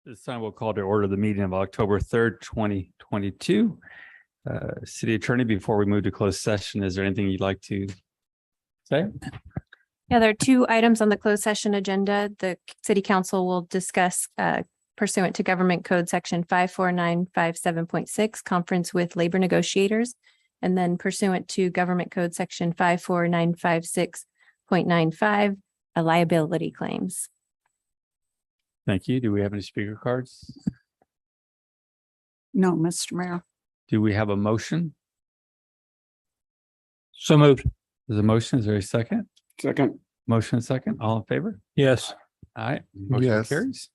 This time we'll call to order the meeting of October 3rd, 2022. City Attorney, before we move to closed session, is there anything you'd like to say? Yeah, there are two items on the closed session agenda. The city council will discuss pursuant to Government Code Section 54957.6, conference with labor negotiators. And then pursuant to Government Code Section 54956.95, liability claims. Thank you. Do we have any speaker cards? No, Mr. Mayor. Do we have a motion? So moved. There's a motion. Is there a second? Second. Motion second. All in favor? Yes. All right. Motion Yes. carries.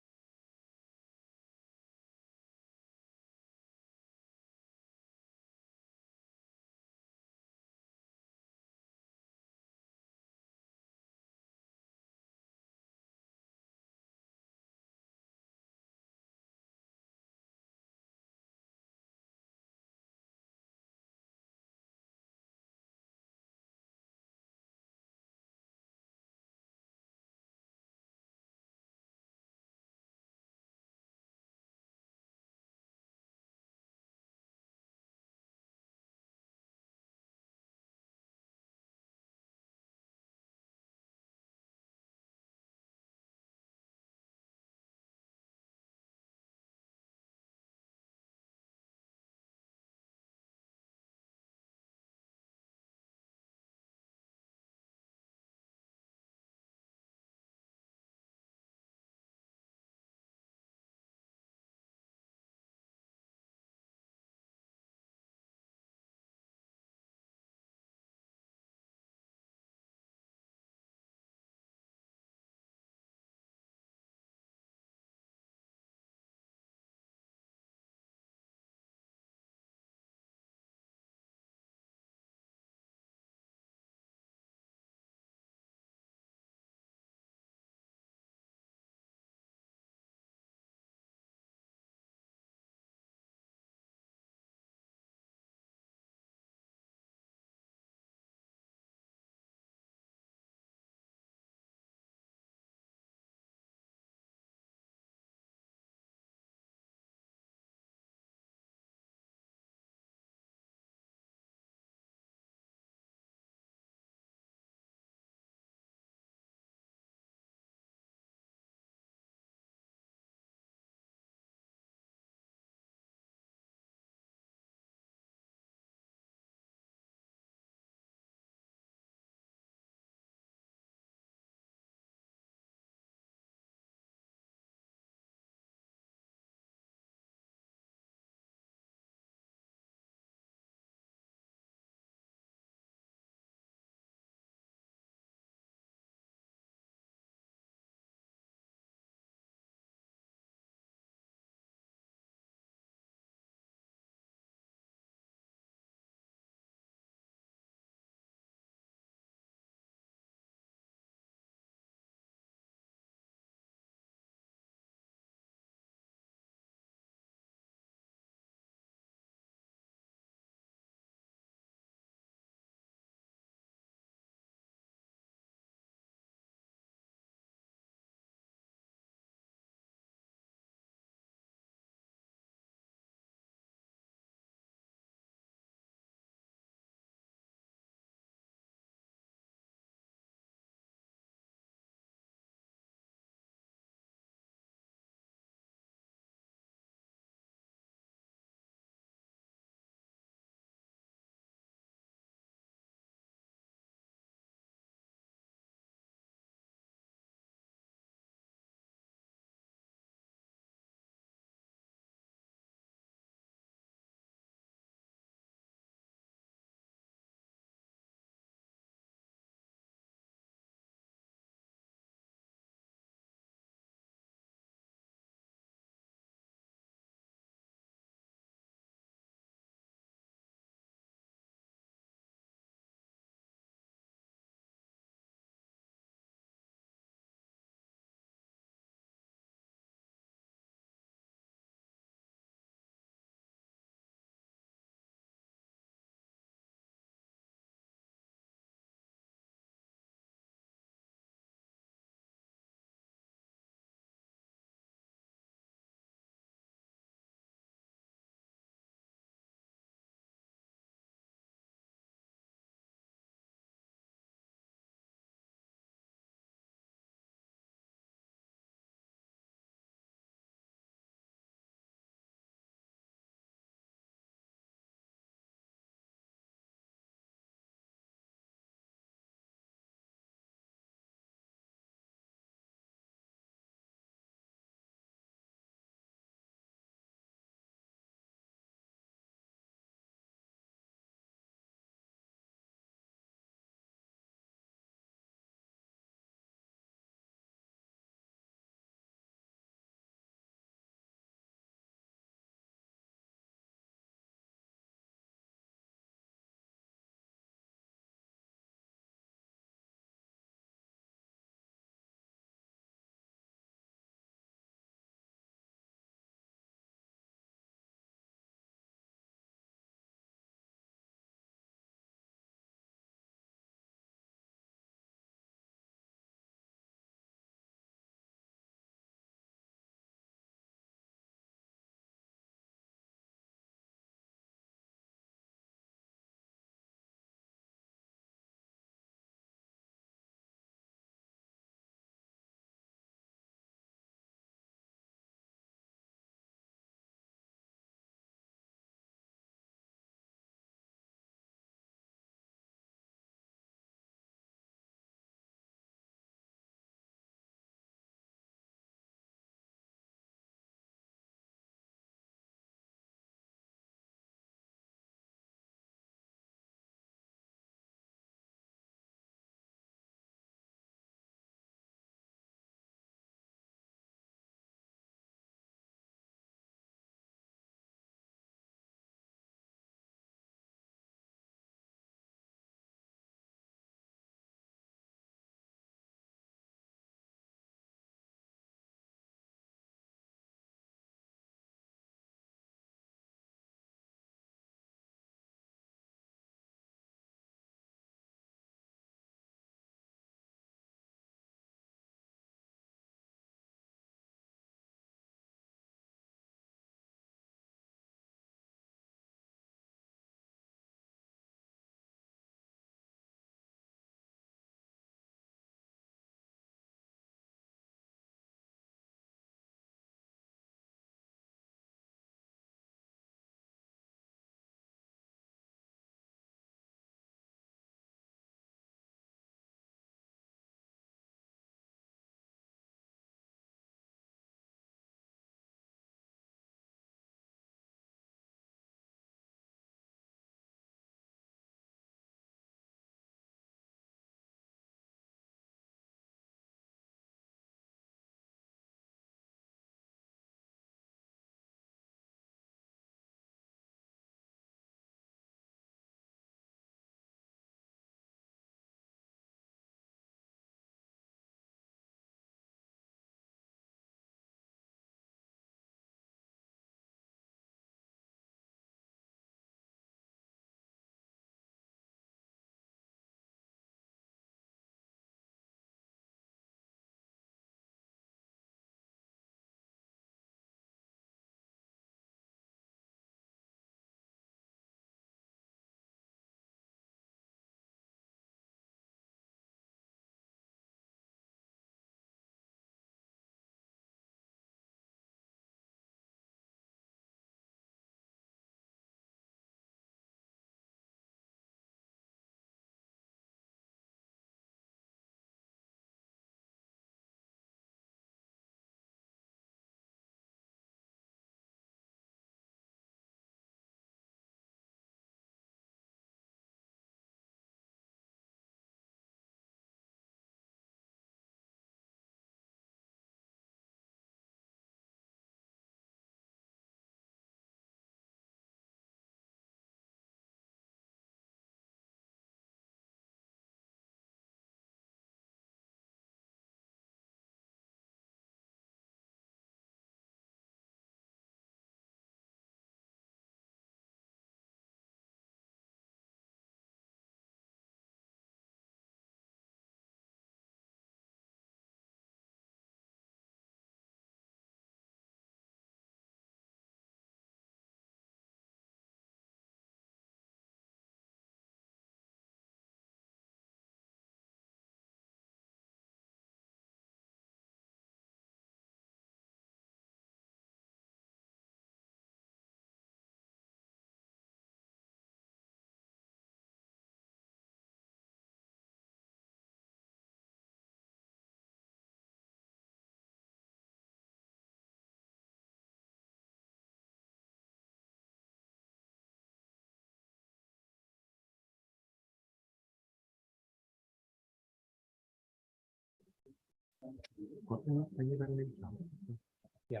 Yeah.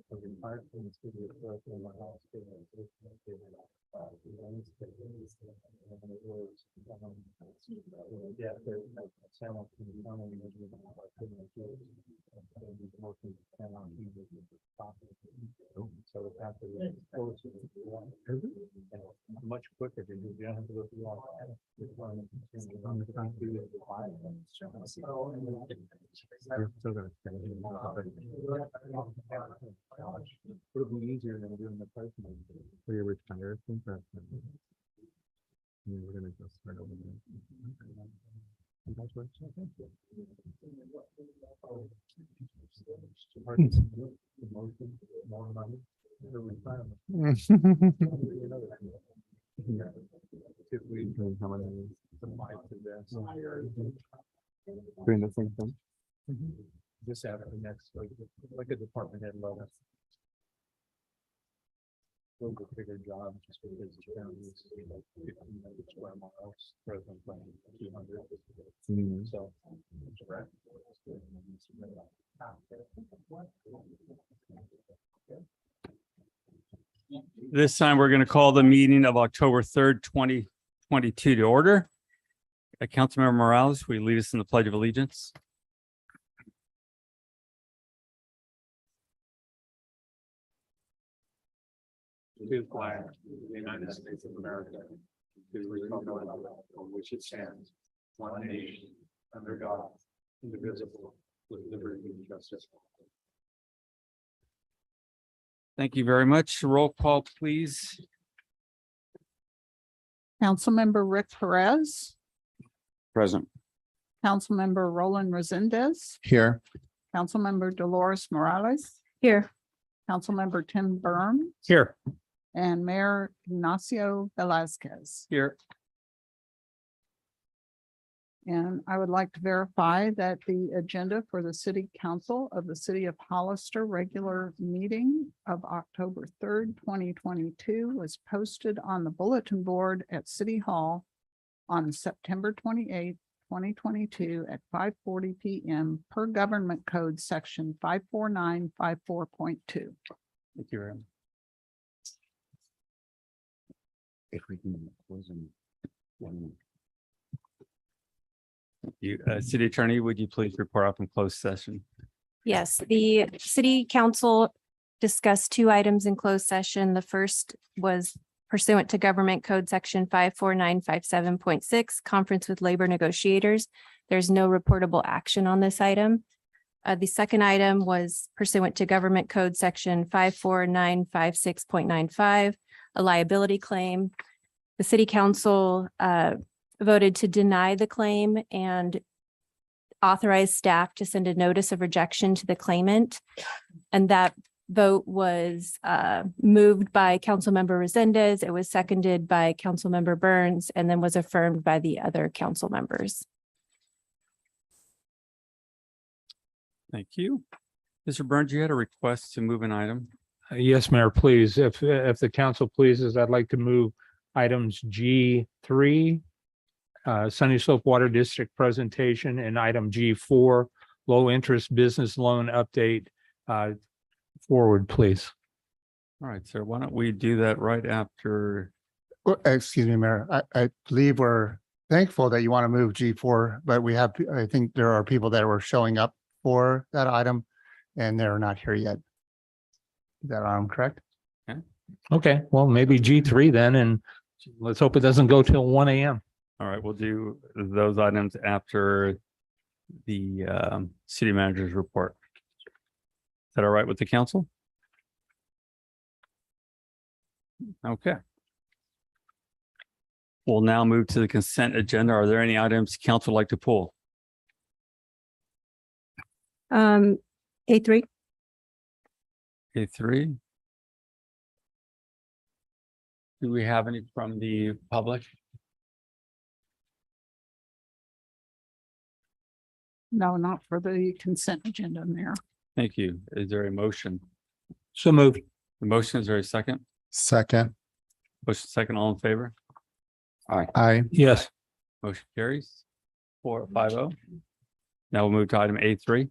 Retired from the city of Berkeley, my house, and it was, yeah, San Joaquin County, working San Joaquin. So the path is close to the one. Much quicker than you don't have to go through all that. It'll be easier than doing the person. So you're retired from president. And we're gonna just start over there. Congratulations. Thank you. Promotion, more money, the retirement. If we how many doing the same thing. Just after the next, like a department head level. A little bit bigger job just because the town is like 1500 square miles rather than 200. So. This time, we're going to call the meeting of October 3rd, 2022 to order. Councilmember Morales, will you lead us in the Pledge of Allegiance? To the flag of the United States of America, to the republic on which it stands, one nation, under God, indivisible, with liberty and justice. Thank you very much. Roll call, please. Councilmember Rick Perez, Present. Councilmember Roland Resendez, Here. Councilmember Dolores Morales, Here. Councilmember Tim Burns, Here. and Mayor Ignacio Velazquez. Here. And I would like to verify that the agenda for the City Council of the City of Hollister regular meeting of October 3rd, 2022 was posted on the bulletin board at City Hall on September 28th, 2022 at 5:40 p.m. per Government Code Section 54954.2. Thank you very much. If we can close in 1 minute. You, City Attorney, would you please report up in closed session? Yes, the city council discussed two items in closed session. The first was pursuant to Government Code Section 54957.6, conference with labor negotiators. There's no reportable action on this item. The second item was pursuant to Government Code Section 54956.95, a liability claim. The city council voted to deny the claim and authorize staff to send a notice of rejection to the claimant. And that vote was moved by Councilmember Resendez. It was seconded by Councilmember Burns and then was affirmed by the other council members. Thank you. Mr. Burns, you had a request to move an item. Yes, Mayor, please. If the council pleases, I'd like to move items G3, Sunny Slope Water District presentation, and item G4, low interest business loan update, forward, please. All right, sir, why don't we do that right after? Well, excuse me, Mayor. I believe we're thankful that you want to move G4, but I think there are people that were showing up for that item and they're not here yet. Is that correct? Okay, well, maybe G3 then, and let's hope it doesn't go till 1 a.m. All right, we'll do those items after the city manager's report. Is that all right with the council? Okay. We'll now move to the consent agenda. Are there any items council would like to pull? A3. A3. Do we have any from the public? No, not for the consent agenda, Mayor. Thank you. Is there a motion? So moved. The motion, is there a second? Second. Motion second, all in favor? Aye. Yes. Motion carries 4-5-0. Now we'll move to item A3.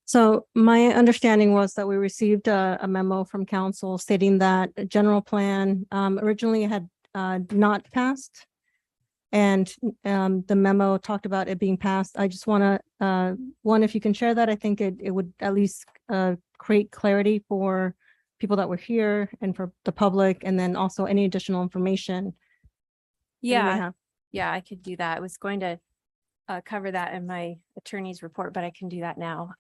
So my understanding was that we received a memo from council stating that a general plan originally had not passed. And the memo talked about it being passed. I just want to, one, if you can share that, I think it would at least create clarity for people that were here and for the public, and then also any additional information. that you may Yeah, have. yeah, I could do that. I was going to cover that in my attorney's report, but I can do that now.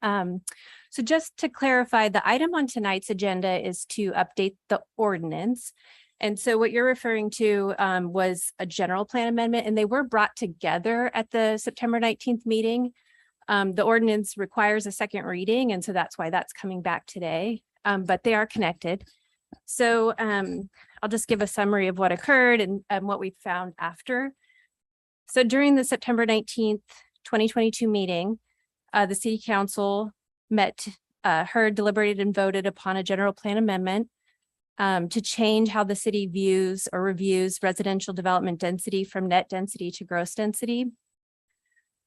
So just to clarify, the item on tonight's agenda is to update the ordinance. And so what you're referring to was a general plan amendment, and they were brought together at the September 19th meeting. The ordinance requires a second reading, and so that's why that's coming back today, but they are connected. So I'll just give a summary of what occurred and what we found after. So during the September 19th, 2022 meeting, the city council met, heard, deliberated, and voted upon a general plan amendment to change how the city views or reviews residential development density from net density to gross density.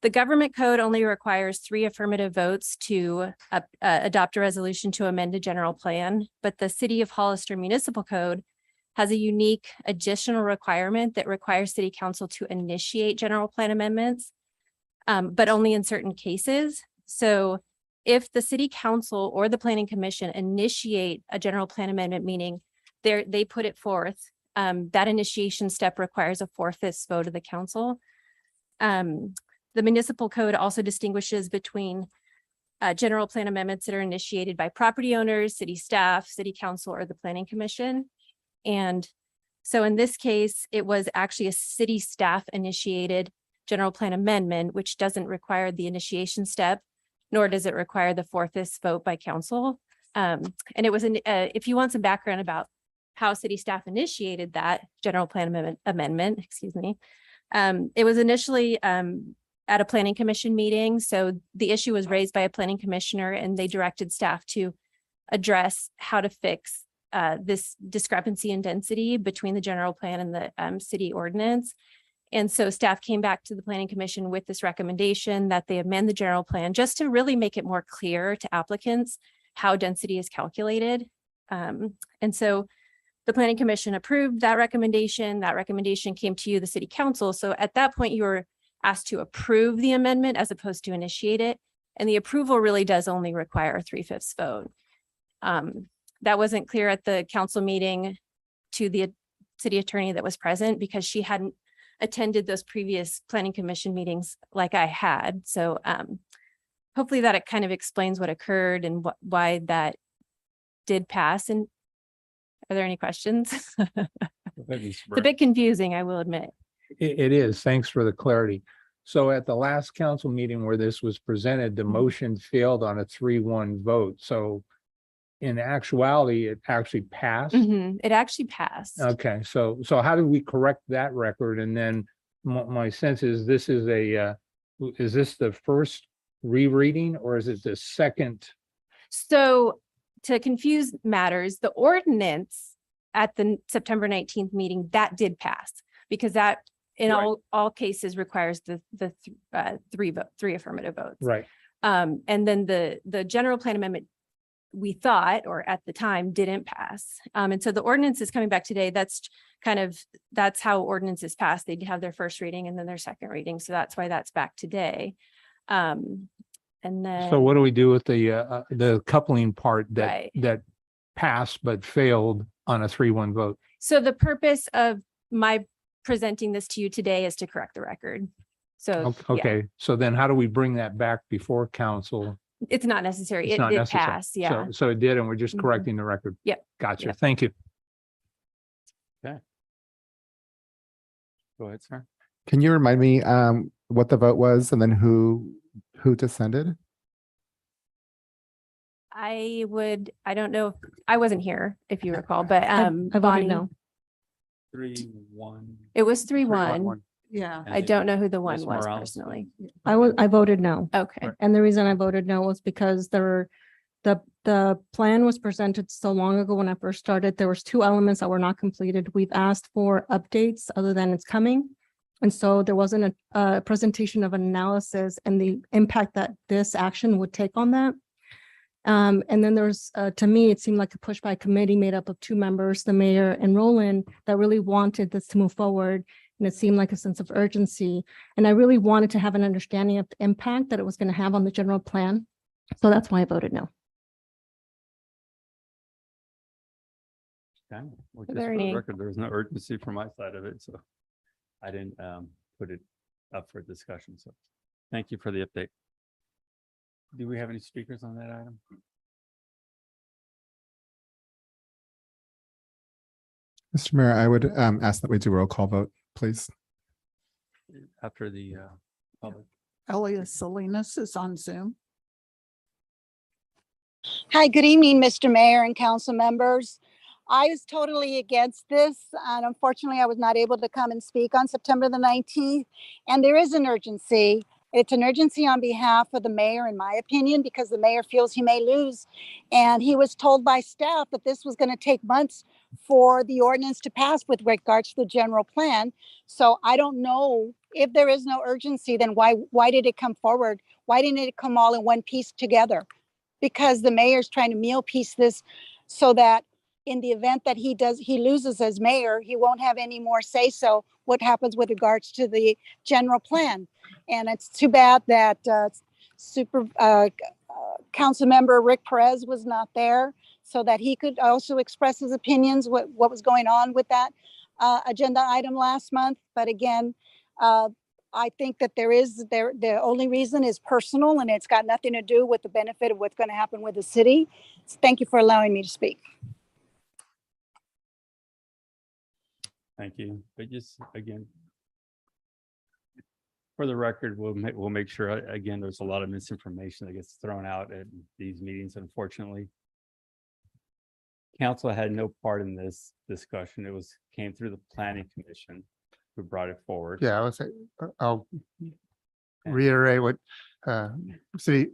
The government code only requires 3 affirmative votes to adopt a resolution to amend a general plan, but the City of Hollister Municipal Code has a unique additional requirement that requires city council to initiate general plan amendments, but only in certain cases. So if the city council or the planning commission initiate a general plan amendment, meaning they put it forth, that initiation step requires a 4/5 vote of the council. The municipal code also distinguishes between general plan amendments that are initiated by property owners, city staff, city council, or the planning commission. And so in this case, it was actually a city staff initiated general plan amendment, which doesn't require the initiation step, nor does it require the 4/5 vote by council. And it was, if you want some background about how city staff initiated that general plan amendment, excuse me, it was initially at a planning commission meeting. So the issue was raised by a planning commissioner, and they directed staff to address how to fix this discrepancy in density between the general plan and the city ordinance. And so staff came back to the planning commission with this recommendation that they amend the general plan just to really make it more clear to applicants how density is calculated. And so the planning commission approved that recommendation. That recommendation came to you, the city council. So at that point, you were asked to approve the amendment as opposed to initiate it. And the approval really does only require a 3/5 vote. That wasn't clear at the council meeting to the city attorney that was present because she hadn't attended those previous planning commission meetings like I had. So hopefully that it kind of explains what occurred and why that did pass. And are there any questions? It's a bit confusing, I will admit. It is. Thanks for the clarity. So at the last council meeting where this was presented, the motion failed on a 3-1 vote. So in actuality, it actually passed. It actually passed. Okay, so how do we correct that record? And then my sense is this is is this the first rereading or is it the second? So to confuse matters, the ordinance at the September 19th meeting, that did pass because that in Right. all cases requires the 3 affirmative votes. Right. And then the general plan amendment, we thought, or at the time, didn't pass. And so the ordinance is coming back today. That's how ordinances pass. They have their first reading and then their second reading. So that's why that's back today. And then. So what do we do with the coupling part Right. that passed but failed on a 3-1 vote? So the purpose of my presenting this to you today is to correct the record. So. yeah, Okay, so then how do we bring that back before council? it's not necessary. It's It not did necessary. pass. Yeah. So it did, and we're just Mhm. correcting the record. Yep. Gotcha. Yep. Thank you. Go ahead, sir. Can you remind me what the vote was and then who dissented? I don't know. I wasn't here if you recall, but I Bonnie, voted no. 3-1. it was 3-1. Yeah, I don't know who the one Ms. was Morales. personally. I voted no. Okay. And the reason I voted no was because the plan was presented so long ago when I first started. There was 2 elements that were not completed. We've asked for updates other than it's coming. And so there wasn't a presentation of analysis and the impact that this action would take on that. And then there's, to me, it seemed like a push by a committee made up of two members, the mayor and Roland, that really wanted this to move forward. And it seemed like a sense of urgency. And I really wanted to have an understanding of the impact that it was going to have on the general plan. So that's why I voted no. Okay. Well, Are just there for the any- record, there was no urgency from my side of it, so I didn't put it up for discussion. So thank you for the update. Do we have any speakers on that item? Mr. Mayor, I would ask that we do roll call vote, please. After the public. Elias Salinas is on Zoom. Hi, good evening, Mr. Mayor and council members. I was totally against this, and unfortunately, I was not able to come and speak on September the 19th. And there is an urgency. It's an urgency on behalf of the mayor, in my opinion, because the mayor feels he may lose. And he was told by staff that this was going to take months for the ordinance to pass with regards to the general plan. So I don't know if there is no urgency, then why did it come forward? Why didn't it come all in one piece together? Because the mayor's trying to meal piece this so that in the event that he loses as mayor, he won't have any more say so what happens with regards to the general plan. And it's too bad that council member Rick Perez was not there so that he could also express his opinions, what was going on with that agenda item last month. But again, I think that the only reason is personal, and it's got nothing to do with the benefit of what's going to happen with the city. So thank you for allowing me to speak. Thank you. But just again, for the record, we'll make sure, again, there's a lot of misinformation that gets thrown out at these meetings, unfortunately. Council had no part in this discussion. It came through the planning commission who brought it forward. Yeah, I'll reiterate what city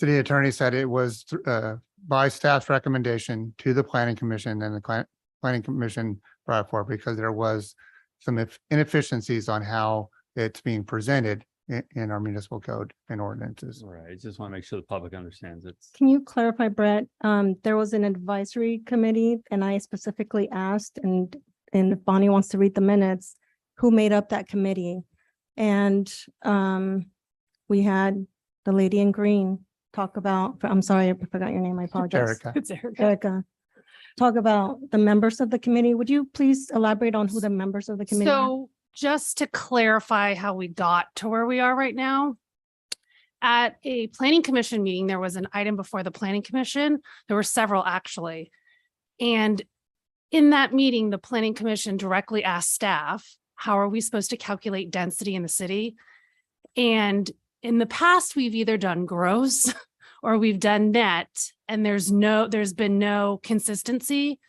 attorney said. It was by staff's recommendation to the planning commission, and the planning commission brought it forward because there was some inefficiencies on how it's being presented in our municipal code and ordinances. Right. Just want to make sure the public understands it's. Can you clarify, Brett? There was an advisory committee and I specifically asked, and if Bonnie wants to read the minutes, who made up that committee? And we had the lady in green talk about, I'm sorry, I forgot your name. I apologize. Erica. Erica. Talk about the members of the committee. Would you please elaborate on who the members of the committee are? So just to clarify how we got to where we are right now, at a planning commission meeting, there was an item before the planning commission. There were several actually. And in that meeting, the planning commission directly asked staff, how are we supposed to calculate density in the city? And in the past, we've either done gross or we've done net, and there's been no consistency.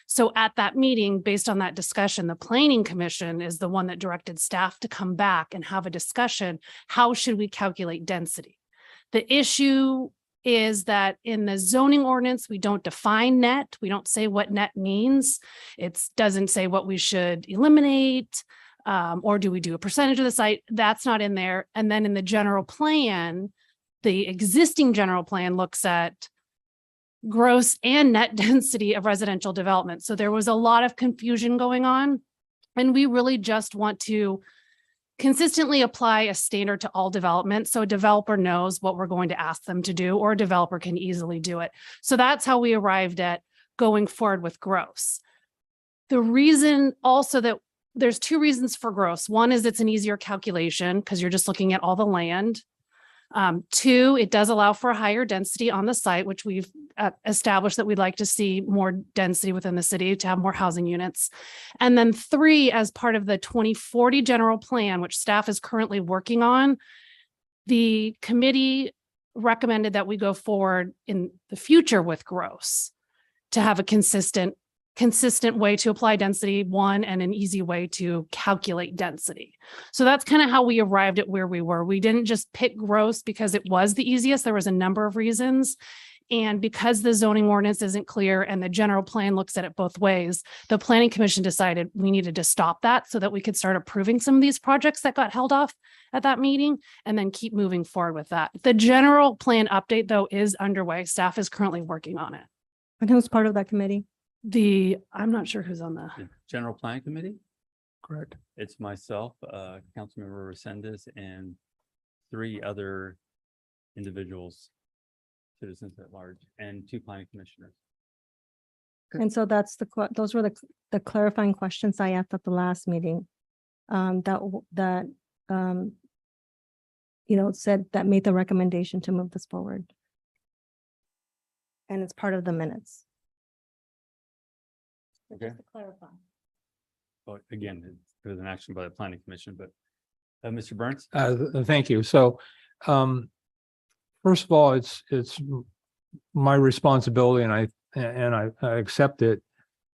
So at that meeting, based on that discussion, the planning commission is the one that directed staff to come back and have a discussion. How should we calculate density? The issue is that in the zoning ordinance, we don't define net. We don't say what net means. It doesn't say what we should eliminate, or do we do a percentage of the site? That's not in there. And then in the general plan, the existing general plan looks at gross and net density of residential development. So there was a lot of confusion going on. And we really just want to consistently apply a standard to all development. So a developer knows what we're going to ask them to do, or a developer can easily do it. So that's how we arrived at going forward with gross. The reason also that there's two reasons for gross. One is it's an easier calculation because you're just looking at all the land. Two, it does allow for a higher density on the site, which we've established that we'd like to see more density within the city to have more housing units. And then three, as part of the 2040 general plan, which staff is currently working on, the committee recommended that we go forward in the future with gross to have a consistent way to apply density, one, and an easy way to calculate density. So that's kind of how we arrived at where we were. We didn't just pick gross because it was the easiest. There was a number of reasons. And because the zoning ordinance isn't clear and the general plan looks at it both ways, the planning commission decided we needed to stop that so that we could start approving some of these projects that got held off at that meeting and then keep moving forward with that. The general plan update, though, is underway. Staff is currently working on it. And who's part of that committee? I'm not sure who's on the. The General Plan Committee? Correct. It's myself, Councilmember Resendez, and 3 other individuals, citizens at large, and 2 planning commissioners. And so that's those were the clarifying questions I asked at the last meeting. That said that made the recommendation to move this forward. And it's part of the minutes. Okay. Just to clarify. But again, it was an action by the planning commission, but Mr. Burns? Thank you. So, first of all, it's my responsibility, and I accept it,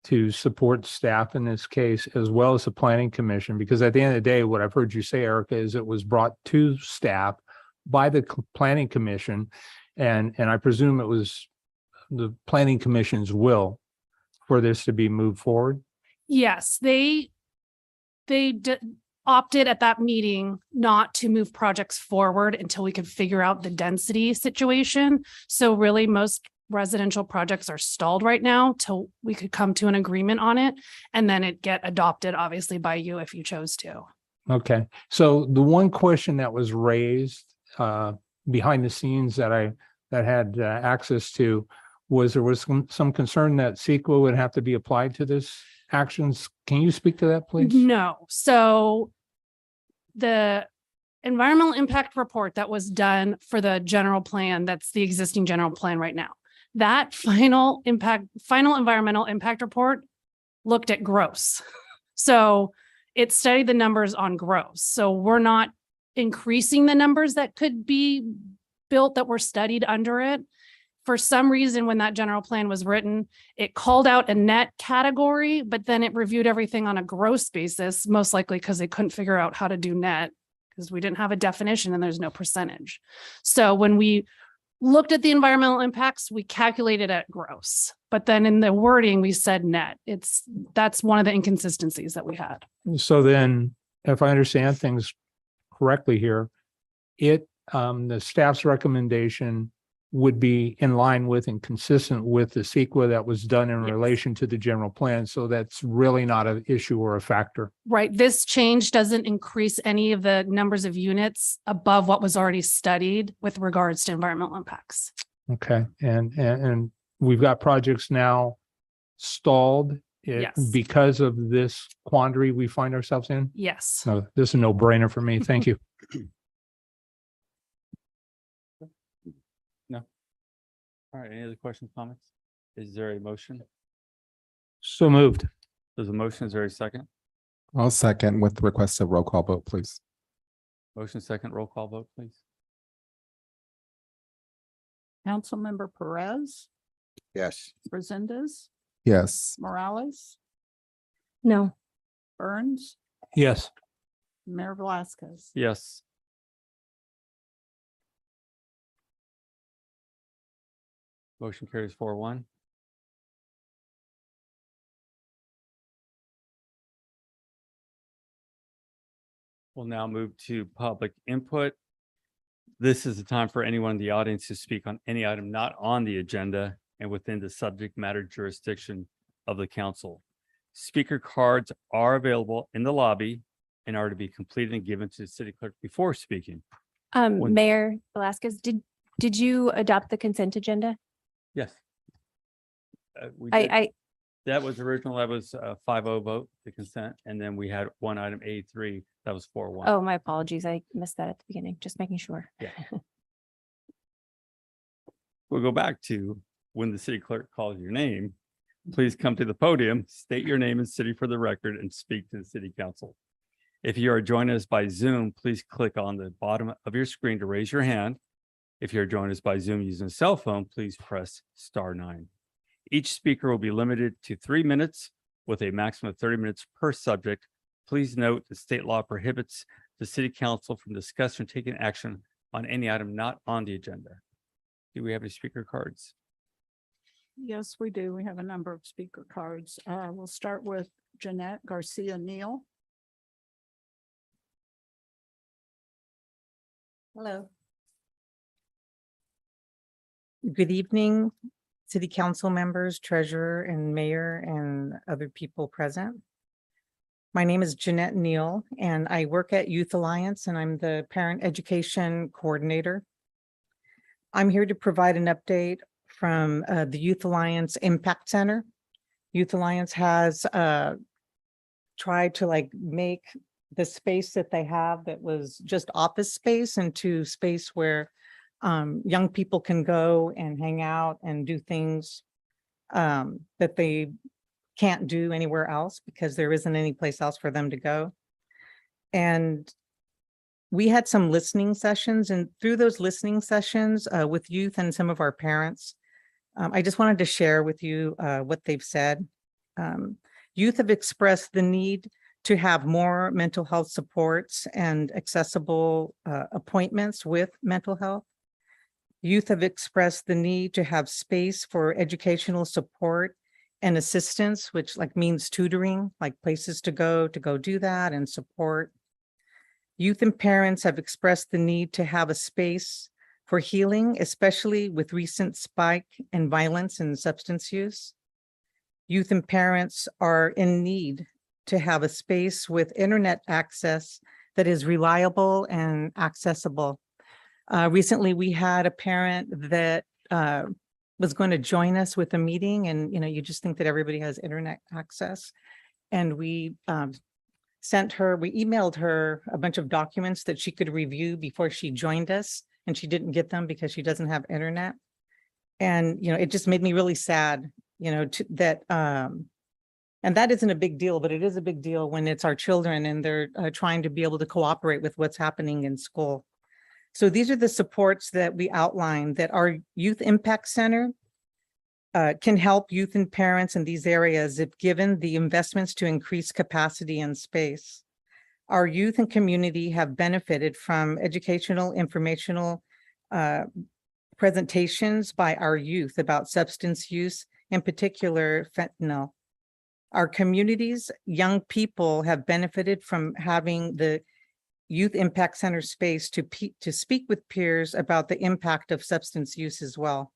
to support staff in this case, as well as the planning commission, because at the end of the day, what I've heard you say, Erica, is it was brought to staff by the planning commission, and I presume it was the planning commission's will for this to be moved forward. Yes, they opted at that meeting not to move projects forward until we could figure out the density situation. So really, most residential projects are stalled right now till we could come to an agreement on it, and then it get adopted, obviously, by you if you chose to. Okay, so the one question that was raised behind the scenes that had access to was there was some concern that CEQA would have to be applied to this actions. Can you speak to that, please? No. So the environmental impact report that was done for the general plan, that's the existing general plan right now, that final environmental impact report looked at gross. So it studied the numbers on gross. So we're not increasing the numbers that could be built that were studied under it. For some reason, when that general plan was written, it called out a net category, but then it reviewed everything on a gross basis, most likely because they couldn't figure out how to do net because we didn't have a definition and there's no percentage. So when we looked at the environmental impacts, we calculated at gross, but then in the wording, we said net. That's one of the inconsistencies that we had. So then, if I understand things correctly here, the staff's recommendation would be in line with and consistent with the CEQA that was done in Yes. relation to the general plan. So that's really not an issue or a factor. Right. This change doesn't increase any of the numbers of units above what was already studied with regards to environmental impacts. Okay, and we've got projects now stalled Yes. because of this quandary we find ourselves in. Yes. So this is a no-brainer for me. Thank you. All right, any other questions, comments? Is there a motion? So moved. There's a motion, is there a second? I'll second with the request of roll call vote, please. Motion second, roll call vote, please. Councilmember Perez, Yes. Resendez, Yes. Morales, No. Burns, Yes. Mayor Velazquez. Yes. Motion carries 4-1. We'll now move to public input. This is the time for anyone in the audience to speak on any item not on the agenda and within the subject matter jurisdiction of the council. Speaker cards are available in the lobby and are to be completed and given to the city clerk before speaking. When- Mayor Velazquez, did you adopt the consent agenda? Yes. We did. I That was original, that was a 5-0 vote, the consent, and then we had one item A3, that was 4-1. Oh, my apologies. I missed that at the beginning. Just making sure. Yeah. We'll go back to when the city clerk calls your name, please come to the podium, state your name and city for the record, and speak to the city council. If you are joining us by Zoom, please click on the bottom of your screen to raise your hand. If you're joining us by Zoom using a cell phone, please press *9. Each speaker will be limited to 3 minutes with a maximum of 30 minutes per subject. Please note that state law prohibits the city council from discussing or taking action on any item not on the agenda. Do we have any speaker cards? Yes, we do. We have a number of speaker cards. We'll start with Jeanette Garcia Neal. Hello. Good evening, city council members, treasurer and mayor and other people present. My name is Jeanette Neal and I work at Youth Alliance and I'm the parent education coordinator. I'm here to provide an update from the Youth Alliance Impact Center. Youth Alliance has tried to make the space that they have that was just office space into space where young people can go and hang out and do things that they can't do anywhere else because there isn't any place else for them to go. And we had some listening sessions, and through those listening sessions with youth and some of our parents, I just wanted to share with you what they've said. Youth have expressed the need to have more mental health supports and accessible appointments with mental health. Youth have expressed the need to have space for educational support and assistance, which means tutoring, places to go do that and support. Youth and parents have expressed the need to have a space for healing, especially with recent spike in violence and substance use. Youth and parents are in need to have a space with internet access that is reliable and accessible. Recently, we had a parent that was going to join us with a meeting, and you just think that everybody has internet access. And we emailed her a bunch of documents that she could review before she joined us, and she didn't get them because she doesn't have internet. And it just made me really sad, and that isn't a big deal, but it is a big deal when it's our children and they're trying to be able to cooperate with what's happening in school. So these are the supports that we outlined that our Youth Impact Center can help youth and parents in these areas if given the investments to increase capacity and space. Our youth and community have benefited from educational, informational presentations by our youth about substance use, in particular fentanyl. Our community's young people have benefited from having the Youth Impact Center space to speak with peers about the impact of substance use as well.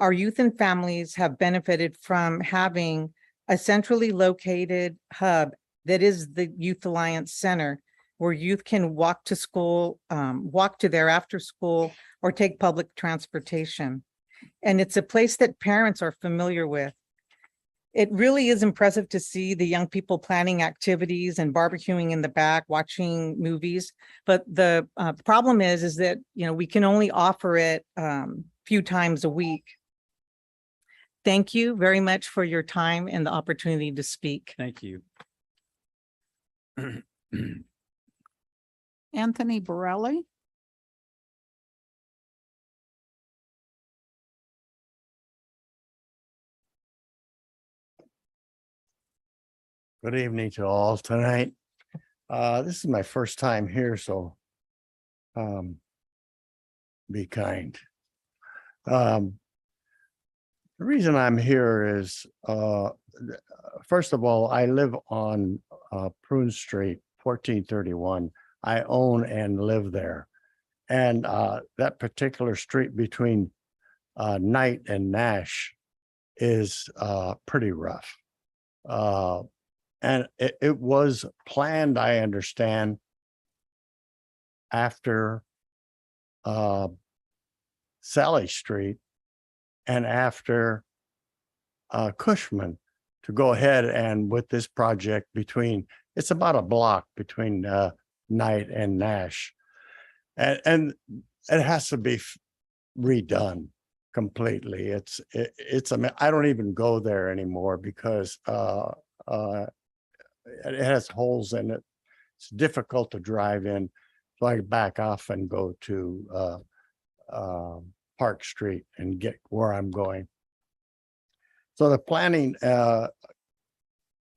Our youth and families have benefited from having a centrally located hub that is the Youth Alliance Center, where youth can walk to school, walk to their after school, or take public transportation. And it's a place that parents are familiar with. It really is impressive to see the young people planning activities and barbecuing in the back, watching movies. But the problem is that, we can only offer it few times a week. Thank you very much for your time and the opportunity to speak. Thank you. Anthony Borelli. Good evening to all tonight. This is my first time here, so be kind. The reason I'm here is, first of all, I live on Prune Street, 1431. I own and live there. And that particular street between Knight and Nash is pretty rough. And it was planned, I understand, after Sally Street and after Cushman to go ahead and with this project it's about a block between Knight and Nash. And it has to be redone completely. I don't even go there anymore because it has holes in it. It's difficult to drive in. So I back off and go to Park Street and get where I'm going. So the planning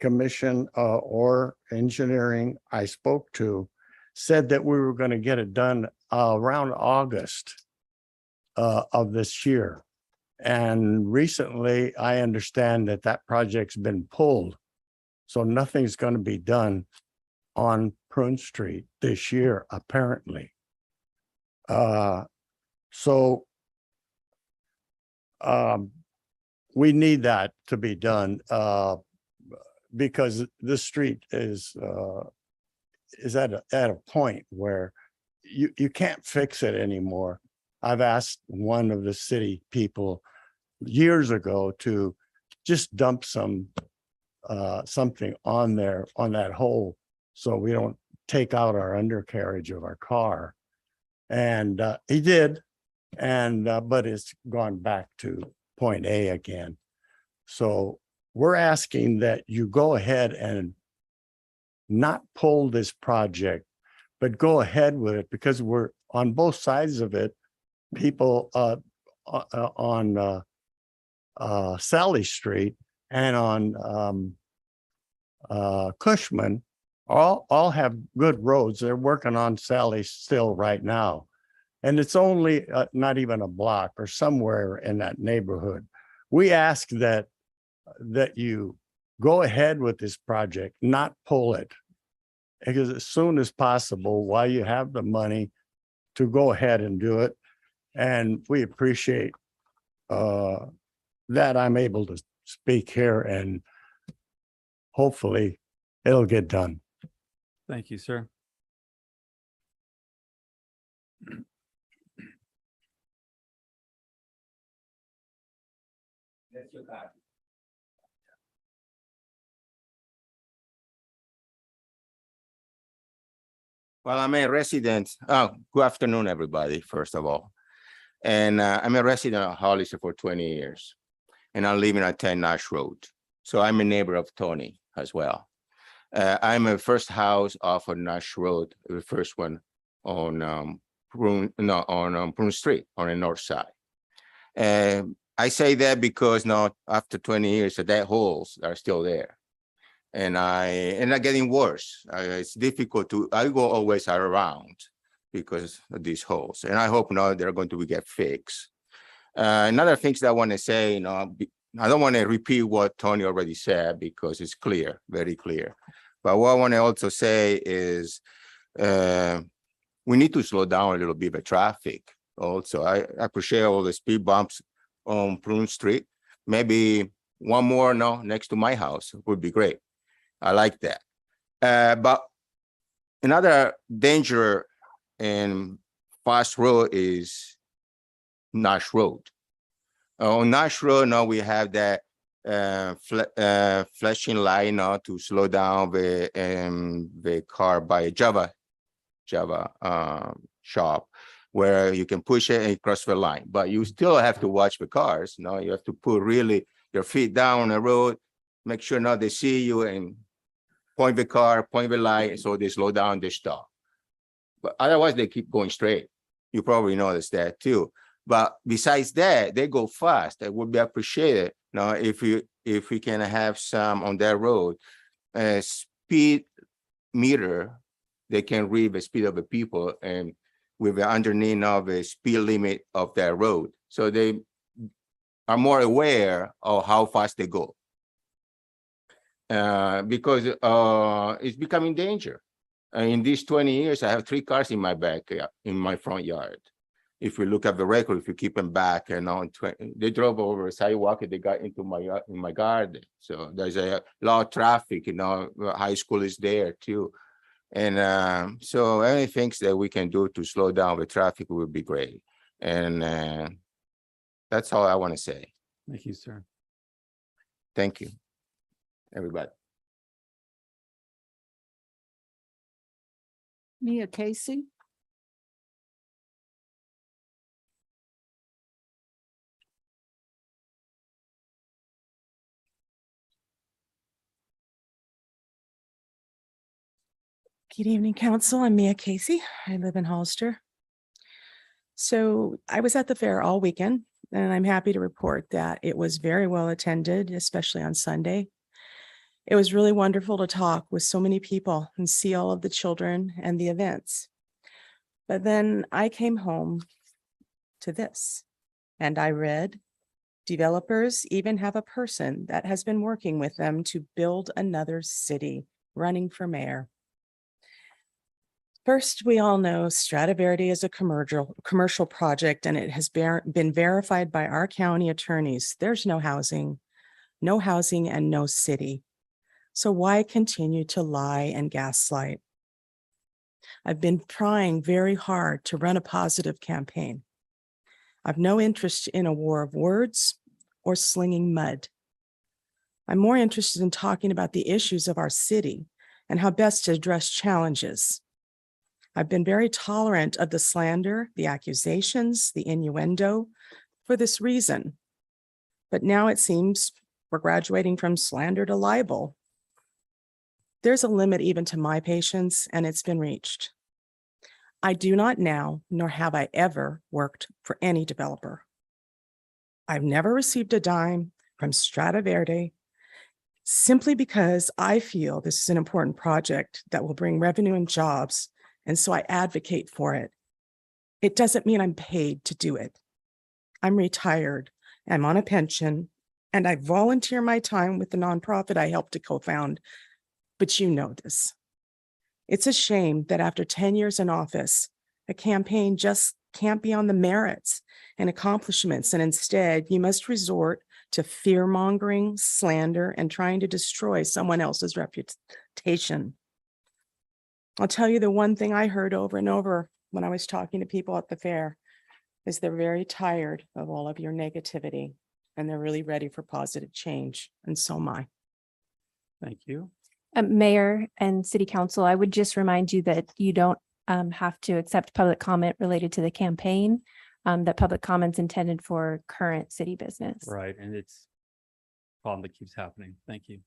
commission or engineering I spoke to said that we were going to get it done around August of this year. And recently, I understand that that project's been pulled. So nothing's going to be done on Prune Street this year, apparently. So we need that to be done because this street is at a point where you can't fix it anymore. I've asked one of the city people years ago to just dump something on there, on that hole, so we don't take out our undercarriage of our car. And he did, and but it's gone back to point A again. So we're asking that you go ahead and not pull this project, but go ahead with it, because we're on both sides of it. People on Sally Street and on Cushman all have good roads. They're working on Sally still right now. And it's only not even a block or somewhere in that neighborhood. We ask that you go ahead with this project, not pull it. Because as soon as possible, while you have the money, to go ahead and do it. And we appreciate that I'm able to speak here, and hopefully it'll get done. Thank you, sir. Well, I'm a resident. Oh, good afternoon, everybody, first of all. And I'm a resident of Hollister for 20 years. And I'm living at 10 Nash Road. So I'm a neighbor of Tony as well. I'm a first house off of Nash Road, the first one on Prune Street on the north side. I say that because now after 20 years, the dead holes are still there. And they're getting worse. It's difficult I go always around because of these holes. And I hope now they're going to get fixed. Another things that I want to say, I don't want to repeat what Tony already said because it's clear, very clear. But what I want to also say is we need to slow down a little bit the traffic. Also, I appreciate all the speed bumps on Prune Street. Maybe one more next to my house would be great. I like that. But another danger and fast road is Nash Road. On Nash Road, now we have that flashing light now to slow down the car by a Java shop, where you can push it and cross the line. But you still have to watch the cars. You have to put really your feet down on the road, make sure now they see you and point the car, point the light, so they slow down, they stop. But otherwise, they keep going straight. You probably noticed that too. But besides that, they go fast. It would be appreciated now if we can have some on that road, speed meter, they can read the speed of the people and with the underneath of the speed limit of that road. So they are more aware of how fast they go. Because it's becoming danger. In these 20 years, I have 3 cars in my in my front yard. If we look at the record, if you keep them back, and they drove over a sidewalk and they got into my garden. So there's a lot of traffic. High school is there too, and so anything that we can do to slow down the traffic would be great. And that's all I want to say. Thank you, sir. Thank you, everybody. Mia Casey. Good evening, Council. I'm Mia Casey. I live in Hollister. So I was at the fair all weekend, and I'm happy to report that it was very well attended, especially on Sunday. It was really wonderful to talk with so many people and see all of the children and the events. But then I came home to this, and I read Developers even have a person that has been working with them to build another city running for mayor. First, we all know Strata Verde is a commercial project, and it has been verified by our county attorneys. There's no housing and no city. So why continue to lie and gaslight? I've been trying very hard to run a positive campaign. I've no interest in a war of words or slinging mud. I'm more interested in talking about the issues of our city and how best to address challenges. I've been very tolerant of the slander, the accusations, the innuendo for this reason. But now it seems we're graduating from slander to libel. There's a limit even to my patience, and it's been reached. I do not now, nor have I ever worked for any developer. I've never received a dime from Strata Verde simply because I feel this is an important project that will bring revenue and jobs, and so I advocate for it. It doesn't mean I'm paid to do it. I'm retired, I'm on a pension, and I volunteer my time with the nonprofit I helped to co-found, but you know this. It's a shame that after 10 years in office, a campaign just can't be on the merits and accomplishments, and instead you must resort to fear-mongering, slander, and trying to destroy someone else's reputation. I'll tell you the one thing I heard over and over when I was talking to people at the fair is they're very tired of all of your negativity, and they're really ready for positive change, and so am I. Thank you. Mayor and City Council, I would just remind you that you don't have to accept public comment related to the campaign, that public comment's intended for current city business. Right, and it's a problem that keeps happening. Thank you.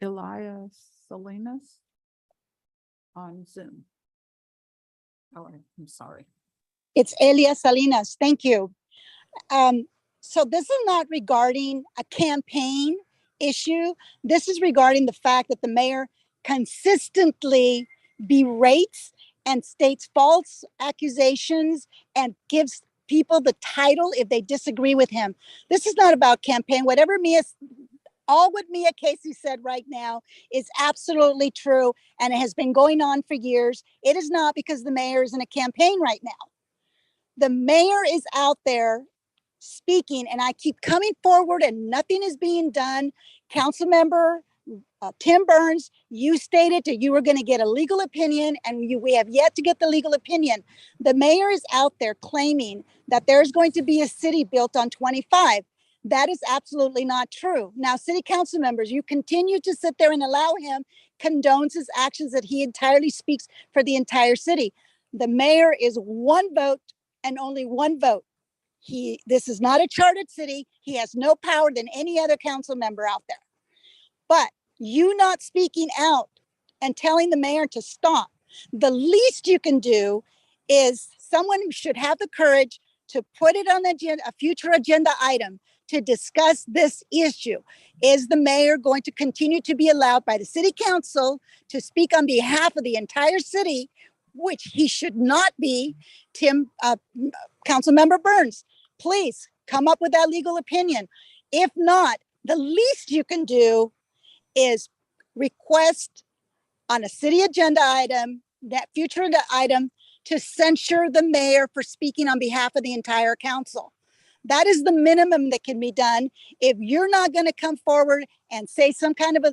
Elias Salinas on Zoom. Oh, I'm sorry. It's Elia Salinas. Thank you. So this is not regarding a campaign issue. This is regarding the fact that the mayor consistently berates and states false accusations and gives people the title if they disagree with him. This is not about campaign. All what Mia Casey said right now is absolutely true, and it has been going on for years. It is not because the mayor is in a campaign right now. The mayor is out there speaking, and I keep coming forward and nothing is being done. Councilmember Tim Burns, you stated that you were going to get a legal opinion, and we have yet to get the legal opinion. The mayor is out there claiming that there's going to be a city built on 25. That is absolutely not true. Now, city council members, you continue to sit there and allow him condones his actions that he entirely speaks for the entire city. The mayor is one vote and only one vote. This is not a chartered city. He has no power than any other council member out there. But you not speaking out and telling the mayor to stop, the least you can do is someone who should have the courage to put it on the agenda, a future agenda item, to discuss this issue. Is the mayor going to continue to be allowed by the city council to speak on behalf of the entire city, which he should not be? Councilmember Burns, please come up with that legal opinion. If not, the least you can do is request on a city agenda item, that future item, to censure the mayor for speaking on behalf of the entire council. That is the minimum that can be done. If you're not going to come forward and say some kind of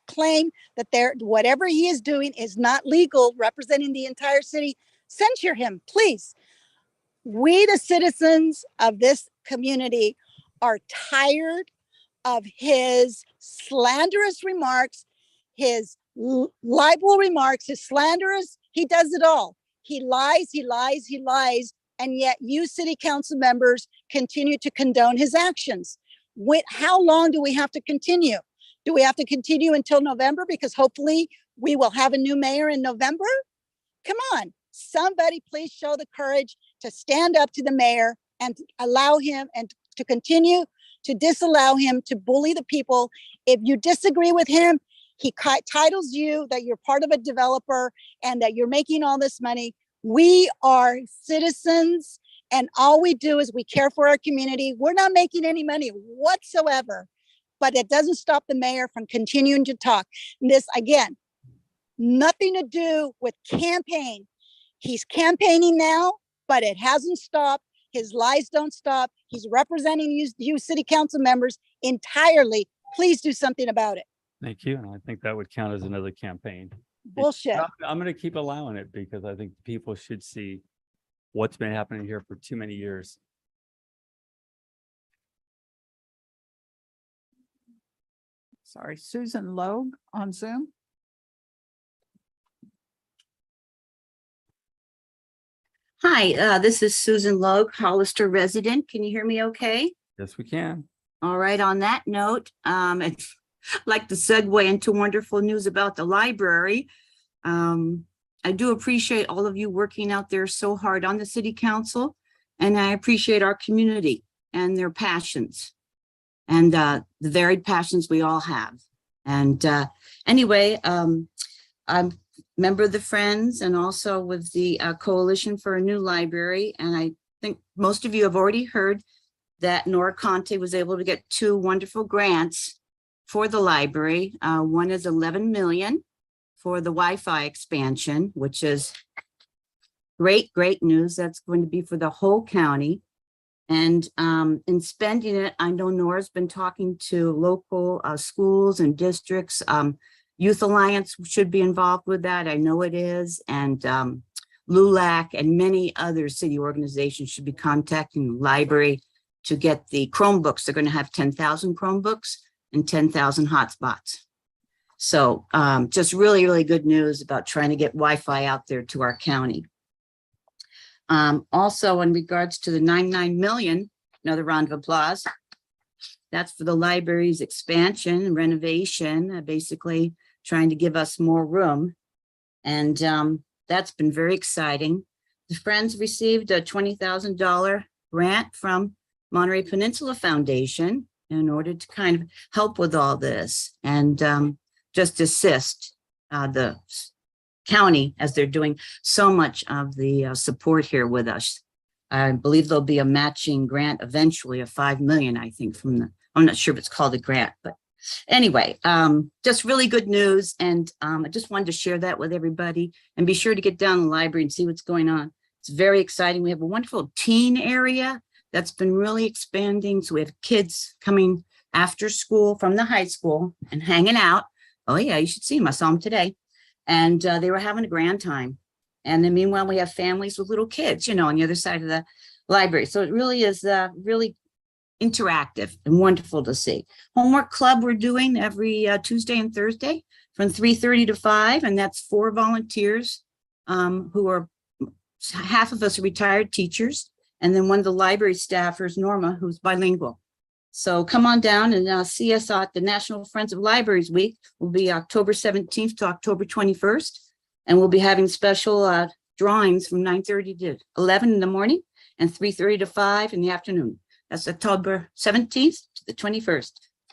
claim that whatever he is doing is not legal, representing the entire city, censure him, please. We, the citizens of this community, are tired of his slanderous remarks, his libel remarks, his slanderous, he does it all. He lies, he lies, he lies. And yet you city council members continue to condone his actions. How long do we have to continue? Do we have to continue until November? Because hopefully we will have a new mayor in November. Come on, somebody please show the courage to stand up to the mayor and allow him and to continue to disallow him to bully the people. If you disagree with him, he titles you that you're part of a developer and that you're making all this money. We are citizens and all we do is we care for our community. We're not making any money whatsoever, but it doesn't stop the mayor from continuing to talk. This, again, nothing to do with campaign. He's campaigning now, but it hasn't stopped. His lies don't stop. He's representing you city council members entirely. Please do something about it. Thank you. And I think that would count as another campaign. Bullshit. I'm going to keep allowing it because I think people should see what's been happening here for too many years. Sorry, Susan Logue on Zoom. Hi, this is Susan Logue, Hollister resident. Can you hear me okay? Yes, we can. All right, on that note, I'd like to segue into wonderful news about the library. I do appreciate all of you working out there so hard on the city council, and I appreciate our community and their passions and the varied passions we all have. And anyway, I'm a member of the Friends and also with the Coalition for a New Library. And I think most of you have already heard that Nora Conte was able to get 2 wonderful grants for the library. One is 11 million for the Wi-Fi expansion, which is great news. That's going to be for the whole county. And in spending it, I know Nora's been talking to local schools and districts. Youth Alliance should be involved with that. I know it is. And LULAC and many other city organizations should be contacting the library to get the Chromebooks. They're going to have 10,000 Chromebooks and 10,000 hotspots. So just really good news about trying to get Wi-Fi out there to our county. Also, in regards to the 99 million, another round of applause. That's for the library's expansion and renovation, basically trying to give us more room. And that's been very exciting. The Friends received a $20,000 grant from Monterey Peninsula Foundation in order to kind of help with all this and just assist the county as they're doing so much of the support here with us. I believe there'll be a matching grant eventually of 5 million, I think, from the, I'm not sure if it's called a grant, but anyway, just really good news. And I just wanted to share that with everybody and be sure to get down to the library and see what's going on. It's very exciting. We have a wonderful teen area that's been really expanding. So we have kids coming after school from the high school and hanging out. Oh yeah, you should see them. I saw them today. And they were having a grand time. And then meanwhile, we have families with little kids, you know, on the other side of the library. So it really is really interactive and wonderful to see. Homework club we're doing every Tuesday and Thursday from 3:30 to 5. And that's 4 volunteers who are, half of us are retired teachers. And then one of the library staffers, Norma, who's bilingual. So come on down and see us at the National Friends of Libraries Week. Will be October 17th to October 21st. And we'll be having special drawings from 9:30 to 11 in the morning and 3:30 to 5 in the afternoon. That's October 17th to the 21st.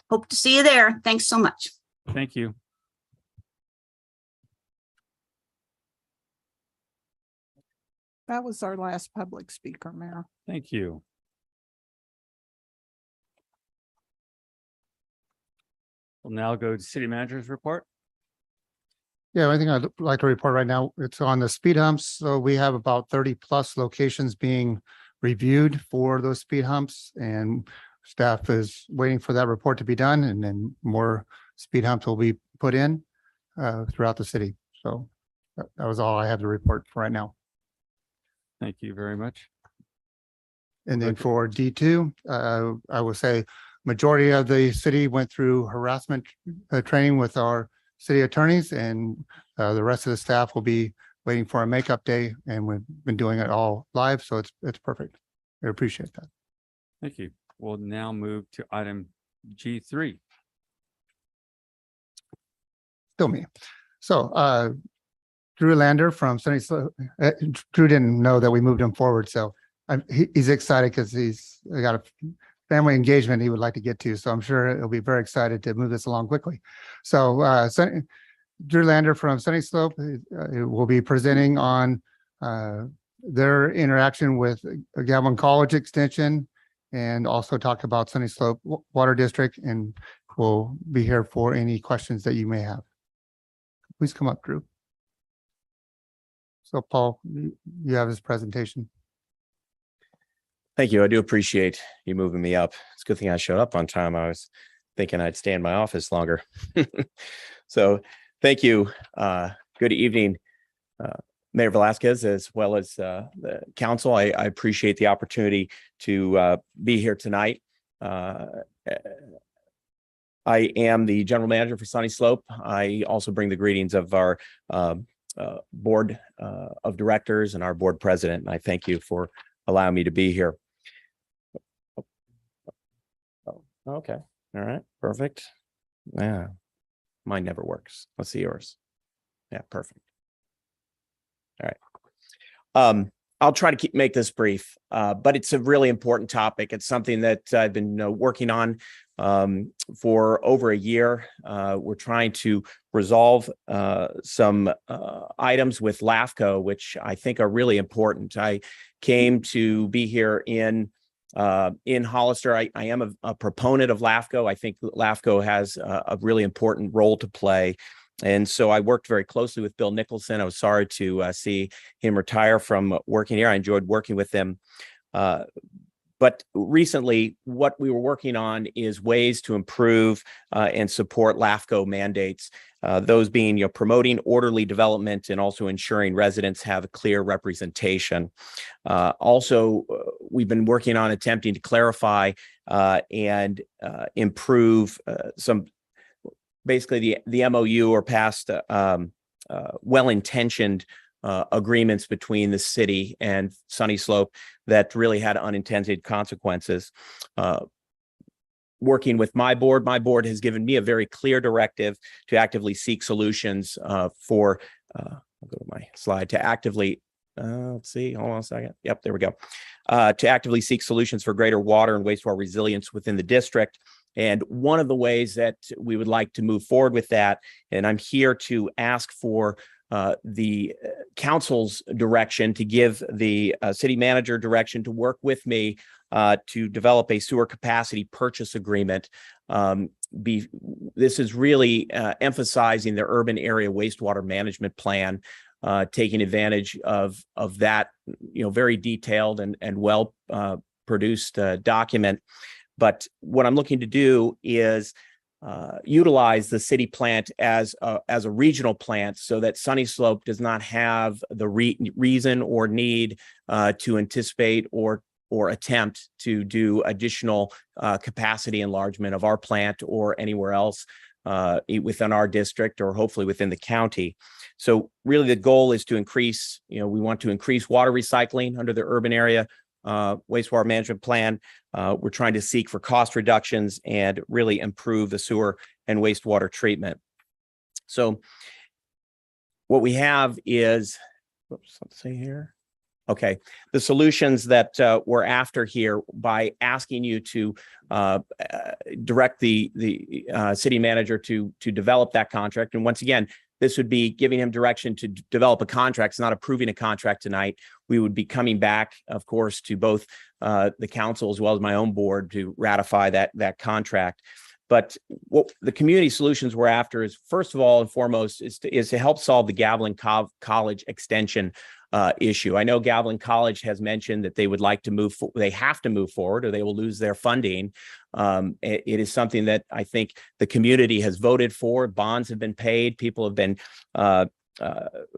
Hope to see you there. Thanks so much. Thank you. That was our last public speaker, Mayor. Thank you. We'll now go to city manager's report. Yeah, I think I'd like to report right now, it's on the speed humps. So we have about 30+ locations being reviewed for those speed humps, and staff is waiting for that report to be done, and then more speed humps will be put in throughout the city. So that was all I have to report for right now. Thank you very much. And then for D2, I will say majority of the city went through harassment training with our city attorneys, and the rest of the staff will be waiting for a makeup day, and we've been doing it all live, so it's perfect. I appreciate that. Thank you. We'll now move to item G3. Still me. So Drew Lander from Sunny Slope. Drew didn't know that we moved him forward, so he's excited because he's got a family engagement he would like to get to. So I'm sure he'll be very excited to move this along quickly. So Drew Lander from Sunny Slope will be presenting on their interaction with Gavilan College Extension, and also talk about Sunny Slope Water District, and we'll be here for any questions that you may have. Please come up, Drew. So Paul, you have his presentation. Thank you. I do appreciate you moving me up. It's a good thing I showed up on time. I was thinking I'd stay in my office longer. So thank you. Good evening, Mayor Velasquez, as well as the council. I appreciate the opportunity to be here tonight. I am the general manager for Sunny Slope. I also bring the greetings of our board of directors and our board president. And I thank you for allowing me to be here. Oh, okay. All right. Perfect. Yeah. Mine never works. Let's see yours. Yeah, perfect. All right. I'll try to make this brief, but it's a really important topic. It's something that I've been working on for over a year. We're trying to resolve some items with LAFCO, which I think are really important. I came to be here in Hollister. I am a proponent of LAFCO. I think LAFCO has a really important role to play. And so I worked very closely with Bill Nicholson. I was sorry to see him retire from working here. I enjoyed working with him. But recently, what we were working on is ways to improve and support LAFCO mandates, those being promoting orderly development and also ensuring residents have a clear representation. Also, we've been working on attempting to clarify and improve some, basically the MOU or past well-intentioned agreements between the city and Sunny Slope that really had unintended consequences. Working with my board has given me a very clear directive to actively seek solutions for, I'll go to my slide, to actively, let's see, hold on a second. Yep, there we go. To actively seek solutions for greater water and wastewater resilience within the district. And one of the ways that we would like to move forward with that, and I'm here to ask for the council's direction, to give the city manager direction to work with me to develop a sewer capacity purchase agreement. This is really emphasizing the urban area wastewater management plan, taking advantage of that, very detailed and well produced document. But what I'm looking to do is utilize the city plant as a regional plant, so that Sunny Slope does not have the reason or need to anticipate or attempt to do additional capacity enlargement of our plant or anywhere else within our district, or hopefully within the county. So really the goal is to increase, we want to increase water recycling under the urban area wastewater management plan. We're trying to seek for cost reductions and really improve the sewer and wastewater treatment. So what we have is, let's see here. Okay, the solutions that we're after here, by asking you to direct the city manager to develop that contract. And once again, this would be giving him direction to develop a contract. It's not approving a contract tonight. We would be coming back, of course, to both the council as well as my own board to ratify that contract. But what the community solutions we're after is, first of all and foremost, is to help solve the Gavilan College extension issue. I know Gavilan College has mentioned that they would like to they have to move forward or they will lose their funding. It is something that I think the community has voted for. Bonds have been paid. People have been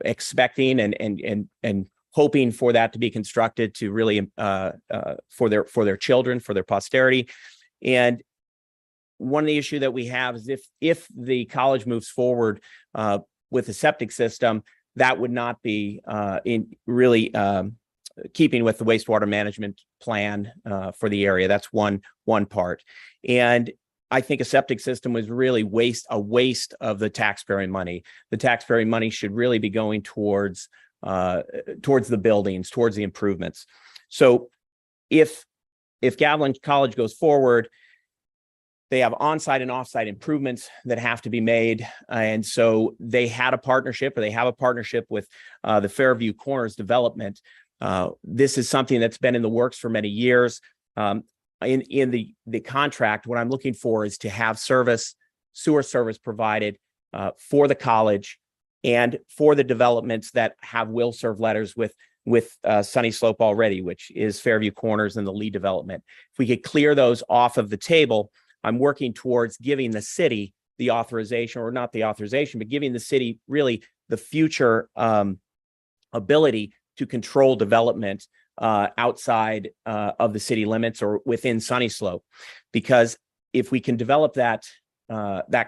expecting and hoping for that to be constructed to really for their children, for their posterity. And one of the issue that we have is if the college moves forward with a septic system, that would not be in really keeping with the wastewater management plan for the area. That's one part. And I think a septic system was really a waste of the taxpayer money. The taxpayer money should really be going towards the buildings, towards the improvements. So if Gavilan College goes forward, They have on-site and off-site improvements that have to be made. And so they had a partnership, or they have a partnership with the Fairview Corners development. This is something that's been in the works for many years. In the contract, what I'm looking for is to have sewer service provided for the college and for the developments that have will serve letters with Sunny Slope already, which is Fairview Corners and the Lee development. If we could clear those off of the table, I'm working towards giving the city the authorization, or not the authorization, but giving the city really the future ability to control development outside of the city limits or within Sunny Slope. Because if we can develop that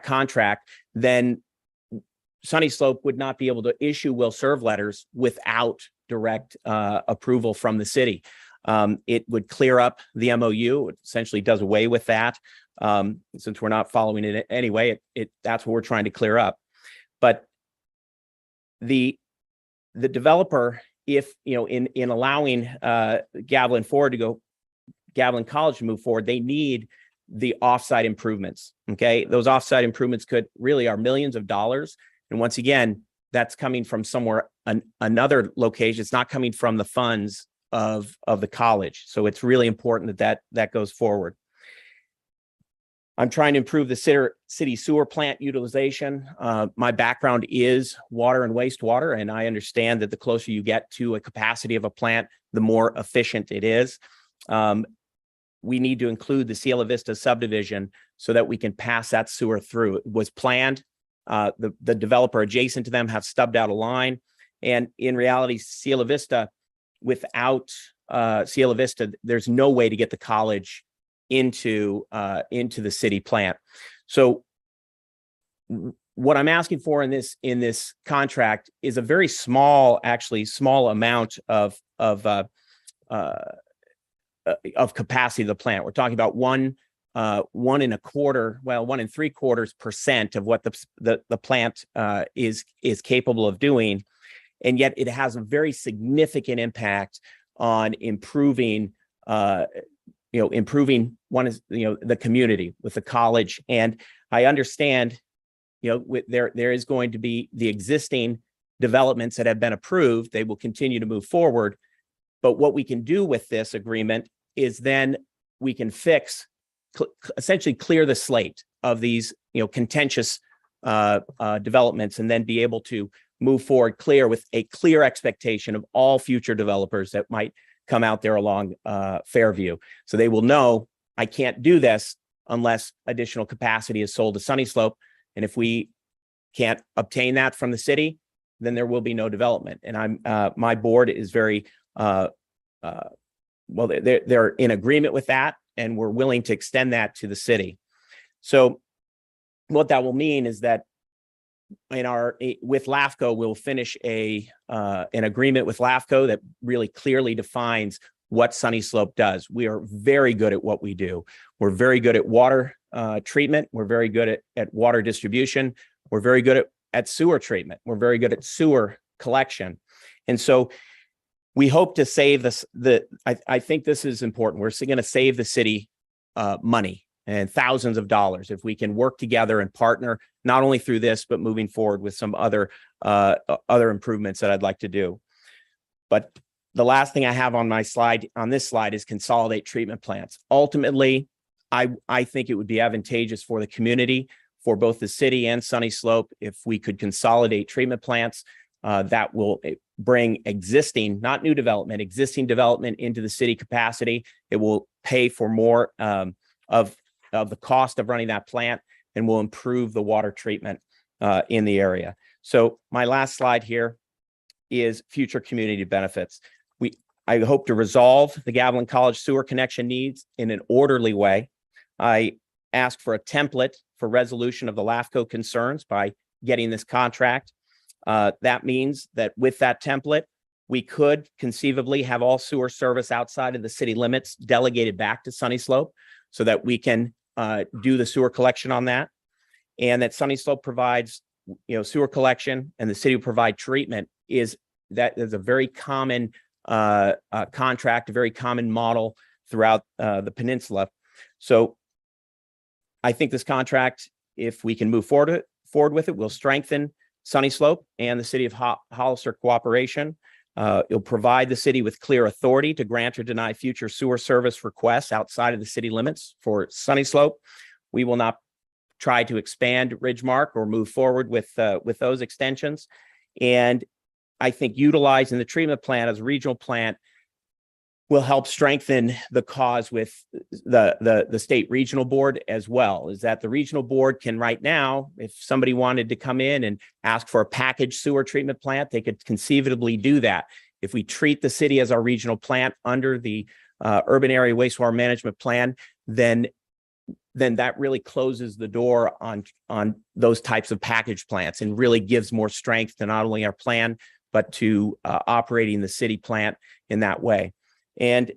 contract, then Sunny Slope would not be able to issue will serve letters without direct approval from the city. It would clear up the MOU. It essentially does away with that. Since we're not following it anyway, that's what we're trying to clear up. But the developer, if in allowing Gavilan College to move forward, they need the offsite improvements. Okay, those offsite improvements are millions of dollars, and once again, that's coming from somewhere another location. It's not coming from the funds of the college. So it's really important that goes forward. I'm trying to improve the city sewer plant utilization. My background is water and wastewater, and I understand that the closer you get to a capacity of a plant, the more efficient it is. We need to include the Cielo Vista subdivision so that we can pass that sewer through. It was planned. The developer adjacent to them have stubbed out a line. And in reality, Cielo Vista, without Cielo Vista, there's no way to get the college into the city plant. So what I'm asking for in this contract is a very small amount of capacity of the plant. We're talking about 1 3/4% of what the plant is capable of doing, and yet it has a very significant impact on improving the community with the college. And I understand, there is going to be the existing developments that have been approved. They will continue to move forward. But what we can do with this agreement is then we can essentially clear the slate of these, contentious developments, and then be able to move forward with a clear expectation of all future developers that might come out there along Fairview. So they will know, I can't do this unless additional capacity is sold to Sunny Slope. And if we can't obtain that from the city, then there will be no development. And my board is very, they're in agreement with that, and we're willing to extend that to the city. So what that will mean is that with LAFCO, we'll finish an agreement with LAFCO that really clearly defines what Sunny Slope does. We are very good at what we do. We're very good at water treatment. We're very good at water distribution. We're very good at sewer treatment. We're very good at sewer collection. And so we hope to save this. I think this is important. We're going to save the city money and thousands of dollars if we can work together and partner, not only through this, but moving forward with some other improvements that I'd like to do. But the last thing I have on this slide is consolidate treatment plants. Ultimately, I think it would be advantageous for the community, for both the city and Sunny Slope, if we could consolidate treatment plants. That will bring existing, not new development, existing development into the city capacity. It will pay for more of the cost of running that plant, and will improve the water treatment in the area. So my last slide here is future community benefits. I hope to resolve the Gavilan College sewer connection needs in an orderly way. I ask for a template for resolution of the LAFCO concerns by getting this contract. That means that with that template, we could conceivably have all sewer service outside of the city limits delegated back to Sunny Slope, so that we can do the sewer collection on that, and that Sunny Slope provides, sewer collection, and the city will provide treatment. Is a very common contract, a very common model throughout the peninsula. So I think this contract, if we can move forward with it, will strengthen Sunny Slope and the city of Hollister cooperation. It'll provide the city with clear authority to grant or deny future sewer service requests outside of the city limits for Sunny Slope. We will not try to expand Ridgemark or move forward with those extensions. And I think utilizing the treatment plant as a regional plant will help strengthen the cause with the state regional board as well. Is that the regional board can right now, if somebody wanted to come in and ask for a packaged sewer treatment plant, they could conceivably do that. If we treat the city as our regional plant under the urban area wastewater management plan, then that really closes the door on those types of package plants and really gives more strength to not only our plan, but to operating the city plant in that way. And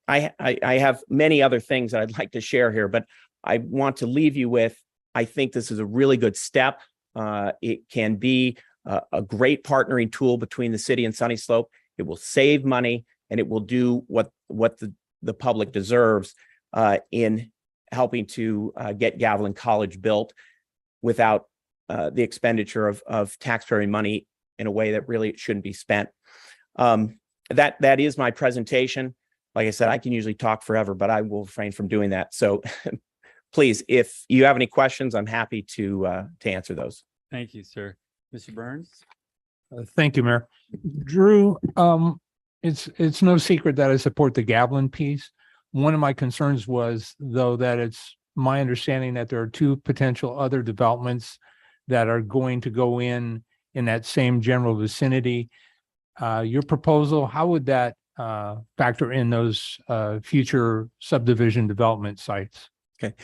I have many other things that I'd like to share here, but I want to leave you with, I think this is a really good step. It can be a great partnering tool between the city and Sunny Slope. It will save money and it will do what the public deserves in helping to get Gavilan College built without the expenditure of taxpayer money in a way that really shouldn't be spent. That is my presentation. Like I said, I can usually talk forever, but I will refrain from doing that. So please, if you have any questions, I'm happy to answer those. Thank you, sir. Mr. Burns? Thank you, Mayor. Drew, it's no secret that I support the Gavilan piece. One of my concerns was, though, that it's my understanding that there are two potential other developments that are going to go in that same general vicinity. Your proposal, how would that factor in those future subdivision development sites? Okay.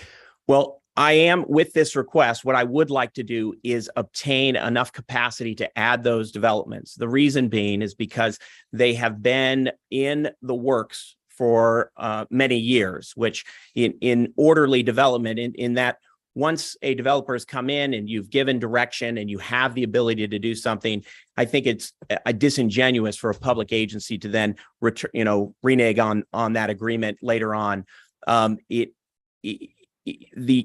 Well, I am with this request. What I would like to do is obtain enough capacity to add those developments. The reason being is because they have been in the works for many years, which in orderly development, in that once a developer has come in and you've given direction and you have the ability to do something, I think it's disingenuous for a public agency to then renege on that agreement later on. The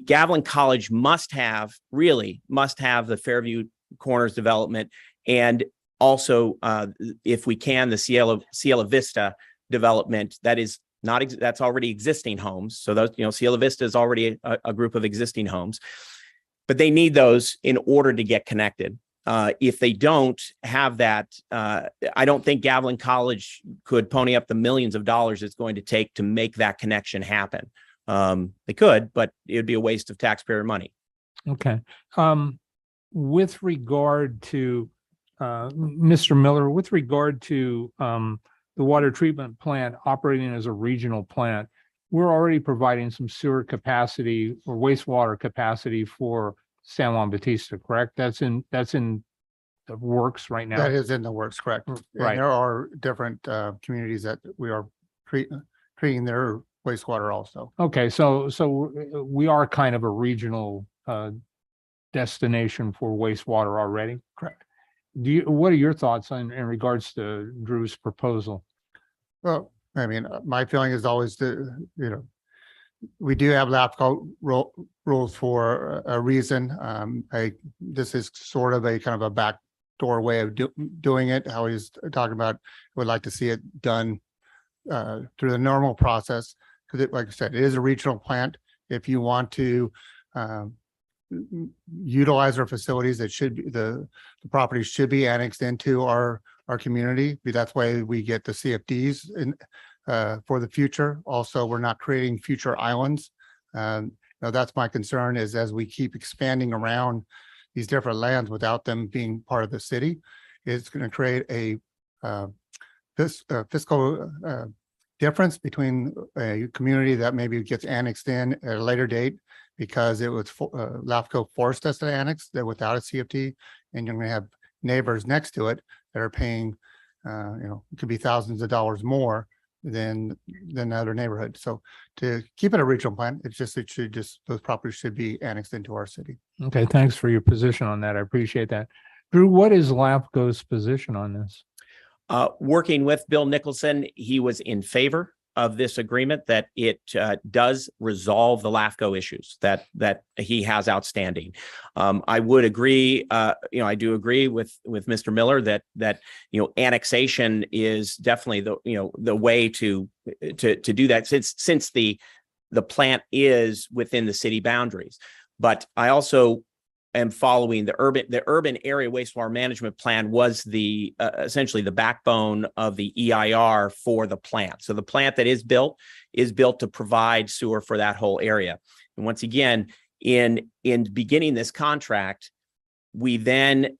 Gavilan College must have the Fairview Corners development, and also, if we can, the Cielo Vista development that's already existing homes. So those, Cielo Vista is already a group of existing homes, but they need those in order to get connected. If they don't have that, I don't think Gavilan College could pony up the millions of dollars it's going to take to make that connection happen. They could, but it would be a waste of taxpayer money. Okay. With regard to Mr. Miller, with regard to the water treatment plant operating as a regional plant, we're already providing some sewer capacity or wastewater capacity for San Juan Bautista, correct? That's in the works right now. That is in the works, correct. And Right. there are different communities that we are treating their wastewater also. Okay, so we are kind of a regional destination for wastewater already. Correct. What are your thoughts in regards to Drew's proposal? Well, I mean, my feeling is always we do have LAFCO rules for a reason. This is sort of a kind of a backdoor way of doing it. How he's talking about, would like to see it done through the normal process. Because like I said, it is a regional plant. If you want to utilize our facilities, it should be the property should be annexed into our community. That's why we get the CFDs in for the future. Also, we're not creating future islands. Now that's my concern, is as we keep expanding around these different lands without them being part of the city, it's going to create a fiscal difference between a community that maybe gets annexed in at a later date because it was LAFCO forced us to annex that without a CFD, and you're going to have neighbors next to it that are paying, it could be thousands of dollars more than other neighborhoods. So to keep it a regional plan, those properties should be annexed into our city. Okay, thanks for your position on that. I appreciate that. Drew, what is LAFCO's position on this? Working with Bill Nicholson, he was in favor of this agreement that it does resolve the LAFCO issues that he has outstanding. I would agree, I do agree with Mr. Miller that annexation is definitely the way to do that since the plant is within the city boundaries. But I also am following the urban area wastewater management plan was the essentially the backbone of the EIR for the plant. So the plant that is built to provide sewer for that whole area. And once again, in beginning this contract, we then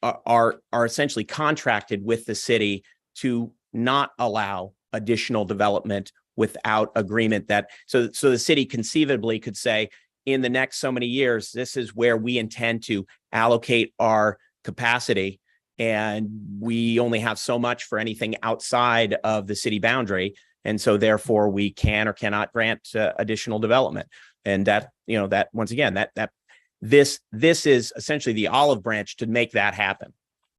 are essentially contracted with the city to not allow additional development without agreement so the city conceivably could say, in the next so many years, this is where we intend to allocate our capacity, and we only have so much for anything outside of the city boundary. And so therefore we can or cannot grant additional development. And that once again, this is essentially the olive branch to make that happen.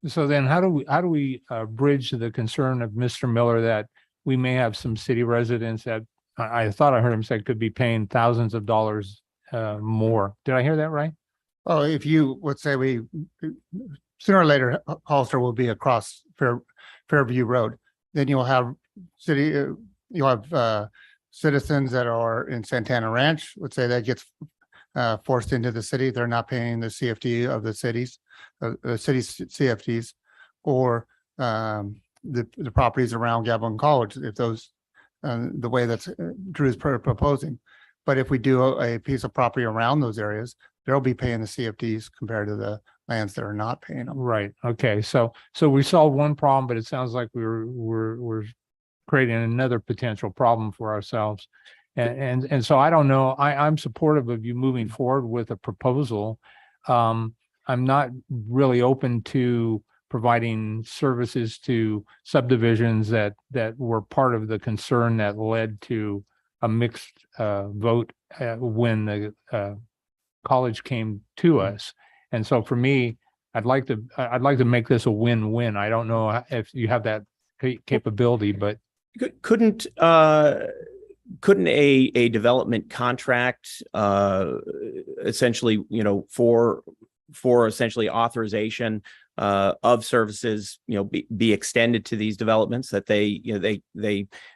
So then how do we bridge the concern of Mr. Miller that we may have some city residents that I thought I heard him say could be paying thousands of dollars more. Did I hear that right? Oh, if you would say sooner or later, Hollister will be across Fairview Road, then you'll have citizens that are in Santana Ranch, let's say that gets forced into the city. They're not paying the CFD of the city's CFDs, or the properties around Gavilan College, if those, the way that's Drew's proposing. But if we do a piece of property around those areas, they'll be paying the CFDs compared to the lands that are not paying them. Right. Okay. So we solved one problem, but it sounds like we're creating another potential problem for ourselves. And so I don't know. I'm supportive of you moving forward with a proposal. I'm not really open to providing services to subdivisions that were part of the concern that led to a mixed vote when the college came to us. And so for me, I'd like to make this a win-win. I don't know if you have that capability, but couldn't a development contract essentially, for essentially authorization of services, be extended to these developments that they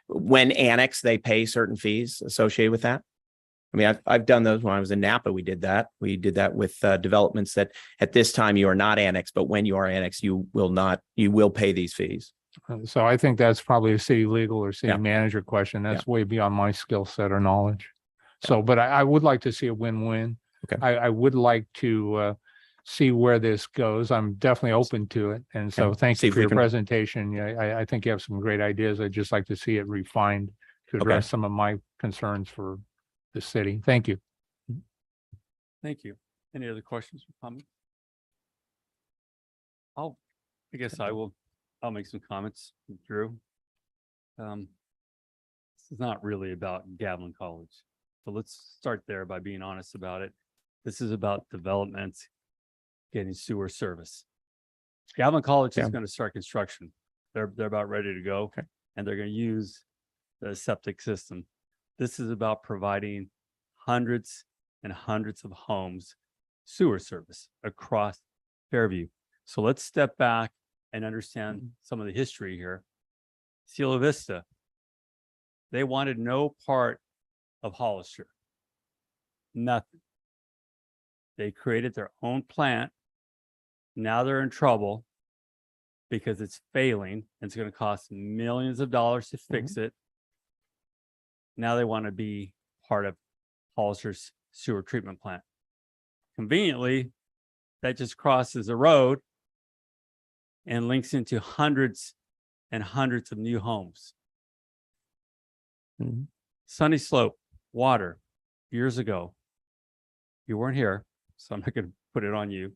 when annexed, they pay certain fees associated with that? I mean, I've done those when I was in Napa. We did that with developments that at this time you are not annexed, but when you are annexed, you will pay these fees. So I think that's probably a city legal or city manager question. That's way beyond my skill set or knowledge. So, but I would like to see a win-win. Okay. I would like to see where this goes. I'm definitely open to it. And so thank you for your presentation. Yeah, I think you have some great ideas. I'd just like to see it refined to address some of my concerns for the city. Thank you. Thank you. Any other questions or comments? I'll make some comments, Drew. This is not really about Gavilan College. So let's start there by being honest about it. This is about development, getting sewer service. Gavilan College is going to start construction. They're about ready to go, and they're going to use the septic system. This is about providing hundreds and hundreds of homes sewer service across Fairview. So let's step back and understand some of the history here. Cielo Vista, they wanted no part of Hollister. Nothing. They created their own plant. Now they're in trouble because it's failing and it's going to cost millions of dollars to fix it. Now they want to be part of Hollister's sewer treatment plant. Conveniently, that just crosses a road and links into hundreds and hundreds of new homes. Sunny Slope Water, years ago, you weren't here, so I'm not going to put it on you,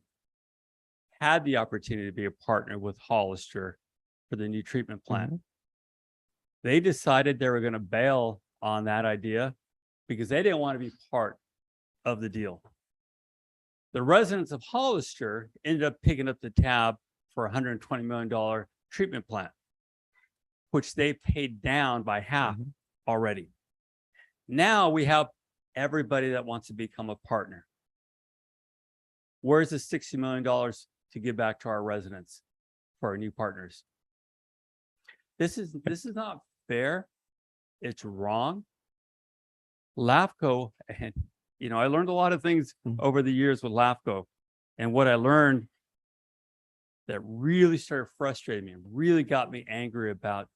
had the opportunity to be a partner with Hollister for the new treatment plant. They decided they were going to bail on that idea because they didn't want to be part of the deal. The residents of Hollister ended up picking up the tab for a $120 million treatment plant, which they paid down by half already. Now we have everybody that wants to become a partner. Where's the $60 million to give back to our residents for our new partners? This is not fair. It's wrong. LAFCO, and I learned a lot of things over the years with LAFCO, and what I learned that really started frustrating me and really got me angry about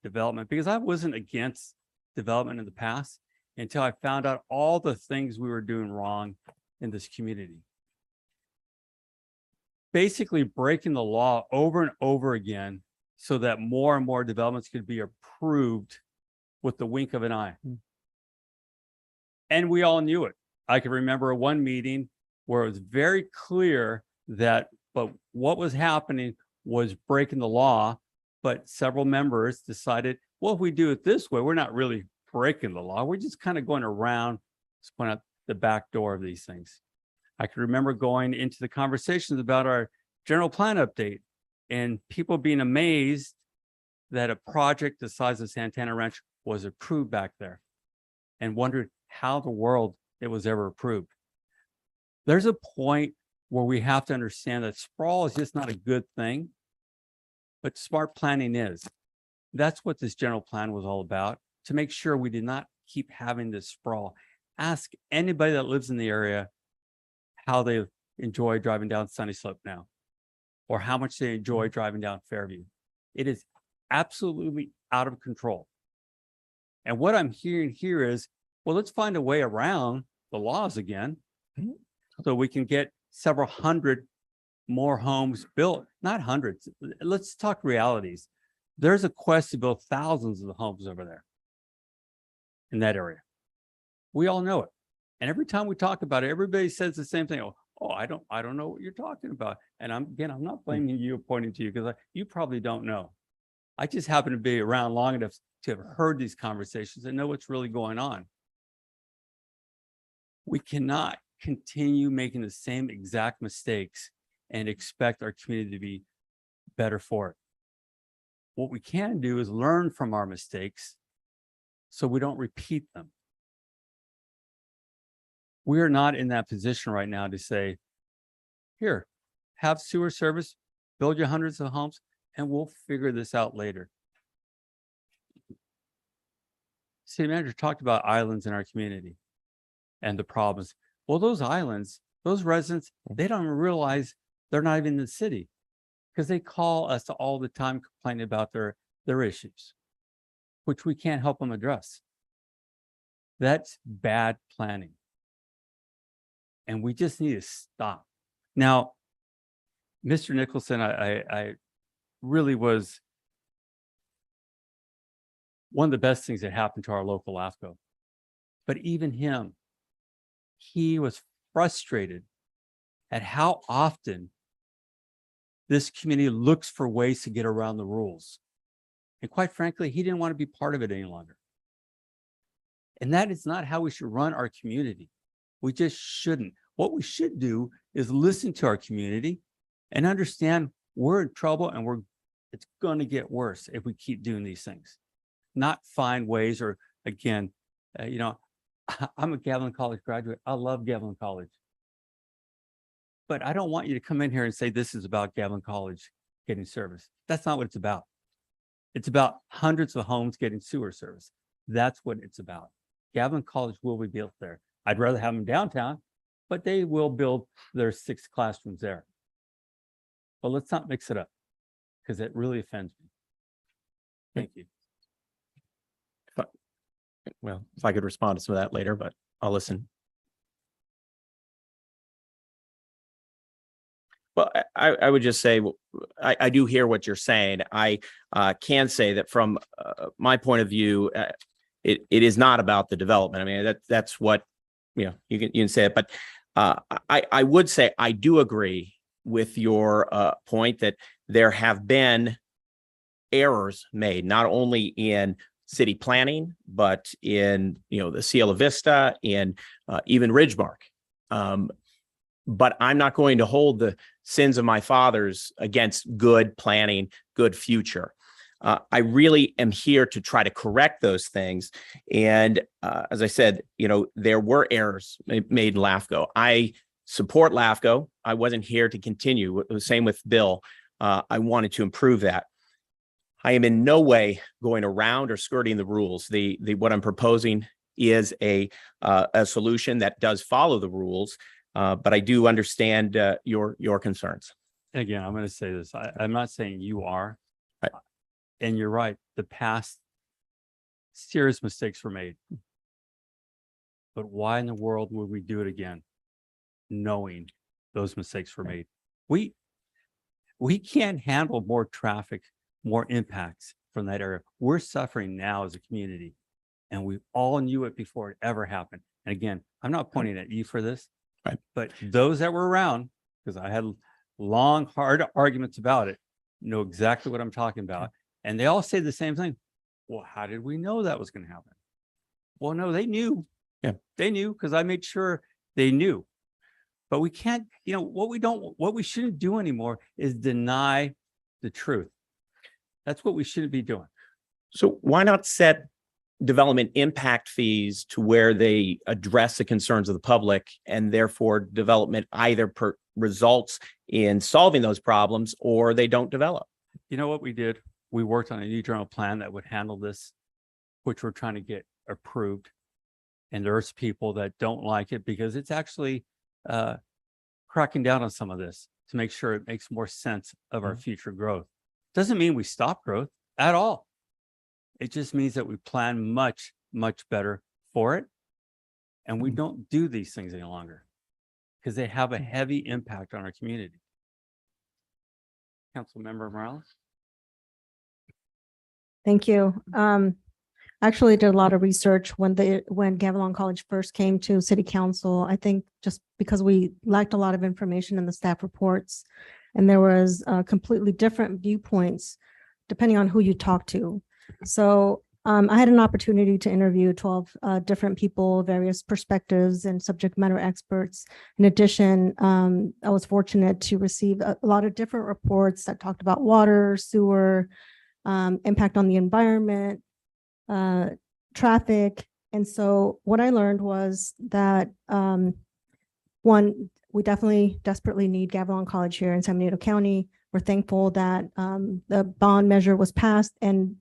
development, because I wasn't against development in the past until I found out all the things we were doing wrong in this community. Basically breaking the law over and over again so that more and more developments could be approved with the wink of an eye. And we all knew it. I can remember one meeting where it was very clear that what was happening was breaking the law, but several members decided, well, if we do it this way, we're not really breaking the law. We're just kind of going around, going out the back door of these things. I can remember going into the conversations about our general plan update and people being amazed that a project the size of Santana Ranch was approved back there and wondered how the world it was ever approved. There's a point where we have to understand that sprawl is just not a good thing, but smart planning is. That's what this general plan was all about, to make sure we did not keep having this sprawl. Ask anybody that lives in the area how they enjoy driving down Sunny Slope now, or how much they enjoy driving down Fairview. It is absolutely out of control. And what I'm hearing here is, well, let's find a way around the laws again, so we can get several hundred more homes built, not hundreds. Let's talk realities. There's a quest to build thousands of the homes over there in that area. We all know it. And every time we talk about it, everybody says the same thing. Oh, I don't know what you're talking about. And I'm not blaming you or pointing to you, because you probably don't know. I just happen to be around long enough to have heard these conversations and know what's really going on. We cannot continue making the same exact mistakes and expect our community to be better for it. What we can do is learn from our mistakes so we don't repeat them. We are not in that position right now to say, here, have sewer service, build your hundreds of homes, and we'll figure this out later. City manager talked about islands in our community and the problems. Well, those islands, those residents, they don't even realize they're not even in the city, because they call us all the time complaining about their issues, which we can't help them address. That's bad planning. And we just need to stop. Now, Mr. Nicholson, I really was one of the best things that happened to our local LAFCO. But even him, he was frustrated at how often this community looks for ways to get around the rules. And quite frankly, he didn't want to be part of it any longer. And that is not how we should run our community. We just shouldn't. What we should do is listen to our community and understand we're in trouble and it's going to get worse if we keep doing these things. Not find ways, or again, I'm a Gavilan College graduate. I love Gavilan College. But I don't want you to come in here and say this is about Gavilan College getting service. That's not what it's about. It's about hundreds of homes getting sewer service. That's what it's about. Gavilan College will be built there. I'd rather have them downtown, but they will build their 6 classrooms there. But let's not mix it up, because it really offends me. Thank you. Well, if I could respond to some of that later, but I'll listen. Well, I would just say, I do hear what you're saying. I can say that from my point of view, it is not about the development. I mean, that's what, you can say it, but I would say I do agree with your point that there have been errors made, not only in city planning, but in, the Cielo Vista, in even Ridgemark. But I'm not going to hold the sins of my fathers against good planning, good future. I really am here to try to correct those things. And as I said, there were errors made in LAFCO. I support LAFCO. I wasn't here to continue. The same with Bill. I wanted to improve that. I am in no way going around or skirting the rules. What I'm proposing is a solution that does follow the rules, but I do understand your concerns. And again, I'm going to say this. I'm not saying you are. Right. And you're right. The past serious mistakes were made. But why in the world would we do it again, knowing those mistakes were made? We can't handle more traffic, more impacts from that area. We're suffering now as a community, and we all knew it before it ever happened. And again, I'm not pointing at you for this, right, but those that were around, because I had long, hard arguments about it, know exactly what I'm talking about. And they all say the same thing. Well, how did we know that was going to happen? Well, no, they knew. Yeah, they knew, because I made sure they knew. But we can't, what we shouldn't do anymore is deny the truth. That's what we shouldn't be doing. So why not set development impact fees to where they address the concerns of the public, and therefore development either results in solving those problems or they don't develop? You know what we did? We worked on a new general plan that would handle this, which we're trying to get approved. And there's people that don't like it because it's actually cracking down on some of this to make sure it makes more sense of our future growth. Doesn't mean we stop growth at all. It just means that we plan much, much better for it. And we don't do these things any longer because they have a heavy impact on our community. Councilmember Morales. Thank you. Actually did a lot of research when Gavilan College first came to City Council. I think just because we lacked a lot of information in the staff reports, and there was completely different viewpoints depending on who you talk to. So I had an opportunity to interview 12 different people, various perspectives and subject matter experts. In addition, I was fortunate to receive a lot of different reports that talked about water, sewer, impact on the environment, traffic. And so what I learned was that one, we definitely desperately need Gavilan College here in San Benito County. We're thankful that the bond measure was passed and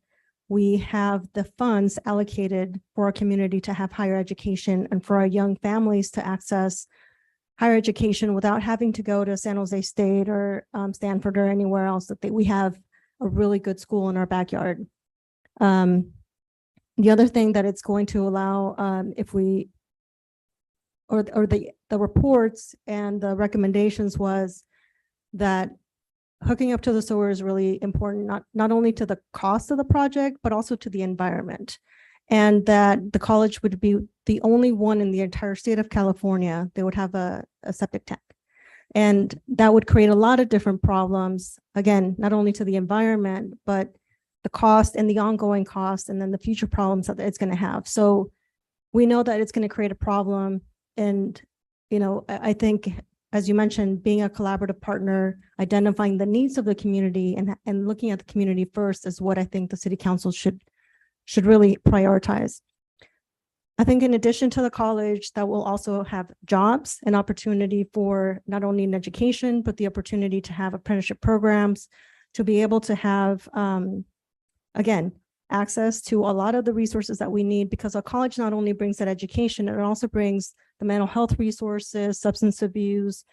we have the funds allocated for our community to have higher education and for our young families to access higher education without having to go to San Jose State or Stanford or anywhere else. That we have a really good school in our backyard. The other thing that it's going to allow, the reports and the recommendations was that hooking up to the sewer is really important, not only to the cost of the project, but also to the environment. And that the college would be the only one in the entire state of California that would have a septic tank. And that would create a lot of different problems, again, not only to the environment, but the cost and the ongoing cost, and then the future problems that it's going to have. So we know that it's going to create a problem. And, I think, as you mentioned, being a collaborative partner, identifying the needs of the community and looking at the community first is what I think the city council should really prioritize. I think in addition to the college, that will also have jobs and opportunity for not only in education, but the opportunity to have apprenticeship programs, to be able to have, again, access to a lot of the resources that we need, because a college not only brings that education, it also brings the mental health resources, substance abuse,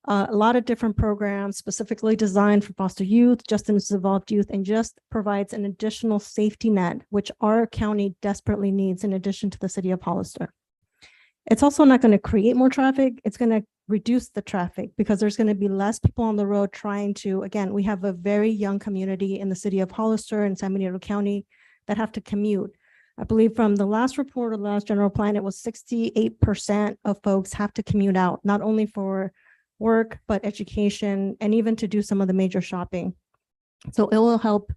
a lot of different programs specifically designed for foster youth, justice involved youth, and just provides an additional safety net, which our county desperately needs in addition to the city of Hollister. It's also not going to create more traffic. It's going to reduce the traffic because there's going to be less people on the road trying to, again, we have a very young community in the city of Hollister and San Benito County that have to commute. I believe from the last report or the last general plan, it was 68% of folks have to commute out, not only for work, but education, and even to do some of the major shopping. So it will help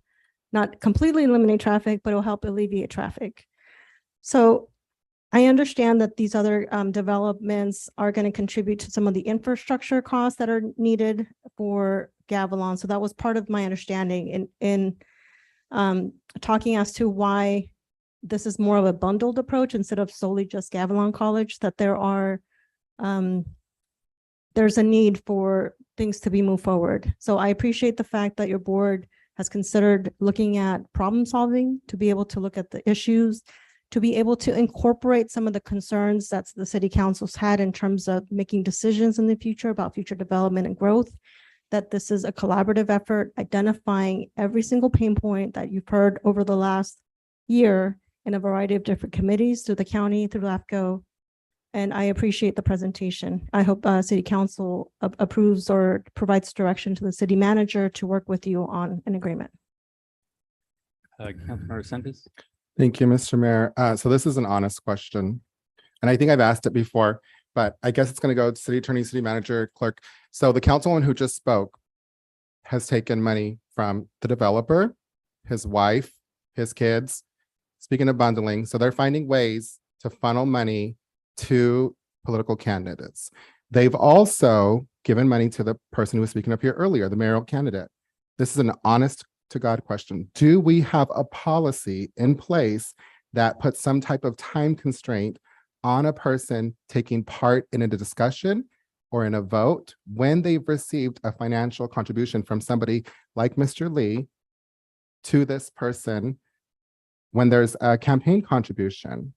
not completely eliminate traffic, but it will help alleviate traffic. So I understand that these other developments are going to contribute to some of the infrastructure costs that are needed for Gavilan. So that was part of my understanding in talking as to why this is more of a bundled approach instead of solely just Gavilan College, that there's a need for things to be moved forward. So I appreciate the fact that your board has considered looking at problem solving to be able to look at the issues, to be able to incorporate some of the concerns that the city councils had in terms of making decisions in the future about future development and growth, that this is a collaborative effort, identifying every single pain point that you've heard over the last year in a variety of different committees through the county, through LAFCO. And I appreciate the presentation. I hope city council approves or provides direction to the city manager to work with you on an agreement. Councilmember Sendes? Thank you, Mr. Mayor. So this is an honest question. And I think I've asked it before, but I guess it's going to go to city attorney, city manager, clerk. So the councilwoman who just spoke has taken money from the developer, his wife, his kids. Speaking of bundling, so they're finding ways to funnel money to political candidates. They've also given money to the person who was speaking up here earlier, the mayoral candidate. This is an honest to God question. Do we have a policy in place that puts some type of time constraint on a person taking part in a discussion or in a vote when they've received a financial contribution from somebody like Mr. Lee to this person when there's a campaign contribution?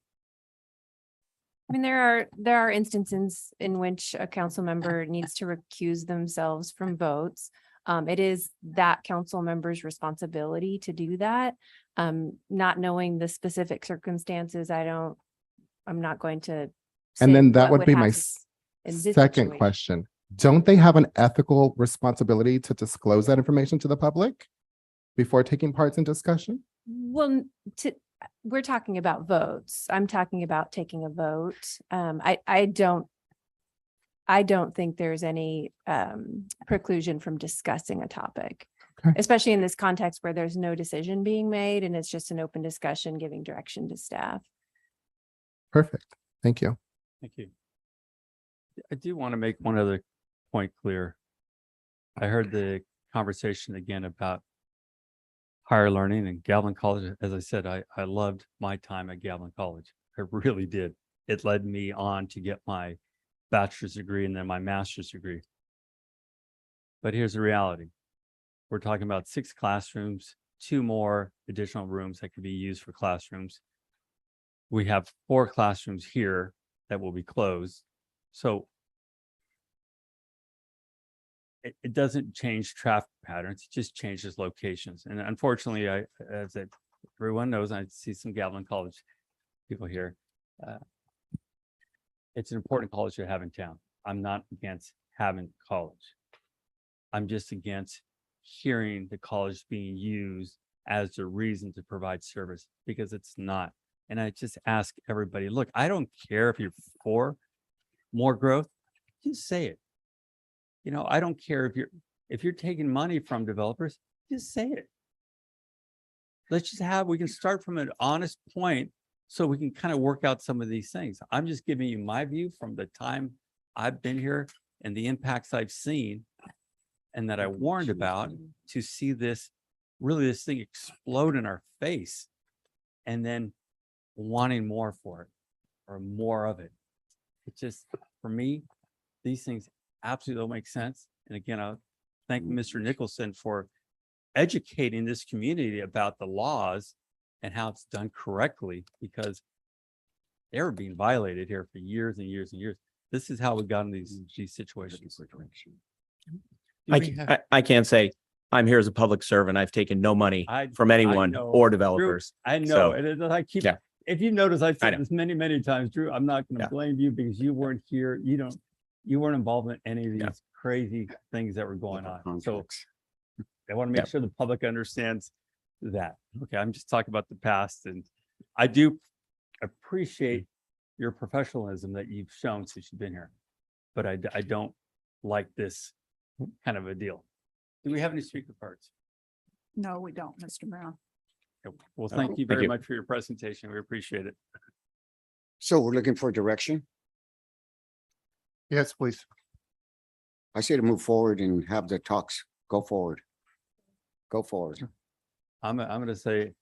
I mean, there are instances in which a council member needs to recuse themselves from votes. It is that council member's responsibility to do that. Not knowing the specific circumstances, I'm not going to. And then say that what would be my happen in this second situation. question. Don't they have an ethical responsibility to disclose that information to the public before taking part in discussion? Well, we're talking about votes. I'm talking about taking a vote. I don't think there's any preclusion from discussing a topic, Okay. especially in this context where there's no decision being made and it's just an open discussion giving direction to staff. Perfect. Thank you. Thank you. I do want to make one other point clear. I heard the conversation again about higher learning and Gavilan College. As I said, I loved my time at Gavilan College. I really did. It led me on to get my bachelor's degree and then my master's degree. But here's the reality. We're talking about 6 classrooms, 2 more additional rooms that could be used for classrooms. We have 4 classrooms here that will be closed. So it doesn't change traffic patterns, it just changes locations. And unfortunately, everyone knows, I see some Gavilan College people here. It's an important college to have in town. I'm not against having college. I'm just against hearing the college being used as the reason to provide service, because it's not. And I just ask everybody, look, I don't care if you're for more growth, just say it. You know, I don't care if you're taking money from developers, just say it. Let's just we can start from an honest point so we can kind of work out some of these things. I'm just giving you my view from the time I've been here and the impacts I've seen and that I warned about, to see this thing explode in our face and then wanting more for it or more of it. It just, for me, these things absolutely don't make sense. And again, I'll thank Mr. Nicholson for educating this community about the laws and how it's done correctly, because they were being violated here for years and years and years. This is how we got in these situations. I can't say I'm here as a public servant. I've taken no money from anyone know, or Drew, developers. I know. So, And I keep, yeah. if you notice, I've I said know. this many, many times, Drew, I'm not going to Yeah. blame you because you weren't here. You weren't involved in any of these Yeah. crazy things that were going on. So I want to make sure the public understands that. Okay, I'm just talking about the past, and I do appreciate your professionalism that you've shown since you've been here, but I don't like this kind of a deal. Do we have any speaker cards? No, we don't, Mr. Mayor. Okay, well, thank you very much for your presentation. We appreciate it. So we're looking for direction. Yes, please. I say to move forward and have the talks go forward. Go forward. I'm gonna say,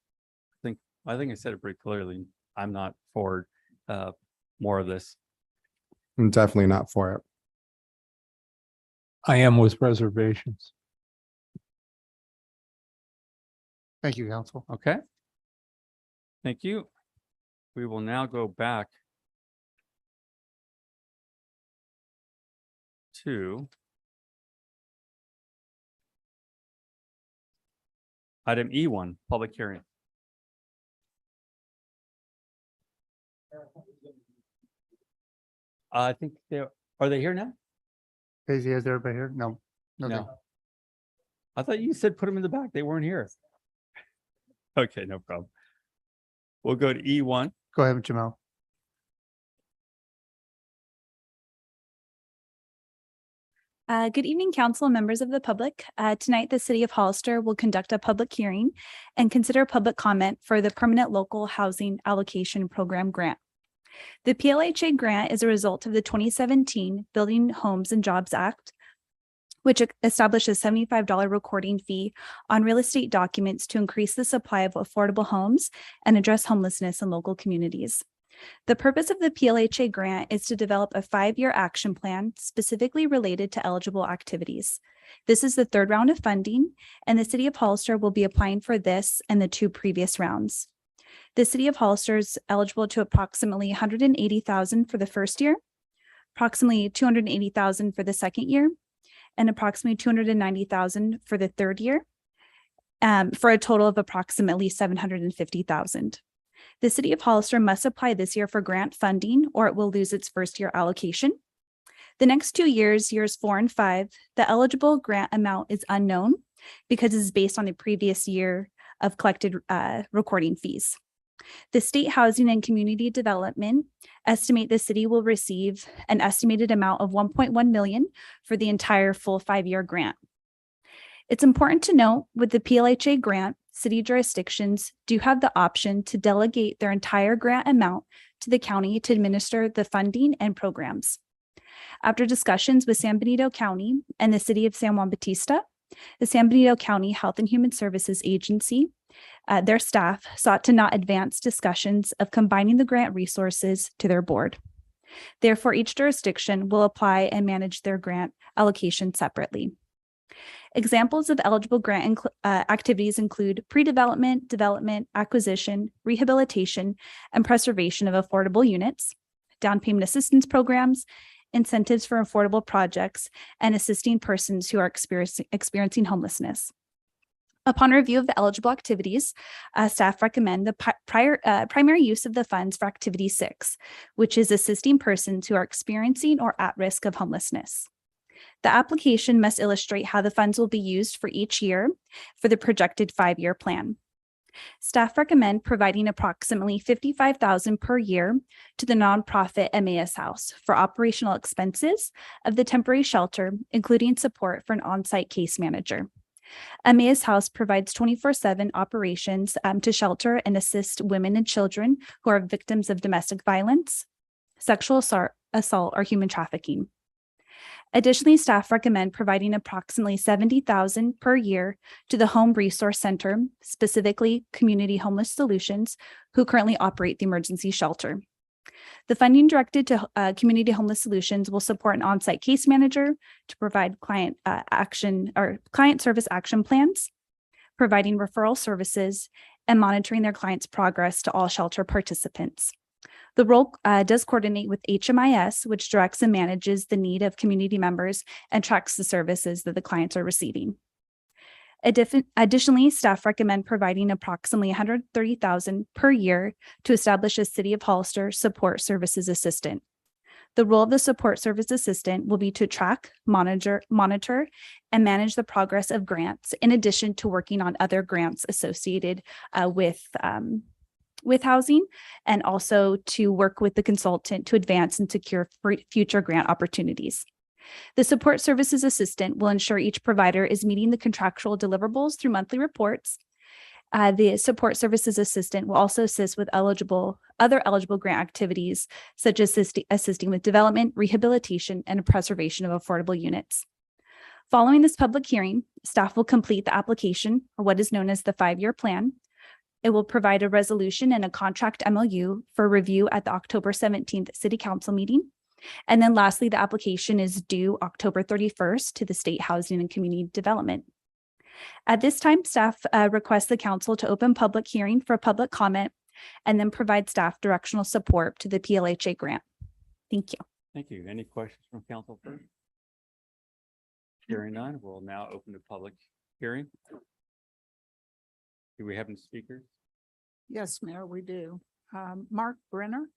I think I said it pretty clearly. I'm not for more of this. I'm definitely not for it. I am with reservations. Thank you, council. Okay. Thank you. We will now go back to item E1, public hearing. I think are they here now? Daisy, is everybody here? No. Okay. No. I thought you said put them in the back. They weren't here. Okay, no problem. We'll go to E1. Go ahead, Jamel. Good evening, council and members of the public. Tonight, the city of Hollister will conduct a public hearing and consider public comment for the Permanent Local Housing Allocation Program grant. The PLHA grant is a result of the 2017 Building Homes and Jobs Act, which establishes a $75 recording fee on real estate documents to increase the supply of affordable homes and address homelessness in local communities. The purpose of the PLHA grant is to develop a 5-year action plan specifically related to eligible activities. This is the third round of funding, and the city of Hollister will be applying for this and the 2 previous rounds. The city of Hollister is eligible to approximately $180,000 for the first year, approximately $280,000 for the second year, and approximately $290,000 for the third year, for a total of approximately $750,000. The city of Hollister must apply this year for grant funding or it will lose its first year allocation. The next 2 years, years 4 and 5, the eligible grant amount is unknown because it's based on the previous year of collected recording fees. The State Housing and Community Development estimate the city will receive an estimated amount of $1.1 million for the entire full 5-year grant. It's important to note with the PLHA grant, city jurisdictions do have the option to delegate their entire grant amount to the county to administer the funding and programs. After discussions with San Benito County and the city of San Juan Bautista, the San Benito County Health and Human Services Agency, their staff sought to not advance discussions of combining the grant resources to their board. Therefore, each jurisdiction will apply and manage their grant allocation separately. Examples of eligible grant activities include pre-development, development, acquisition, rehabilitation, and preservation of affordable units, down payment assistance programs, incentives for affordable projects, and assisting persons who are experiencing homelessness. Upon review of the eligible activities, staff recommend the primary use of the funds for Activity 6, which is assisting persons who are experiencing or at risk of homelessness. The application must illustrate how the funds will be used for each year for the projected 5-year plan. Staff recommend providing approximately $55,000 per year to the nonprofit MAS House for operational expenses of the temporary shelter, including support for an on-site case manager. MAS House provides 24/7 operations to shelter and assist women and children who are victims of domestic violence, sexual assault, or human trafficking. Additionally, staff recommend providing approximately $70,000 per year to the Home Resource Center, specifically Community Homeless Solutions, who currently operate the emergency shelter. The funding directed to Community Homeless Solutions will support an on-site case manager to provide client service action plans, providing referral services, and monitoring their clients' progress to all shelter participants. The role does coordinate with HMIS, which directs and manages the need of community members and tracks the services that the clients are receiving. Additionally, staff recommend providing approximately $130,000 per year to establish a City of Hollister Support Services Assistant. The role of the Support Service Assistant will be to track, monitor, and manage the progress of grants, in addition to working on other grants associated with housing, and also to work with the consultant to advance and secure future grant opportunities. The Support Services Assistant will ensure each provider is meeting the contractual deliverables through monthly reports. The Support Services Assistant will also assist with other eligible grant activities, such as assisting with development, rehabilitation, and preservation of affordable units. Following this public hearing, staff will complete the application or what is known as the 5-year plan. It will provide a resolution and a contract MOU for review at the October 17th City Council meeting. And then lastly, the application is due October 31st to the State Housing and Community Development. At this time, staff requests the council to open public hearing for public comment and then provide staff directional support to the PLHA grant. Thank you. Thank you. Any questions from council first? Hearing none, we'll now open the public hearing. Do we have any speakers? Yes, Mayor, we do. Mark Brenner.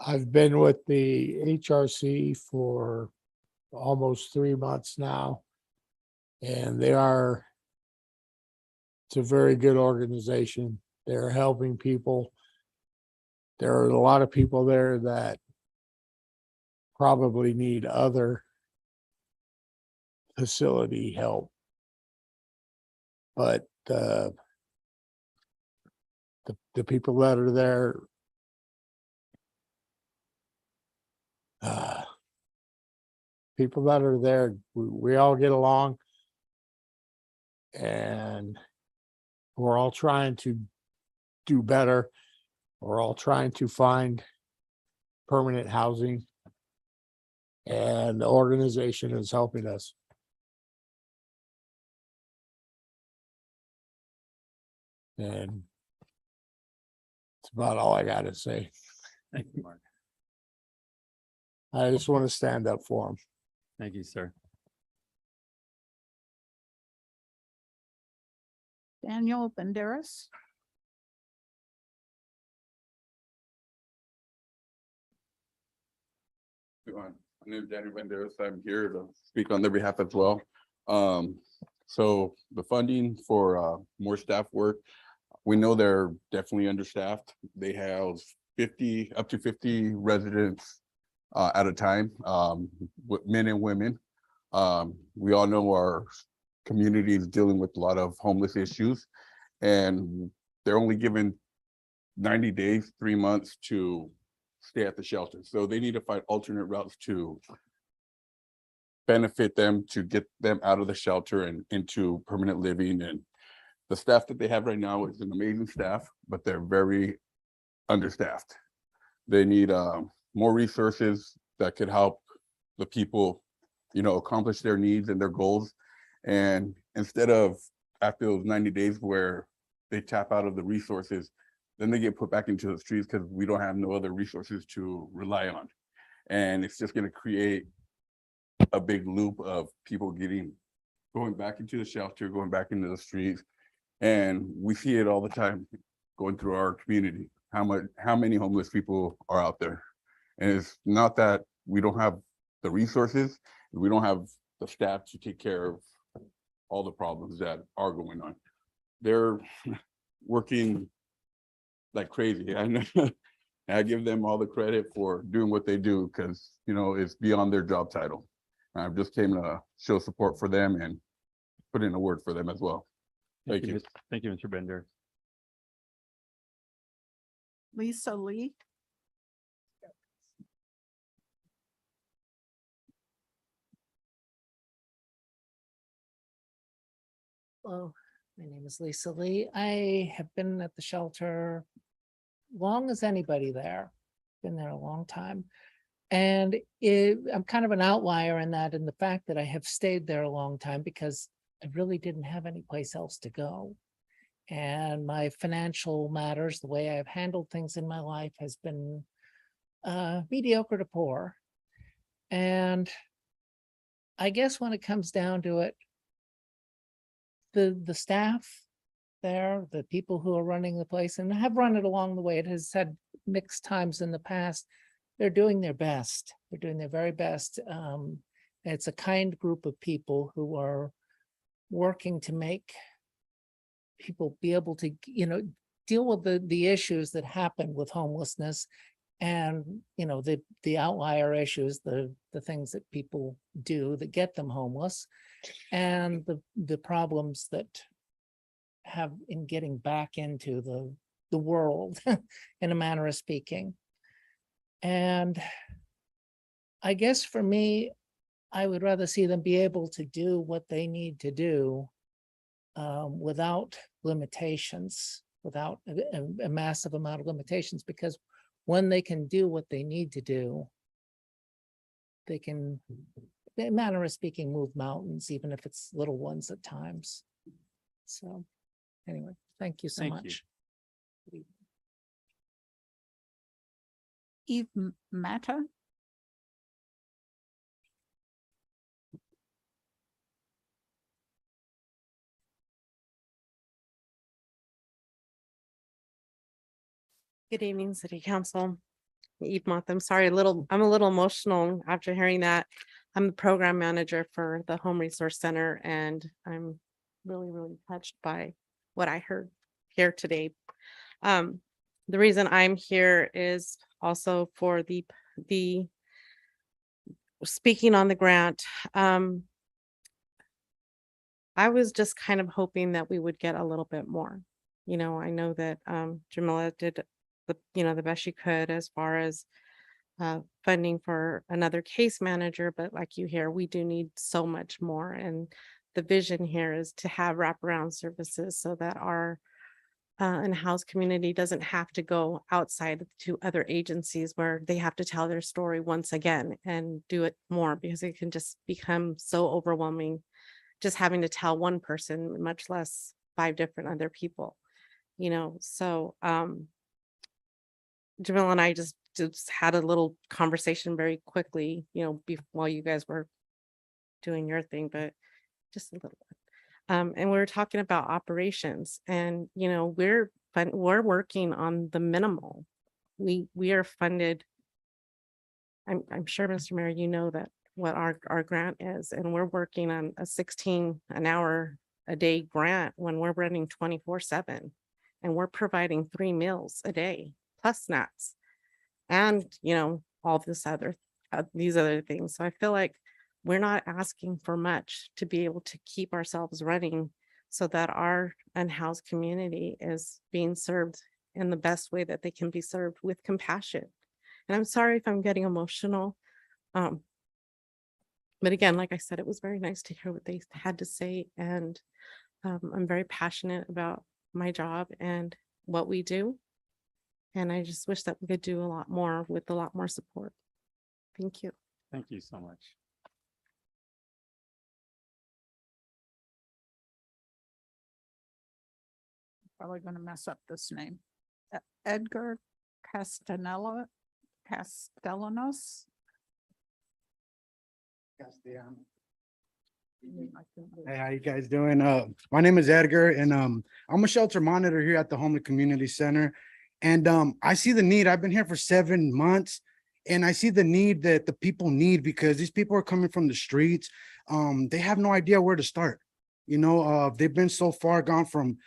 I've been with the HRC for almost 3 months now. And it's a very good organization. They're helping people. There are a lot of people there that probably need other facility help. But the people that are there, we all get along, and we're all trying to do better. We're all trying to find permanent housing, and the organization is helping us. And that's about all I got to say. Thank you, Mark. I just want to stand up for them. Thank you, sir. Daniel Banderas. My name is Daniel Banderas. I'm here to speak on their behalf as well. So the funding for more staff work, we know they're definitely understaffed. They have up to 50 residents at a time, with men and women. We all know our community is dealing with a lot of homeless issues, and they're only given 90 days, 3 months to stay at the shelter. So they need to find alternate routes to benefit them, to get them out of the shelter and into permanent living. And the staff that they have right now is an amazing staff, but they're very understaffed. They need more resources that could help the people, accomplish their needs and their goals. And instead of after those 90 days where they tap out of the resources, then they get put back into the streets because we don't have no other resources to rely on. And it's just going to create a big loop of people going back into the shelter, going back into the streets. And we see it all the time going through our community, how many homeless people are out there. And it's not that we don't have the resources, we don't have the staff to take care of all the problems that are going on. They're working like crazy. I give them all the credit for doing what they do because, it's beyond their job title. I just came to show support for them and put in a word for them as well. Thank you. Thank you, Mr. Bender. Lisa Lee. Hello, my name is Lisa Lee. I have been at the shelter long as anybody there, been there a long time. And I'm kind of an outlier in the fact that I have stayed there a long time because I really didn't have any place else to go. And my financial matters, the way I've handled things in my life has been mediocre to poor. And I guess when it comes down to it, the staff there, the people who are running the place and have run it along the way, it has had mixed times in the past. They're doing their best. They're doing their very best. It's a kind group of people who are working to make people be able to, deal with the issues that happen with homelessness And, you know, the outlier issues, the things that people do that get them homeless, and the problems that have in getting back into the world in a manner of speaking. And I guess for me, I would rather see them be able to do what they need to do without limitations, without a massive amount of limitations, because when they can do what they need to do, they can, in a manner of speaking, move mountains, even if it's little ones at times. So anyway, thank you so Thank you. much. Eve Mata. Good evening, City Council. Eve Moth, I'm sorry, I'm a little emotional after hearing that. I'm the program manager for the Home Resource Center, and I'm really, really touched by what I heard here today. The reason I'm here is also for the speaking on the grant. I was just kind of hoping that we would get a little bit more. You know, I know that Jamila did the best she could as far as funding for another case manager, but like you hear, we do need so much more. And the vision here is to have wraparound services so that our in-house community doesn't have to go outside to other agencies where they have to tell their story once again and do it more, because it can just become so overwhelming just having to tell one person, much less 5 different other people, you know. So Jamil and I just had a little conversation very quickly, you know, while you guys were doing your thing, but just a little bit. And we were talking about operations, and, you know, we're working on the minimal. We are funded. I'm sure, Mr. Mayor, you know that what our grant is, and we're working on a 16 an hour a day grant when we're running 24/7, and we're providing 3 meals a day plus snacks, and, you know, all this other these other things. So I feel like we're not asking for much to be able to keep ourselves running so that our unhoused community is being served in the best way that they can be served, with compassion. And I'm sorry if I'm getting emotional. But again, like I said, it was very nice to hear what they had to say. And I'm very passionate about my job and what we do. And I just wish that we could do a lot more with a lot more support. Thank you. Thank you so much. Probably going to mess up this name. Edgar Castellanos. Hey, how you guys doing? My name is Edgar, and I'm a shelter monitor here at the Homeland Community Center. And I see the need. I've been here for 7 months, and I see the need that the people need, because these people are coming from the streets. They have no idea where to start. You know, they've been so far gone from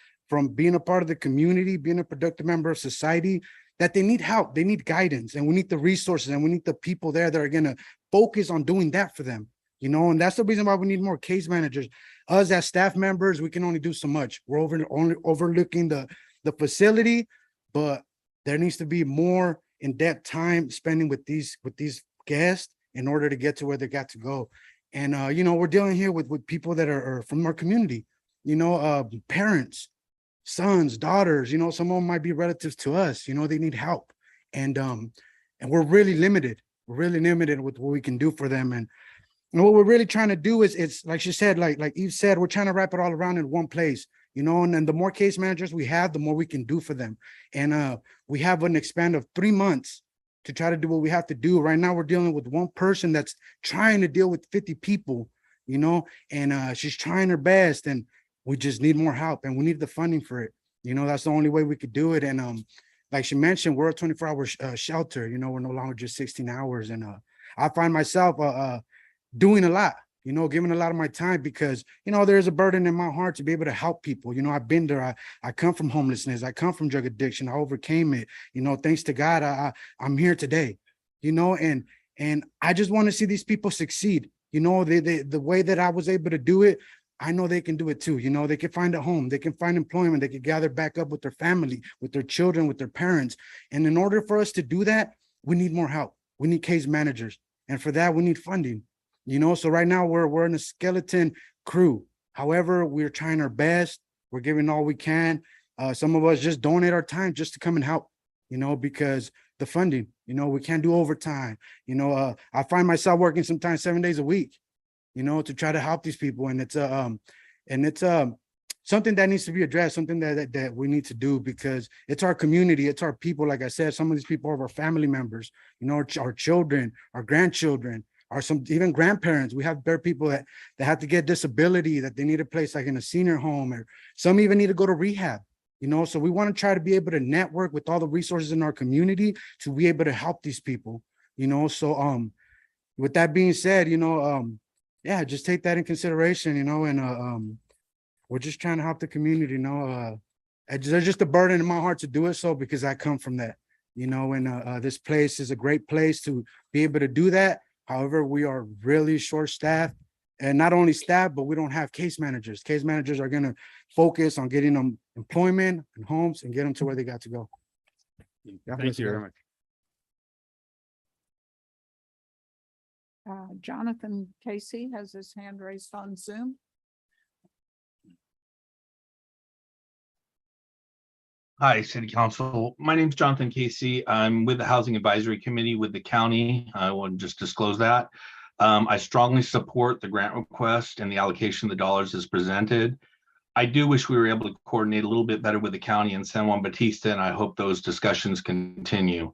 being a part of the community, being a productive member of society, that they need help. They need guidance, and we need the resources, and we need the people there that are going to focus on doing that for them. You know, and that's the reason why we need more case managers. Us as staff members, we can only do so much. We're only overlooking the facility, but there needs to be more in-depth time spending with these guests in order to get to where they got to go. And you know, we're dealing here with people that are from our community, you know, parents, sons, daughters, you know, some of them might be relatives to us, you know, they need help. And we're really limited. We're really limited with what we can do for them. And what we're really trying to do is, it's like she said, like Eve said, we're trying to wrap it all around in one place, you know. And then the more case managers we have, the more we can do for them. And we have an expand of 3 months to try to do what we have to do. Right now, we're dealing with one person that's trying to deal with 50 people, you know, and she's trying her best, and we just need more help, and we need the funding for it. You know, that's the only way we could do it. And like she mentioned, we're a 24-hour shelter. You know, we're no longer just 16 hours. And I find myself doing a lot, giving a lot of my time because, there's a burden in my heart to be able to help people. I've been there. I come from homelessness. I come from drug addiction. I overcame it. Thanks to God, I'm here today, and I just want to see these people succeed. The way that I was able to do it, I know they can do it too. They can find a home, they can find employment, they can gather back up with their family, with their children, with their parents. And in order for us to do that, we need more help. We need case managers. And for that, we need funding. So right now we're in a skeleton crew. However, we're trying our best. We're giving all we can. Some of us just donate our time just to come and help, because the funding, we can't do overtime. I find myself working sometimes 7 days a week, to try to help these people. And it's something that needs to be addressed, something that we need to do because it's our community, it's our people. Like I said, some of these people are our family members, our children, our grandchildren, or some even grandparents. We have people that have to get disability, that they need a place like in a senior home, or some even need to go to rehab. So we want to try to be able to network with all the resources in our community to be able to help these people, so with that being said, yeah, just take that in consideration, and we're just trying to help the community, there's just a burden in my heart to do it so because I come from that, and this place is a great place to be able to do that. However, we are really short-staffed. And not only staff, but we don't have case managers. Case managers are going to focus on getting them employment and homes and get them to where they got to go. Yeah, Thank you very much. Jonathan Casey has his hand raised on Zoom. Hi, City Council. My name is Jonathan Casey. I'm with the Housing Advisory Committee with the county. I want to just disclose that. I strongly support the grant request and the allocation of the dollars as presented. I do wish we were able to coordinate a little bit better with the county and San Juan Bautista, and I hope those discussions continue.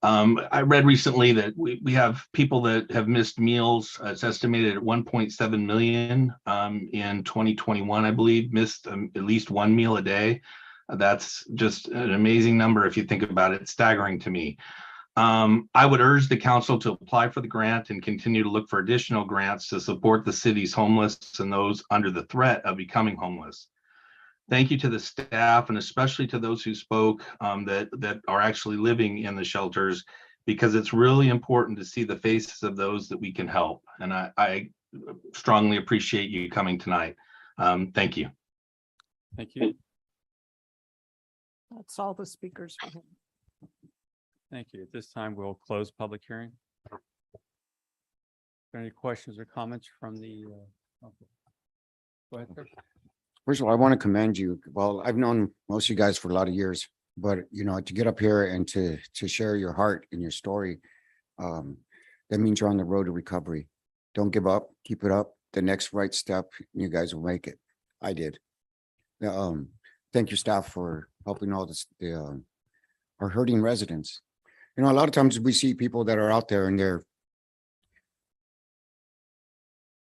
I read recently that we have people that have missed meals. It's estimated at 1.7 million in 2021, I believe, missed at least one meal a day. That's just an amazing number if you think about it. It's staggering to me. I would urge the council to apply for the grant and continue to look for additional grants to support the city's homeless and those under the threat of becoming homeless. Thank you to the staff and especially to those who spoke that are actually living in the shelters, because it's really important to see the faces of those that we can help. And I strongly appreciate you coming tonight. Thank you. Thank you. That's all the speakers. Thank you. At this time, we'll close public hearing. Are there any questions or comments from the? Go ahead, sir. First of all, I want to commend you. Well, I've known most of you guys for a lot of years, but to get up here and to share your heart and your story, that means you're on the road to recovery. Don't give up, keep it up. The next right step, you guys will make it. I did. Thank your staff for helping all this, our hurting residents. A lot of times we see people that are out there and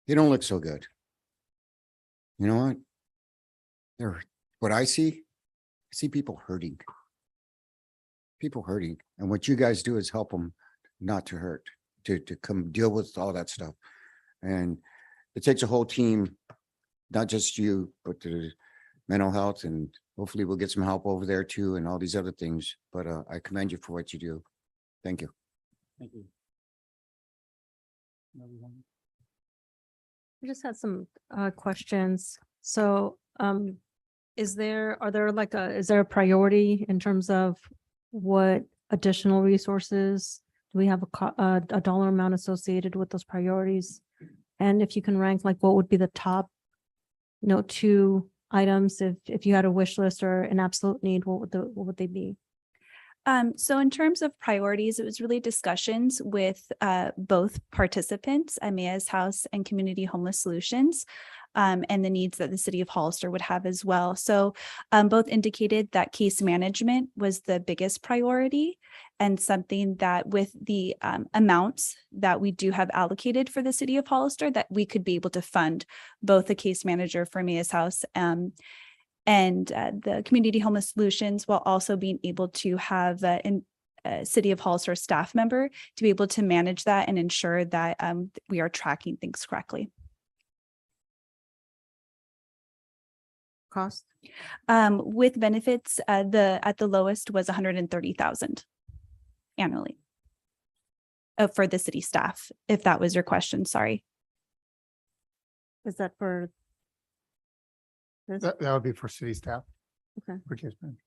they don't look so good. You know what? What I see people hurting. People hurting. And what you guys do is help them not to hurt, to come deal with all that stuff. And it takes a whole team, not just you, but the mental health, and hopefully we'll get some help over there too and all these other things. But I commend you for what you do. Thank you. Thank you. I just had some questions. So is there a priority in terms of what additional resources? Do we have a dollar amount associated with those priorities? And if you can rank, like, what would be the top, 2 items if you had a wish list or an absolute need, what would they be? So in terms of priorities, it was really discussions with both participants, Amia's House and Community Homeless Solutions, and the needs that the city of Hollister would have as well. So both indicated that case management was the biggest priority, and something that with the amounts that we do have allocated for the city of Hollister, that we could be able to fund both a case manager for Amia's House and the Community Homeless Solutions, while also being able to have a City of Hollister staff member to be able to manage that and ensure that we are tracking things correctly. cost? With benefits, at the lowest was 130,000 annually. For the city staff, if that was your question, sorry. Is that for? this? That would be for city staff. Okay. For case management.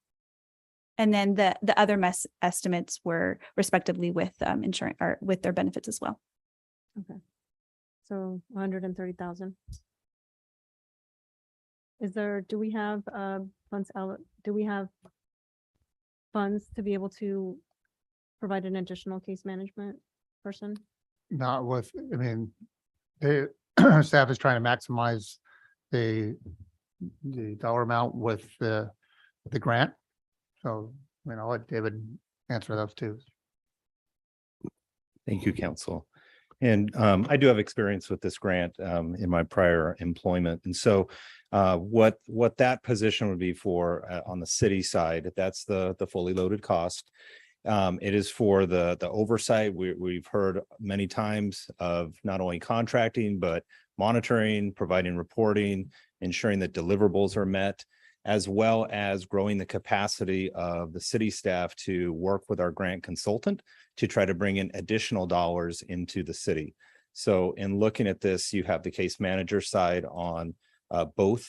And then the other estimates were respectively with insurance or with their benefits as well. Okay. So 130,000. Do we have funds to be able to provide an additional case management person? Not with, I mean, the staff is trying to maximize the dollar amount with the grant. So, I mean, I'll let David answer those too. Thank you, council. And I do have experience with this grant in my prior employment. And so what that position would be for on the city side, that's the fully loaded cost. It is for the oversight. We've heard many times of not only contracting, but monitoring, providing reporting, ensuring that deliverables are met, as well as growing the capacity of the city staff to work with our grant consultant to try to bring in additional dollars into the city. So in looking at this, you have the case manager side on both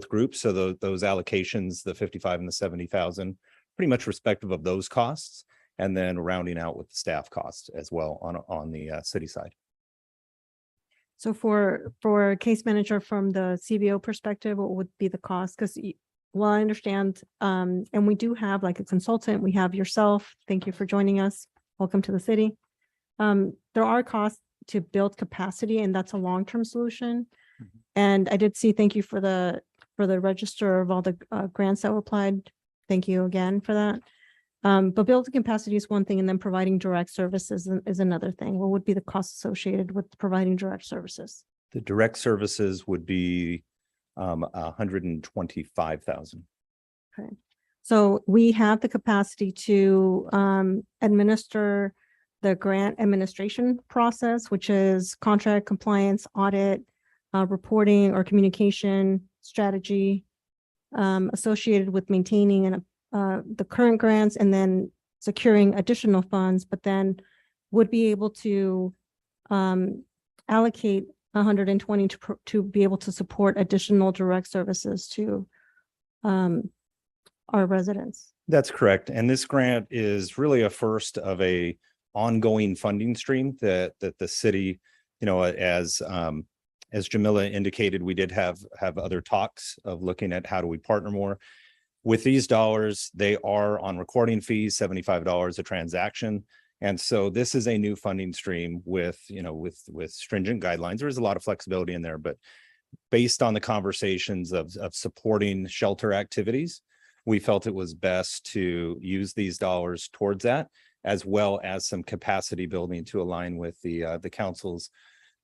groups. So those allocations, the 55 and the 70,000, pretty much respective of those costs, and then rounding out with the staff costs as well on the city side. So for a case manager from the CBO perspective, what would be the cost? Because well, I understand, and we do have like a consultant, we have yourself. Thank you for joining us. Welcome to the city. There are costs to build capacity, and that's a long-term solution. And I did see, thank you for the register of all the grants that were applied. Thank you again for that. But building capacity is one thing, and then providing direct services is another thing. What would be the cost associated with providing direct services? The direct services would be 125,000. Okay. So we have the capacity to administer the grant administration process, which is contract compliance, audit, reporting or communication strategy associated with maintaining and the current grants and then securing additional funds, but then would be able to allocate 120 to be able to support additional direct services to our residents. That's correct. And this grant is really a first of a ongoing funding stream that the city, you know, as Jamila indicated, we did have other talks of looking at how do we partner more. With these dollars, they are on recording fees, $75 a transaction. And so this is a new funding stream with stringent guidelines. There is a lot of flexibility in there, but based on the conversations of supporting shelter activities, we felt it was best to use these dollars towards that, as well as some capacity building to align with the council's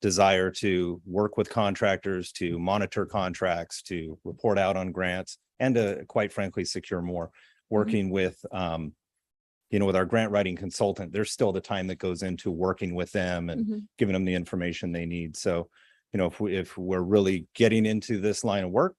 desire to work with contractors, to monitor contracts, to report out on grants, and to, quite frankly, secure more. Working with with our grant writing consultant, there's still the time that goes into working with them and giving them the information they need. So, if we're really getting into this line of work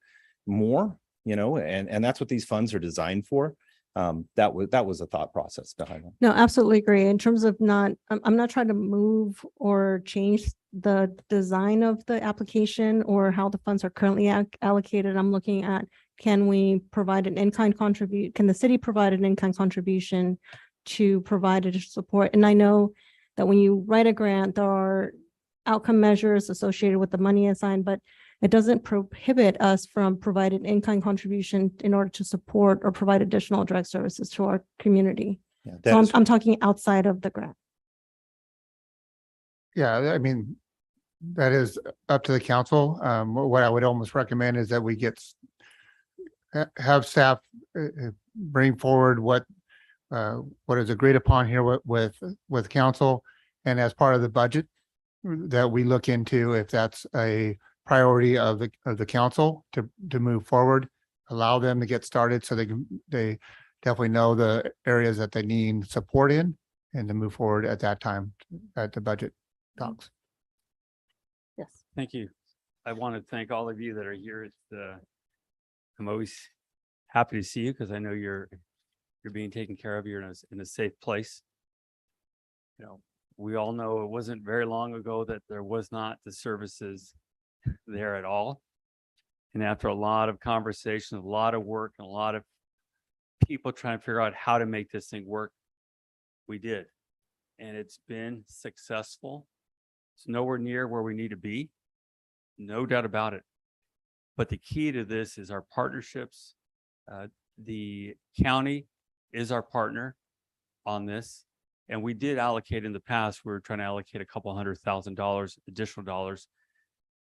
more, and that's what these funds are designed for. That was a thought process behind it. No, absolutely agree. In terms of I'm not trying to move or change the design of the application or how the funds are currently allocated. I'm looking at, can we provide an in-kind contribute? Can the city provide an in-kind contribution to provide additional support? And I know that when you write a grant, there are outcome measures associated with the money assigned, but it doesn't prohibit us from providing in-kind contribution in order to support or provide additional direct services to our community. So I'm talking outside of the grant. Yeah, I mean, that is up to the council. What I would almost recommend is that we have staff bring forward what is agreed upon here with council, and as part of the budget that we look into if that's a priority of the council to move forward, allow them to get started so they definitely know the areas that they need support in, and to move forward at that time at the budget talks. Yes. Thank you. I want to thank all of you that are here. I'm always happy to see you because I know you're being taken care of. You're in a safe place. You know, we all know it wasn't very long ago that there was not the services there at all. And after a lot of conversations, a lot of work, and a lot of people trying to figure out how to make this thing work, we did. And it's been successful. It's nowhere near where we need to be, no doubt about it. But the key to this is our partnerships. The county is our partner on this. And we did allocate in the past, we were trying to allocate a couple $100,000 additional dollars.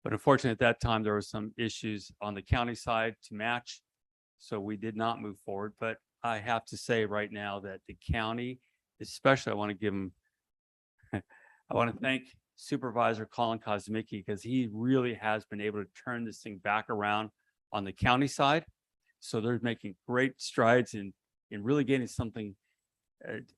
But unfortunately, at that time, there were some issues on the county side to match. So we did not move forward. But I have to say right now that the county, especially, I want to give them, I want to thank Supervisor Colin Kosmicki, because he really has been able to turn this thing back around on the county side. So they're making great strides in really getting something,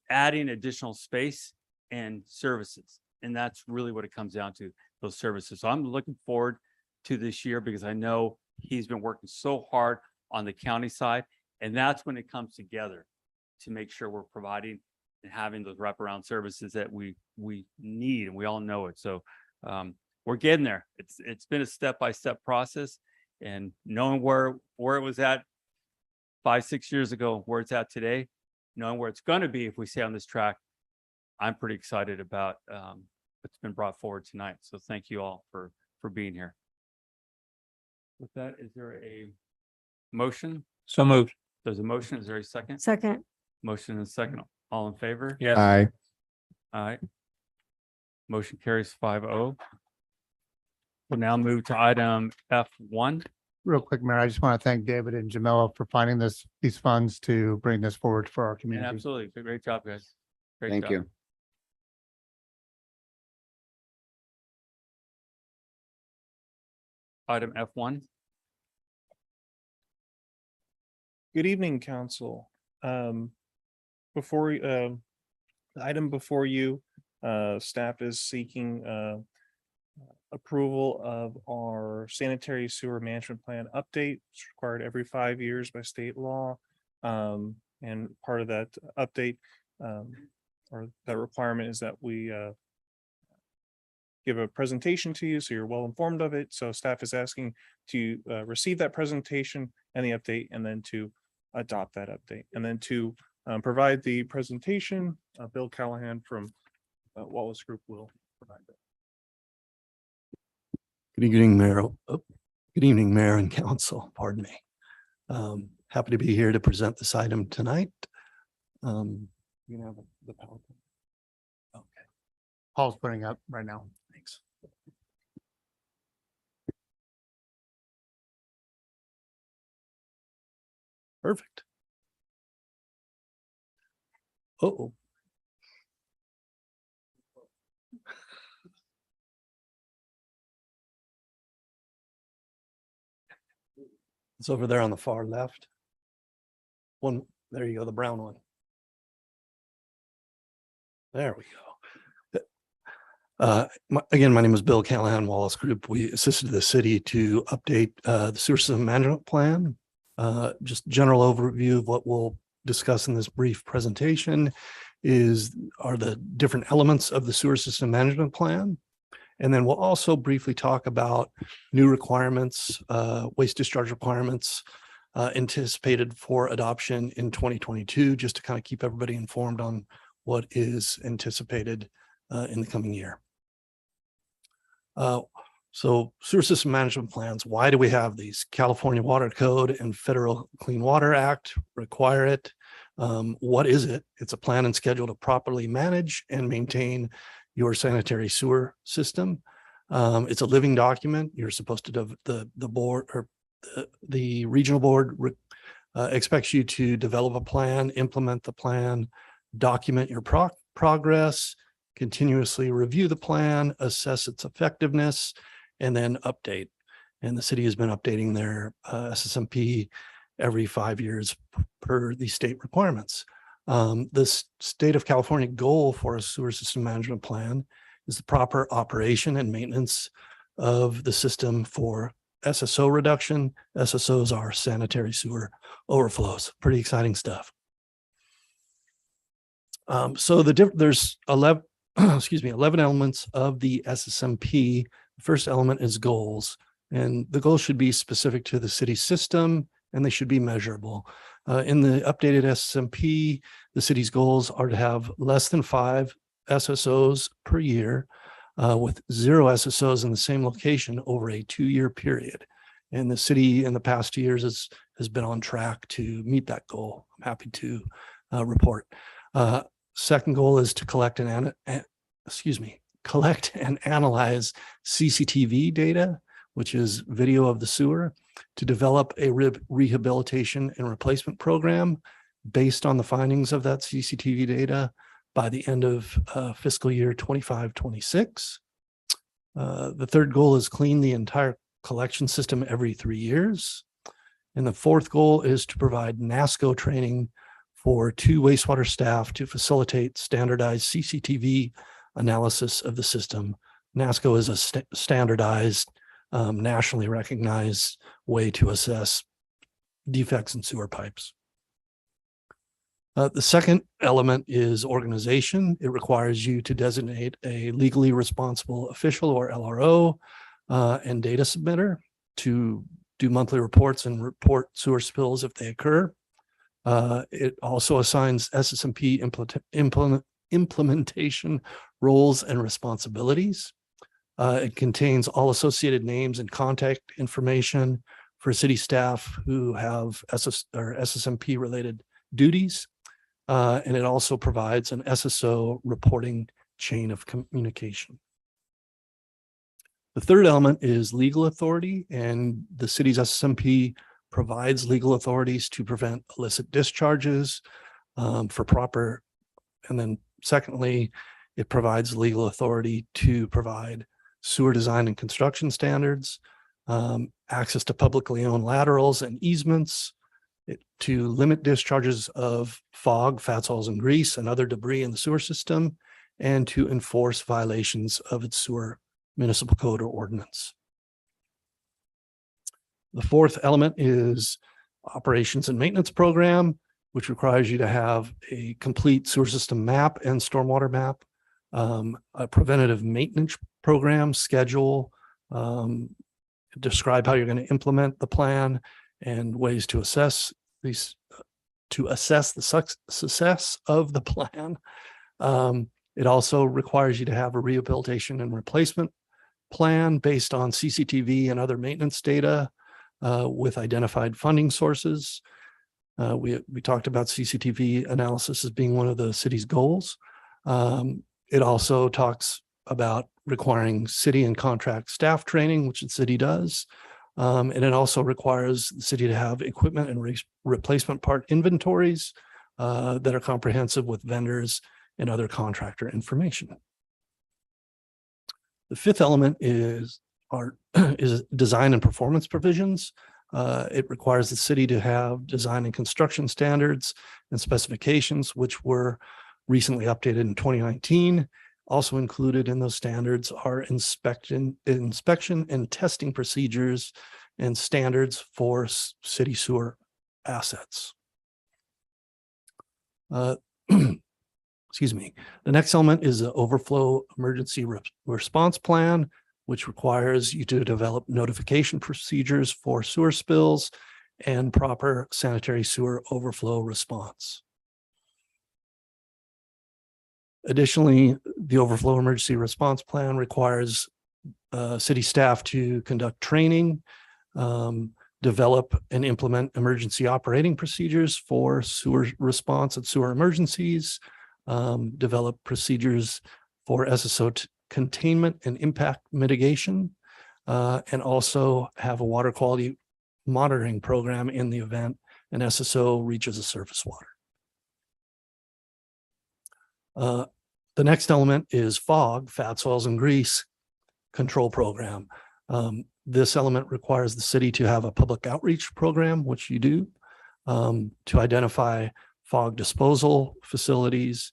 adding additional space and services. And that's really what it comes down to, those services. So I'm looking forward to this year because I know he's been working so hard on the county side. And that's when it comes together to make sure we're providing and having those wraparound services that we need, and we all know it. So we're getting there. It's been a step-by-step process, and knowing where it was at 5-6 years ago, where it's at today, knowing where it's going to be if we stay on this track, I'm pretty excited about what's been brought forward tonight. So thank you all for being here. With that, is there a motion? So moved. There's a motion. Is there a second? Second. Motion and second. All in favor? Yes. Aye. Aye. Motion carries 5-0. We'll now move to item F1. Real quick, Mayor, I just want to thank David and Jamila for finding these funds to bring this forward for our And community. absolutely, great job, guys. Great Thank job. you. Item F1. Good evening, council. Before, the item before you, staff is seeking approval of our sanitary sewer management plan update. It's required every 5 years by state law. And part of that update, or that requirement, is that we give a presentation to you so you're well informed of it. So staff is asking to receive that presentation and the update, and then to adopt that update, and then to provide the presentation. Bill Callahan from Wallace Group will provide that. Good evening, Mayor. Good evening, Mayor and Council, pardon me. Happy to be here to present this item tonight. You can have the PowerPoint. Okay, Paul's putting up right now. thanks. Perfect. Uh-oh. It's over there on the far left. One, there you go, the brown one. There we go. Again, my name is Bill Callahan, Wallace Group. We assisted the city to update the sewer system management plan. Just general overview of what we'll discuss in this brief presentation are the different elements of the sewer system management plan. And then we'll also briefly talk about new requirements, waste discharge requirements anticipated for adoption in 2022, just to kind of keep everybody informed on what is anticipated in the coming year. So sewer system management plans, why do we have these? California Water Code and Federal Clean Water Act require it. What is it? It's a plan and schedule to properly manage and maintain your sanitary sewer system. It's a living document. You're supposed to, the board or the regional board expects you to develop a plan, implement the plan, document your progress, continuously review the plan, assess its effectiveness, and then update. And the city has been updating their SSMP every 5 years per the state requirements. The state of California goal for a sewer system management plan is the proper operation and maintenance of the system for SSO reduction. SSOs are sanitary sewer overflows. Pretty exciting stuff. So there's 11, excuse me, 11 elements of the SSMP. The first element is goals, and the goals should be specific to the city system, and they should be measurable. In the updated SSMP, the city's goals are to have less than 5 SSOs per year, with 0 SSOs in the same location over a 2-year period. And the city in the past 2 years has been on track to meet that goal. I'm happy to report. Second goal is to collect and analyze CCTV data, which is video of the sewer, to develop a rehabilitation and replacement program based on the findings of that CCTV data by the end of fiscal year 25-26. The third goal is clean the entire collection system every 3 years. And the fourth goal is to provide NASCO training for 2 wastewater staff to facilitate standardized CCTV analysis of the system. NASCO is a standardized, nationally recognized way to assess defects in sewer pipes. The second element is organization. It requires you to designate a legally responsible official, or LRO, and data submitter to do monthly reports and report sewer spills if they occur. It also assigns SSMP implementation roles and responsibilities. It contains all associated names and contact information for city staff who have SSMP related duties. And it also provides an SSO reporting chain of communication. The third element is legal authority, and the city's SSMP provides legal authorities to prevent illicit discharges for proper. And then secondly, it provides legal authority to provide sewer design and construction standards, access to publicly owned laterals and easements, to limit discharges of fog, fats, oils, and grease and other debris in the sewer system, and to enforce violations of its sewer municipal code or ordinance. The fourth element is operations and maintenance program, which requires you to have a complete sewer system map and stormwater map, a preventative maintenance program schedule, describe how you're going to implement the plan and ways to assess these, to assess the success of the plan. It also requires you to have a rehabilitation and replacement plan based on CCTV and other maintenance data with identified funding sources. We talked about CCTV analysis as being one of the city's goals. It also talks about requiring city and contract staff training, which the city does. And it also requires the city to have equipment and replacement part inventories that are comprehensive with vendors and other contractor information. The fifth element is design and performance provisions. It requires the city to have design and construction standards and specifications, which were recently updated in 2019. Also included in those standards are inspection and testing procedures and standards for city sewer assets. Excuse me. The next element is the overflow emergency response plan, which requires you to develop notification procedures for sewer spills and proper sanitary sewer overflow response. Additionally, the overflow emergency response plan requires city staff to conduct training, develop and implement emergency operating procedures for sewer response and sewer emergencies, develop procedures for SSO containment and impact mitigation, and also have a water quality monitoring program in the event an SSO reaches a surface water. The next element is FOG, fats, oils, and grease control program. This element requires the city to have a public outreach program, which you do, to identify fog disposal facilities,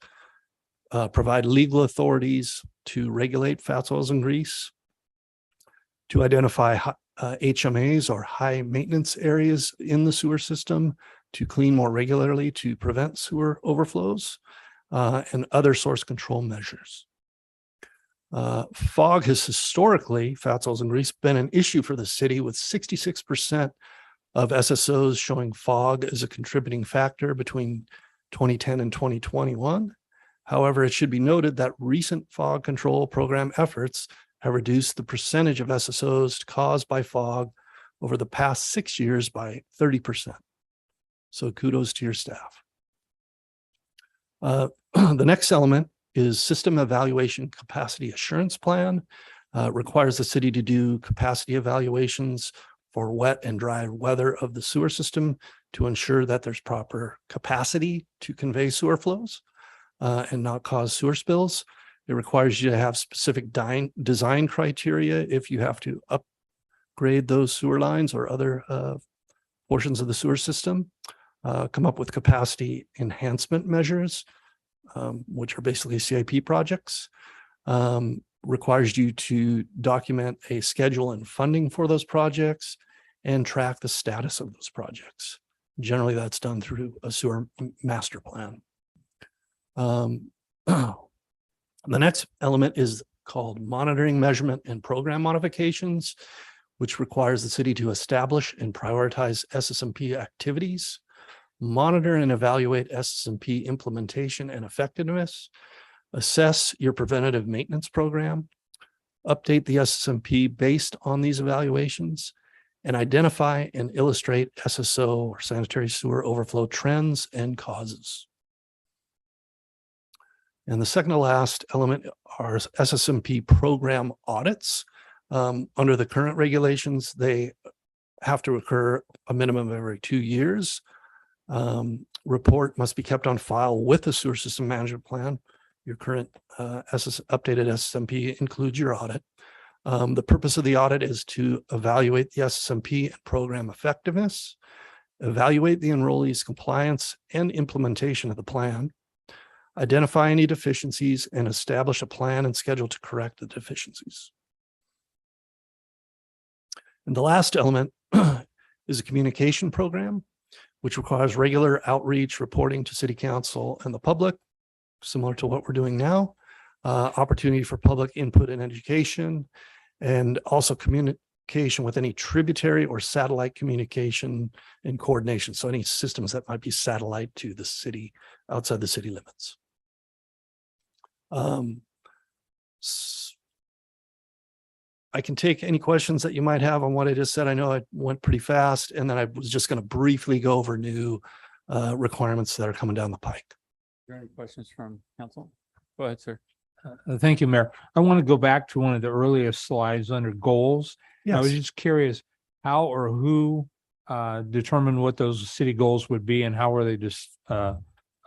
provide legal authorities to regulate fats, oils, and grease, to identify HMAs or high maintenance areas in the sewer system to clean more regularly to prevent sewer overflows, and other source control measures. Fog has historically, fats, oils, and grease, been an issue for the city, with 66% of SSOs showing fog as a contributing factor between 2010 and 2021. However, it should be noted that recent fog control program efforts have reduced the percentage of SSOs caused by fog over the past 6 years by 30%. So kudos to your staff. The next element is system evaluation capacity assurance plan. Requires the city to do capacity evaluations for wet and dry weather of the sewer system to ensure that there's proper capacity to convey sewer flows and not cause sewer spills. It requires you to have specific design criteria if you have to upgrade those sewer lines or other portions of the sewer system. Come up with capacity enhancement measures, which are basically CIP projects. Requires you to document a schedule and funding for those projects and track the status of those projects. Generally, that's done through a sewer master plan. The next element is called monitoring, measurement, and program modifications, which requires the city to establish and prioritize SSMP activities, monitor and evaluate SSMP implementation and effectiveness, assess your preventative maintenance program, update the SSMP based on these evaluations, and identify and illustrate SSO or sanitary sewer overflow trends and causes. And the second to last element are SSMP program audits. Under the current regulations, they have to occur a minimum of every 2 years. Report must be kept on file with the sewer system management plan. Your current updated SSMP includes your audit. The purpose of the audit is to evaluate the SSMP and program effectiveness, evaluate the enrollees' compliance and implementation of the plan, identify any deficiencies, and establish a plan and schedule to correct the deficiencies. And the last element is a communication program, which requires regular outreach, reporting to city council and the public, similar to what we're doing now, opportunity for public input and education, and also communication with any tributary or satellite communication and coordination. So any systems that might be satellite to the city, outside the city limits. I can take any questions that you might have on what I just said. I know I went pretty fast, and then I was just going to briefly go over new requirements that are coming down the pike. Are there any questions from council? Go ahead, sir. Thank you, Mayor. I want to go back to one of the earliest slides under goals. I was just curious how or who determined what those city goals would be, and how were they just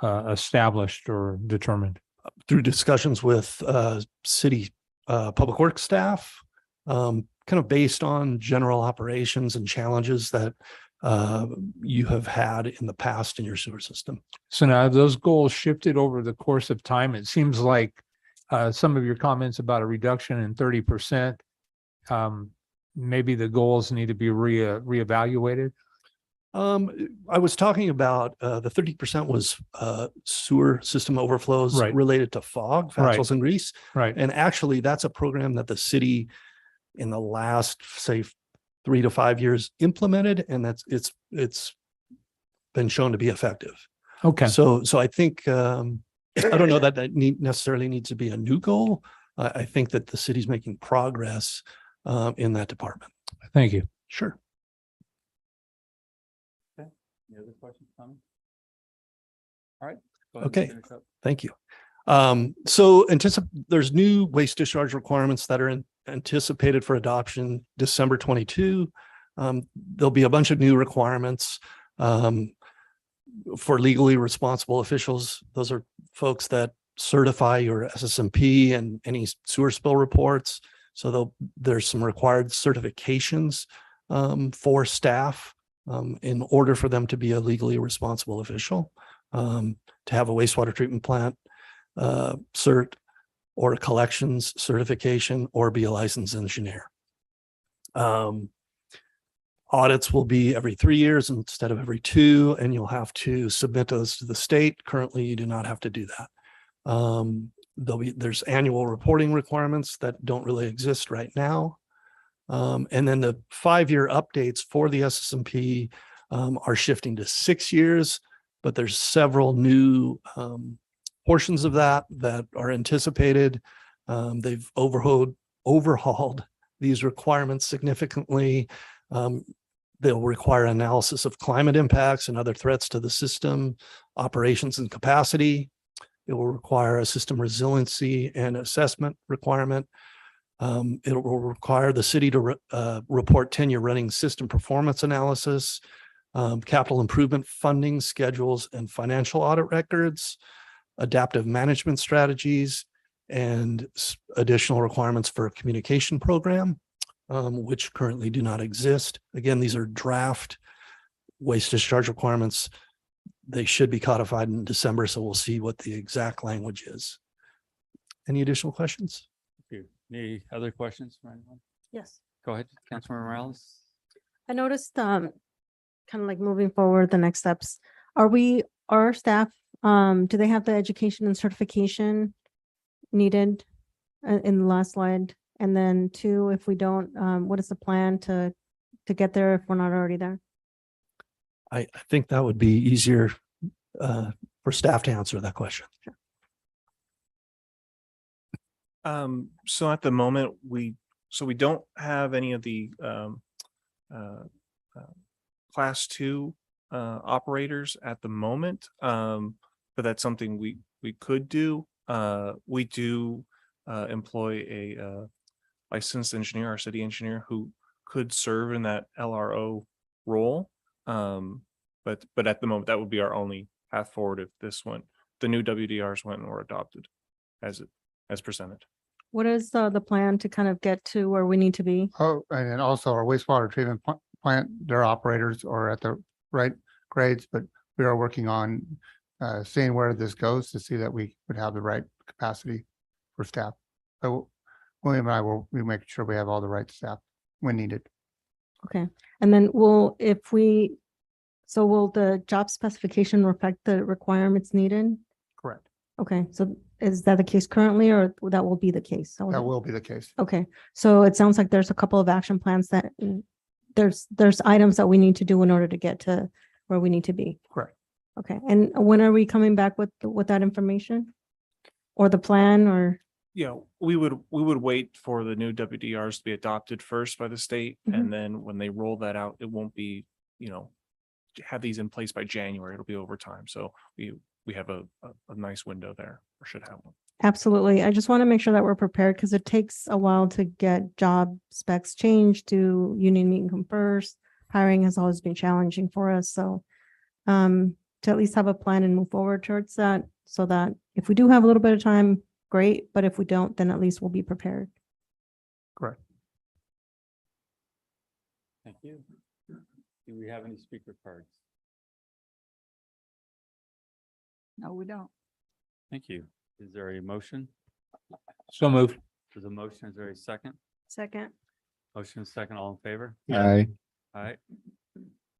established or determined? Through discussions with city public works staff, kind of based on general operations and challenges that you have had in the past in your sewer system. So now have those goals shifted over the course of time? It seems like some of your comments about a reduction in 30%, maybe the goals need to be reevaluated. I was talking about the 30% was sewer system overflows related to fog, fats, oils, and grease. Right. And actually, that's a program that the city in the last, say, 3 to 5 years implemented, and it's been shown to be effective. Okay. So I think I don't know that necessarily needs to be a new goal. I think that the city's making progress in that department. Thank you. Sure. Okay. Any other questions, comments? All right. Go ahead and Okay. finish up. Thank you. So there's new waste discharge requirements that are anticipated for adoption December 22. There'll be a bunch of new requirements for legally responsible officials. Those are folks that certify your SSMP and any sewer spill reports. So there's some required certifications for staff in order for them to be a legally responsible official, to have a wastewater treatment plant cert or a collections certification or be a licensed engineer. audits will be every 3 years instead of every 2, and you'll have to submit those to the state. Currently, you do not have to do that. There's annual reporting requirements that don't really exist right now. And then the 5-year updates for the SSMP are shifting to 6 years, but there's several new portions of that are anticipated. They've overhauled these requirements significantly. They'll require analysis of climate impacts and other threats to the system, operations and capacity. It will require a system resiliency and assessment requirement. It will require the city to report 10-year running system performance analysis, capital improvement funding schedules and financial audit records, adaptive management strategies, and additional requirements for a communication program, which currently do not exist. Again, these are draft waste discharge requirements. They should be codified in December, so we'll see what the exact language is. Any additional questions? Thank you. Any other questions from anyone? Yes. Go ahead, Councilmember Morales. I noticed, kind of like moving forward, the next steps, our staff, do they have the education and certification needed in the last slide? And then 2, if we don't, what is the plan to get there if we're not already there? I think that would be easier for staff to answer that question. So at the moment, we don't have any of the class 2 operators at the moment, but that's something we could do. We do employ a licensed engineer, our city engineer, who could serve in that LRO role. But at the moment, that would be our only path forward if the new WDRs went and were adopted as presented. What is the plan to kind of get to where we need to be? Oh, and then also our wastewater treatment plant, their operators are at the right grades, but we are working on seeing where this goes to see that we would have the right capacity for staff. So William and I will make sure we have all the right staff when needed. Okay. And then will the job specification reflect the requirements needed? Correct. Okay, so is that the case currently, or that will be the case? That will be the case. Okay, so it sounds like there's a couple of action plans that there's items that we need to do in order to get to where we need to be. Correct. Okay, and when are we coming back with that information? Or the plan, or? Yeah, we would wait for the new WDRs to be adopted first by the state, and then when they roll that out, it won't be, have these in place by January. It'll be over time. So we have a nice window there, or should have one. Absolutely. I just want to make sure that we're prepared because it takes a while to get job specs changed, to union meet and come first. Hiring has always been challenging for us. So to at least have a plan and move forward towards that, so that if we do have a little bit of time, great. But if we don't, then at least we'll be prepared. Correct. Thank you. Do we have any speaker cards? No, we don't. Thank you. Is there a motion? So moved. There's a motion. Is there a second? Second. Motion second, all in favor? Aye. Aye.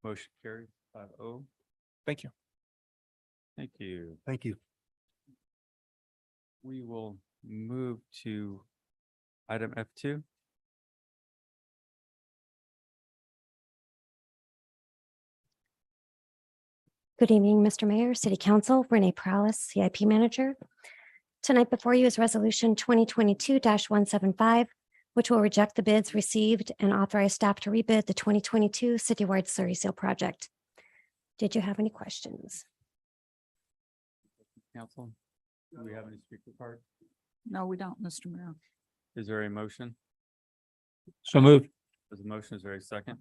Motion carried 5-0. Thank you. Thank you. Thank you. We will move to item F2. Good evening, Mr. Mayor, City Council, Renee Prowlis, CIP Manager. Tonight before you is Resolution 2022-175, which will reject the bids received and authorize staff to rebid the 2022 citywide slurry seal project. Did you have any questions? Council, do we have any speaker cards? No, we don't, Mr. Mayor. Is there a motion? So moved. There's a motion. Is there a second?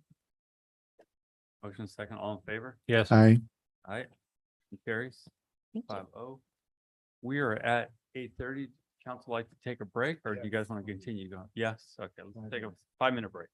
Motion second, all in favor? Yes. Aye. Aye. It carries Thank you. 5-0. We are at 8:30. Council like to take a break, or do you guys want to continue going? Yes. Okay, let's take a 5-minute break.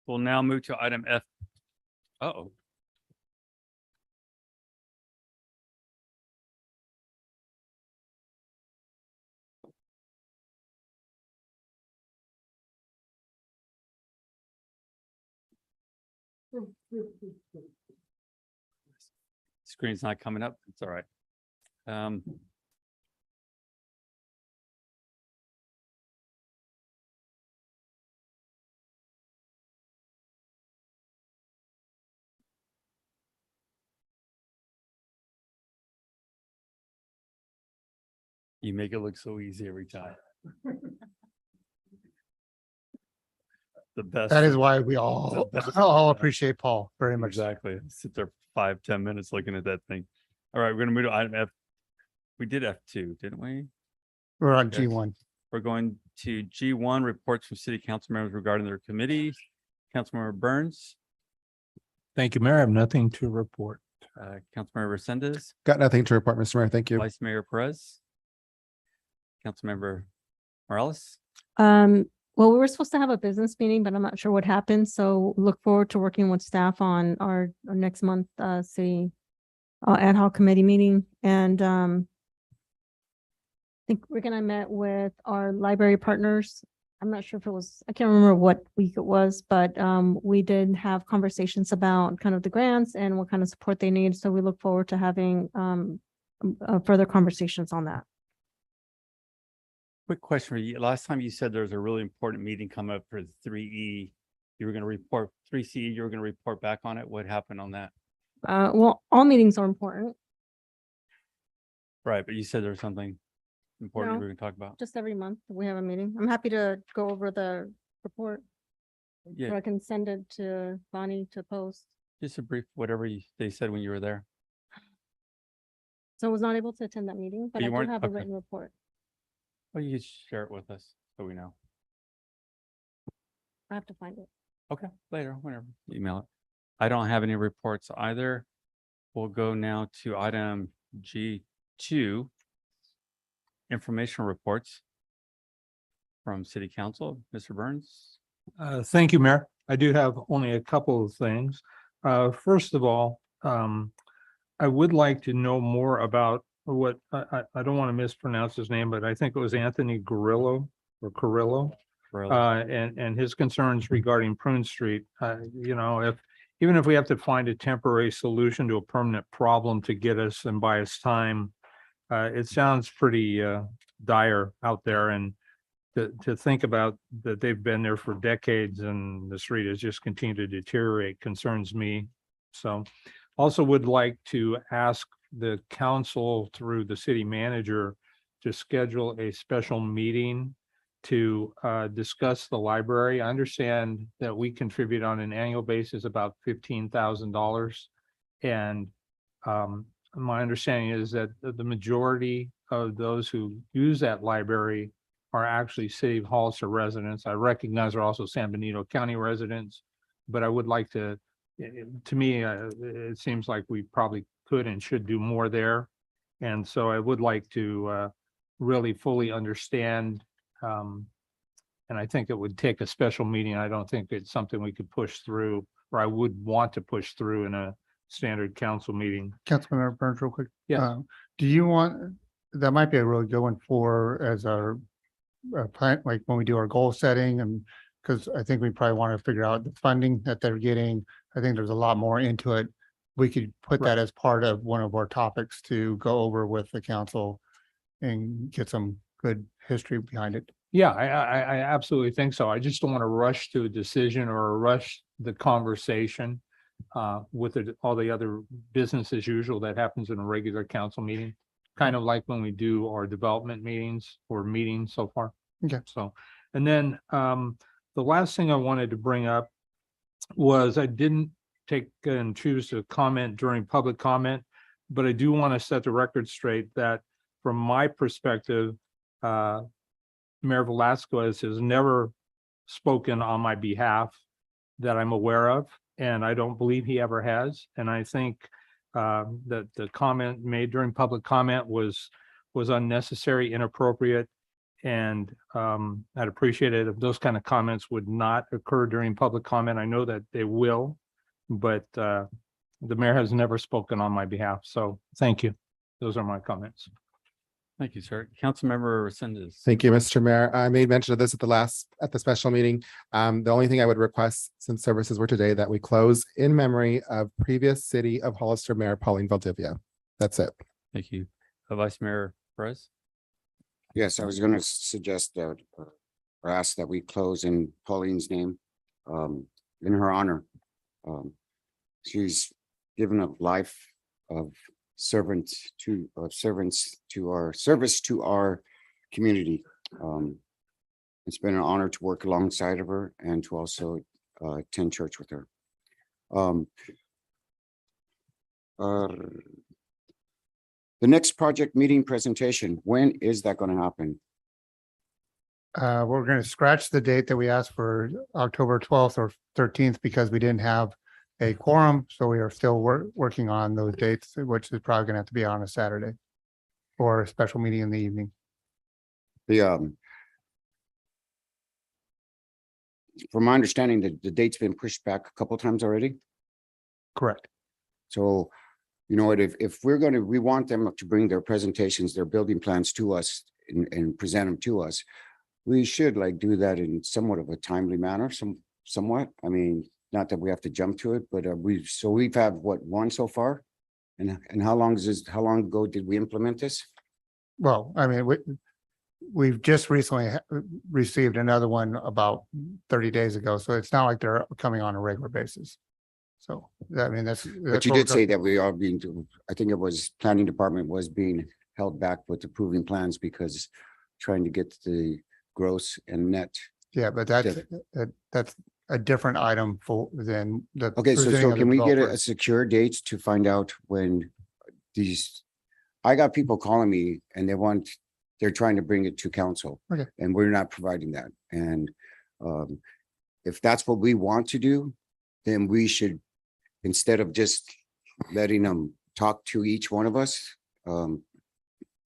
We'll now move to item F. Uh-oh. Screen's not coming up. It's all right. You make it look so easy every time. The best. That is why we all, the best. all appreciate Paul very much. Exactly. Sit there 5-10 minutes looking at that thing. All right, we're gonna move to item F. We did F2, didn't we? We're on Yes. G1. We're going to G1, reports from city council members regarding their committee. Councilmember Burns, Thank you, Mayor. I have nothing to report. Councilmember Resendez, Got nothing to report, Mr. Mayor. Thank you. Vice Mayor Perez, Councilmember Morales. Well, we were supposed to have a business meeting, but I'm not sure what happened. So look forward to working with staff on our next month, city ad hoc committee meeting. And I think Rick and I met with our library partners. I'm not sure if it was, I can't remember what week it was, but we did have conversations about kind of the grants and what kind of support they need. So we look forward to having further conversations on that. Quick question for you. Last time you said there was a really important meeting coming up for 3E. You were going to report 3CE, you were going to report back on it. What happened on that? Well, all meetings are important, Right, but you said there was something important No. we were going to talk about. just every month we have a meeting. I'm happy to go over the report. Or Yeah, I can send it to Bonnie to post. just a brief, whatever they said when you were there. So I was not able to attend that meeting, but You I do weren't? have a Okay. written report. Well, you could share it with us so we know. I have to find it. Okay, later, whenever, email it. I don't have any reports either. We'll go now to item G2. Informational reports from City Council. Mr. Burns. Thank you, Mayor. I do have only a couple of things. First of all, I would like to know more about what, I don't want to mispronounce his name, but I think it was Anthony Carrillo or Carrillo. And his concerns regarding Prune Street. You know, even if we have to find a temporary solution to a permanent problem to get us and buy us time, it sounds pretty dire out there. And to think about that they've been there for decades and the street has just continued to deteriorate concerns me. So also would like to ask the council through the city manager to schedule a special meeting to discuss the library. I understand that we contribute on an annual basis about $15,000. And my understanding is that the majority of those who use that library are actually City of Hollister residents. I recognize they're also San Benito County residents, but I would like to me, it seems like we probably could and should do more there. And so I would like to really fully understand. And I think it would take a special meeting. I don't think it's something we could push through, or I would want to push through in a standard council meeting. Councilmember Burns, real quick. Yeah. Do you want, that might be a really good one for as our plan, like when we do our goal setting, and because I think we probably want to figure out the funding that they're getting. I think there's a lot more into it. We could put that as part of one of our topics to go over with the council and get some good history behind it. Yeah, I absolutely think so. I just don't want to rush to a decision or rush the conversation with all the other business as usual that happens in a regular council meeting. Kind of like when we do our development meetings or meetings so far. Okay. So, and then the last thing I wanted to bring up was I didn't take and choose to comment during public comment, but I do want to set the record straight that from my perspective, Mayor Velasquez has never spoken on my behalf that I'm aware of, and I don't believe he ever has. And I think that the comment made during public comment was unnecessary, inappropriate. And I'd appreciate it if those kind of comments would not occur during public comment. I know that they will, but the mayor has never spoken on my behalf. So thank you. Those are my comments. Thank you, sir. Councilmember Resendez. Thank you, Mr. Mayor. I made mention of this at the special meeting. The only thing I would request, since services were today, that we close in memory of previous City of Hollister Mayor Pauline Valdivia. That's it. Thank you. Vice Mayor Perez. Yes, I was going to suggest that or ask that we close in Pauline's name, in her honor. She's given a life of servants to our service to our community. It's been an honor to work alongside of her and to also attend church with her. The next project meeting presentation, when is that going to happen? We're going to scratch the date that we asked for October 12th or 13th because we didn't have a quorum. So we are still working on those dates, which is probably going to have to be on a Saturday or a special meeting in the evening. From my understanding, the date's been pushed back a couple times already. Correct. So, you know what, if we want them to bring their presentations, their building plans to us and present them to us, we should like do that in somewhat of a timely manner, somewhat. I mean, not that we have to jump to it, but we've had what, one so far? And how long ago did we implement this? Well, I mean, we've just recently received another one about 30 days ago. So it's not like they're coming on a regular basis. So, I mean, But you did say that we are I think it was planning department was being held back with approving plans because trying to get the gross and net. Yeah, but that's a different item than the. Okay, so presenting of the can we get a developers. secure date to find out when I got people calling me and they're trying to bring it to council. Okay. And we're not providing that. And if that's what we want to do, then we should, instead of just letting them talk to each one of us,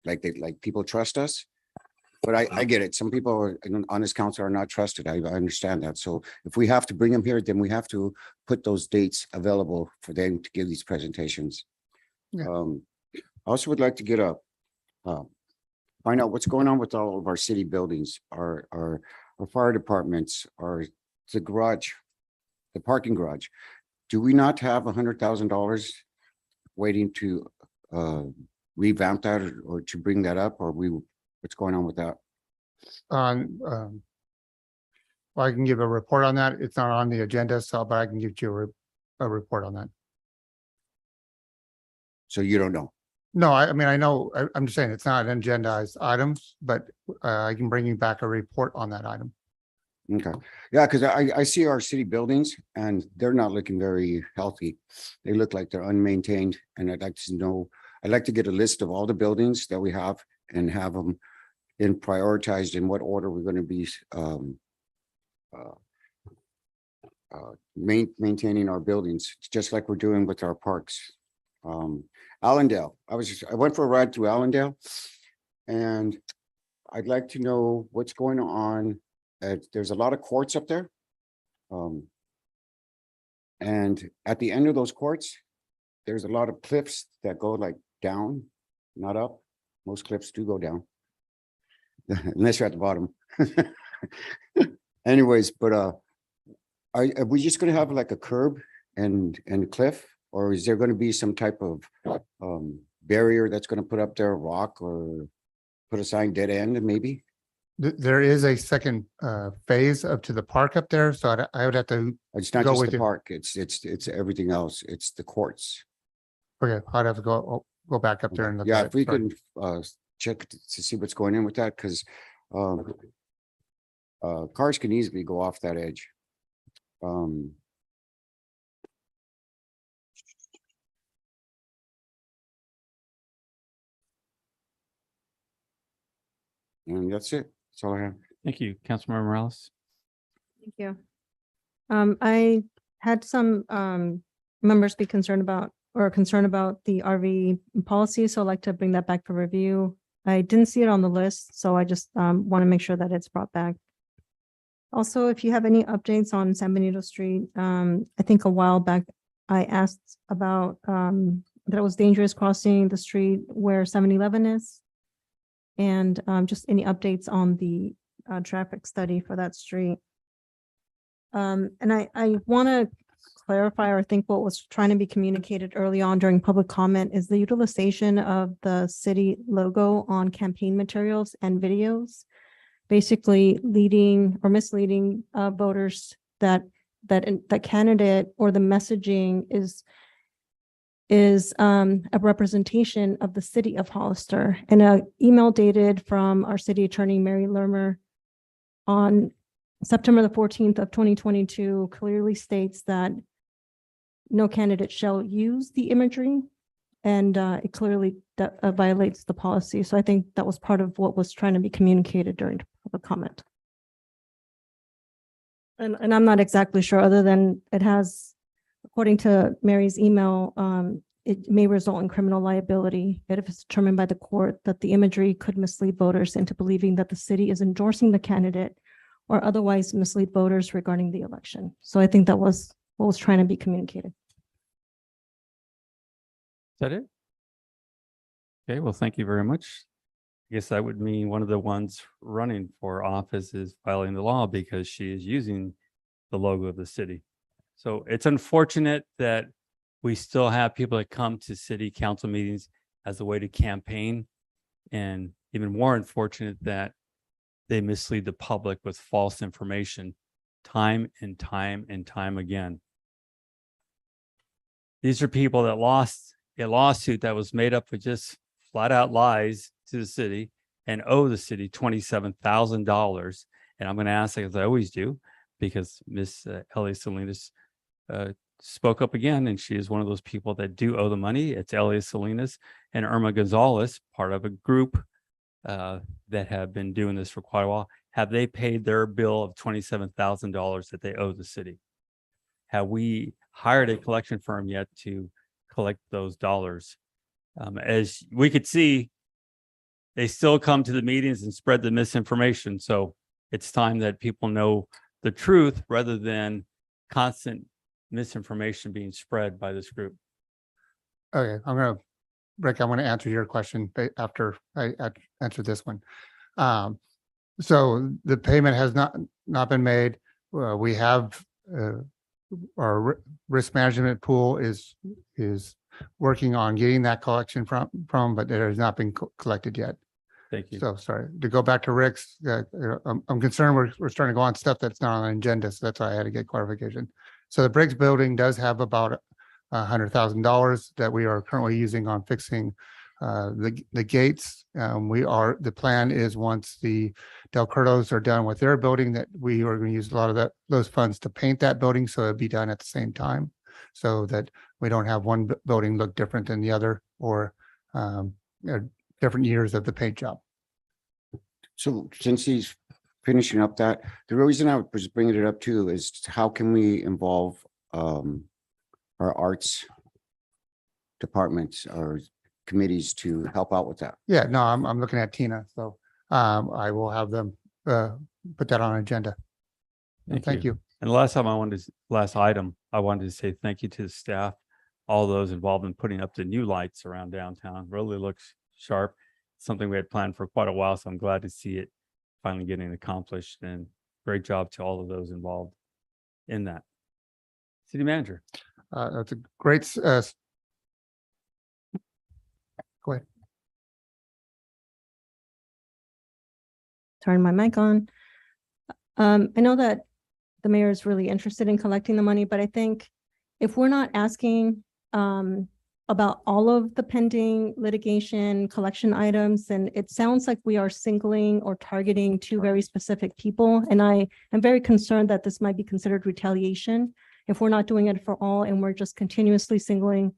like people trust us. But I get it. Some people on this council are not trusted. I understand that. So if we have to bring them here, then we have to put those dates available for them to give these presentations. Yeah. I also would like to get find out what's going on with all of our city buildings, our fire departments, the garage, the parking garage. Do we not have $100,000 waiting to revamp that or to bring that up, or what's going on with that? Well, I can give a report on that. It's not on the agenda, but I can give you a report on that. So you don't know? No, I mean, I know, I'm just saying it's not an agendized items, but I can bring you back a report on that item. Okay, yeah, because I see our city buildings and they're not looking very healthy. They look like they're unmaintained, and I'd like to get a list of all the buildings that we have and have them prioritized in what order we're going to be maintaining our buildings, just like we're doing with our parks. Allendale, I went for a ride through Allendale, and I'd like to know what's going on. There's a lot of courts up there. And at the end of those courts, there's a lot of cliffs that go like down, not up. Most cliffs do go down, unless you're at the bottom. Anyways, but are we just going to have like a curb and a cliff, or is there going to be some type of barrier that's going to put up there, a rock, or put a sign dead end maybe? There is a second phase up to the park up there, so I would have to. It's not go just with the you. park, it's everything else. It's the courts. Okay, I'd have to go back up there and look Yeah, at if we it. Sorry. can check to see what's going on with that, because cars can easily go off that edge. And that's it. That's all I have. Thank you, Councilmember Morales. Thank you. I had some members be concerned about the RV policy, so I'd like to bring that back for review. I didn't see it on the list, so I just want to make sure that it's brought back. Also, if you have any updates on San Benito Street, I think a while back I asked about that it was dangerous crossing the street where 7-Eleven is. And just any updates on the traffic study for that street. And I want to clarify, or think what was trying to be communicated early on during public comment is the utilization of the city logo on campaign materials and videos, basically leading or misleading voters that the candidate or the messaging is a representation of the city of Hollister. And an email dated from our city attorney, Mary Lermer, on September the 14th of 2022 clearly states that no candidate shall use the imagery, and it clearly violates the policy. So I think that was part of what was trying to be communicated during public comment. And I'm not exactly sure, other than it has, according to Mary's email, it may result in criminal liability if it's determined by the court that the imagery could mislead voters into believing that the city is endorsing the candidate or otherwise mislead voters regarding the election. So I think that was what was trying to be communicated. Is that it? Okay, well, thank you very much. I guess that would mean one of the ones running for office is violating the law because she is using the logo of the city. So it's unfortunate that we still have people that come to city council meetings as a way to campaign, and even more unfortunate that they mislead the public with false information time and time and time again. These are people that lost a lawsuit that was made up of just flat out lies to the city and owe the city $27,000. And I'm going to ask, as I always do, because Miss Ellie Salinas spoke up again, and she is one of those people that do owe the money. It's Ellie Salinas and Irma Gonzalez, part of a group that have been doing this for quite a while. Have they paid their bill of $27,000 that they owe the city? Have we hired a collection firm yet to collect those dollars? As we could see, they still come to the meetings and spread the misinformation. So it's time that people know the truth rather than constant misinformation being spread by this group. Okay, Rick, I want to answer your question after I answer this one. So the payment has not been made. We have our risk management pool is working on getting that collection from, but it has not been collected yet. Thank you. So sorry, to go back to Rick's, I'm concerned we're starting to go on stuff that's not on the agenda, so that's why I had to get clarification. So the Briggs building does have about $100,000 that we are currently using on fixing the gates. The plan is once the Del Curtos are done with their building, that we are going to use a lot of those funds to paint that building, so it'll be done at the same time, so that we don't have one building look different than the other, or different years of the paint job. So since he's finishing up that, the reason I was bringing it up too is how can we involve our arts departments or committees to help out with that? Yeah, no, I'm looking at Tina, so I will have them put that on agenda. Thank you. And the last item, I wanted to say thank you to the staff, all those involved in putting up the new lights around downtown. Really looks sharp. Something we had planned for quite a while, so I'm glad to see it finally getting accomplished, and great job to all of those involved in that. City manager. That's a great, go ahead. Turn my mic on. I know that the mayor is really interested in collecting the money, but I think if we're not asking about all of the pending litigation collection items, and it sounds like we are singling or targeting two very specific people. And I am very concerned that this might be considered retaliation if we're not doing it for all and we're just continuously singling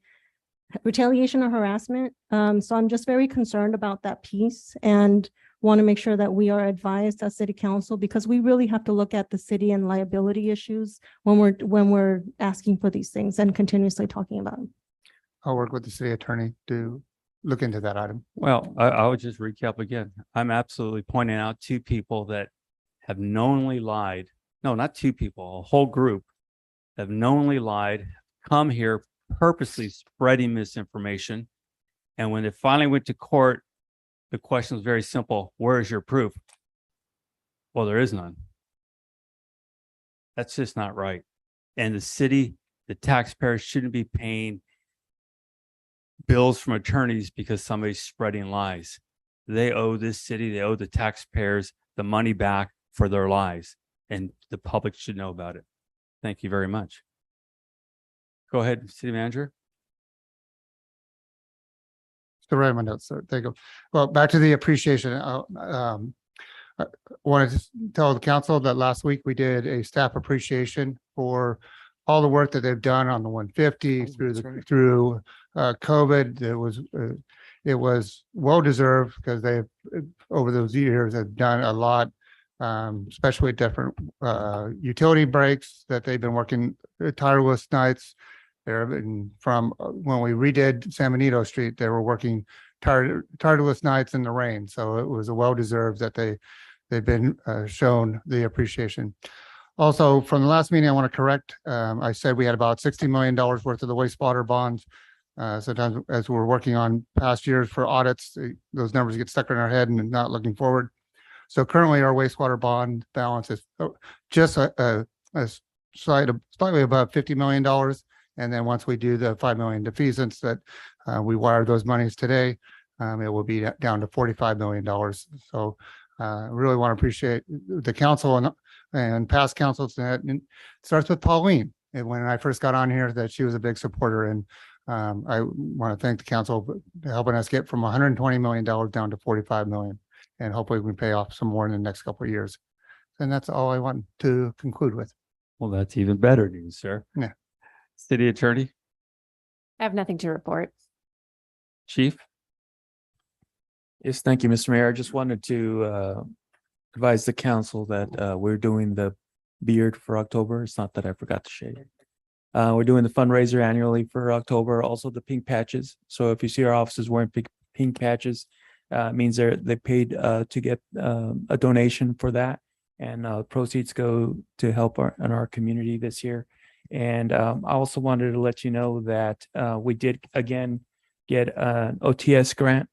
retaliation or harassment. So I'm just very concerned about that piece and want to make sure that we are advised as city council, because we really have to look at the city and liability issues when we're asking for these things and continuously talking about them. I'll work with the city attorney to look into that item. Well, I would just recap again. I'm absolutely pointing out two people that have knowingly lied. No, not two people, a whole group have knowingly lied, come here purposely spreading misinformation. And when it finally went to court, the question was very simple. Where is your proof? Well, there is none. That's just not right. And the city, the taxpayers shouldn't be paying bills from attorneys because somebody's spreading lies. They owe this city, they owe the taxpayers the money back for their lies, and the public should know about it. Thank you very much. Go ahead, city manager. So write my notes. So there you go. Well, back to the appreciation. I wanted to tell the council that last week we did a staff appreciation for all the work that they've done on the 150 through COVID. It was well deserved because they've over those years have done a lot, especially different utility breaks that they've been working tireless nights. There been from when we redid San Benito Street, they were working tireless nights in the rain. So it was a well deserved that they've been shown the appreciation. Also, from the last meeting, I want to correct. I said we had about $60 million worth of the wastewater bonds. Sometimes as we're working on past years for audits, those numbers get stuck in our head and not looking forward. So currently our wastewater bond balance is just slightly above $50 million. And then once we do the 5 million defeasance that we wired those monies today, it will be down to $45 million. So I really want to appreciate the council and past councils. That it starts with Pauline. And when I first got on here, that she was a big supporter. And I want to thank the council for helping us get from $120 million down to $45 million. And hopefully we can pay off some more in the next couple of years. And that's all I want to conclude with. Well, that's even better news, sir. Yeah. City attorney, I have nothing to report. chief. Yes, thank you, Mr. Mayor. I just wanted to advise the council that we're doing the beard for October. It's not that I forgot to shave. We're doing the fundraiser annually for October, also the pink patches. So if you see our officers wearing pink patches, it means they paid to get a donation for that. And proceeds go to help our community this year. And I also wanted to let you know that we did again get an OTS grant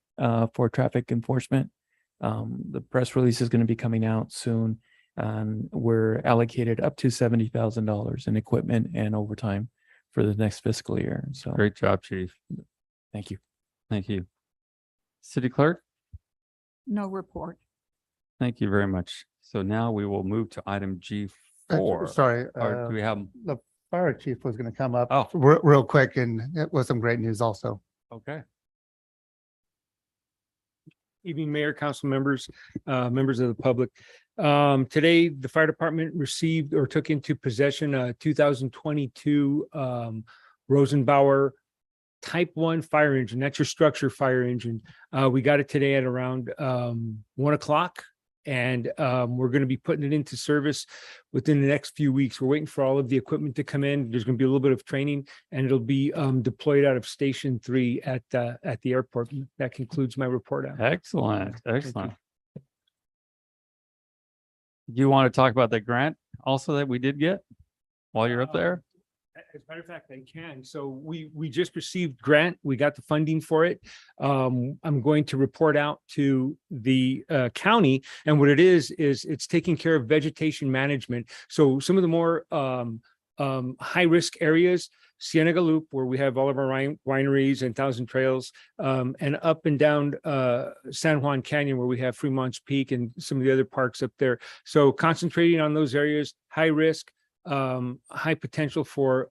for traffic enforcement. The press release is going to be coming out soon. And we're allocated up to $70,000 in equipment and overtime for the next fiscal year. So Great job, chief. thank you. Thank you. City clerk, No report. thank you very much. So now we will move to item G4. Sorry, Or do we have, the fire chief was going to come up Oh. real quick, and it was some great news also. okay. Evening, Mayor, council members, members of the public. Today, the fire department received or took into possession a 2022 Rosenbauer Type 1 fire engine. That's your structure fire engine. We got it today at around 1 o'clock. And we're going to be putting it into service within the next few weeks. We're waiting for all of the equipment to come in. There's going to be a little bit of training, and it'll be deployed out of Station 3 at the airport. That concludes my report. Excellent, excellent. Do you want to talk about the grant also that we did get while you're up there? As a matter of fact, I can. So we just received grant. We got the funding for it. I'm going to report out to the county, and what it is it's taking care of vegetation management. So some of the more high risk areas, Cienega Loop, where we have all of our wineries and Thousand Trails, and up and down San Juan Canyon, where we have Fremont's Peak and some of the other parks up there. So concentrating on those areas, high risk, high potential for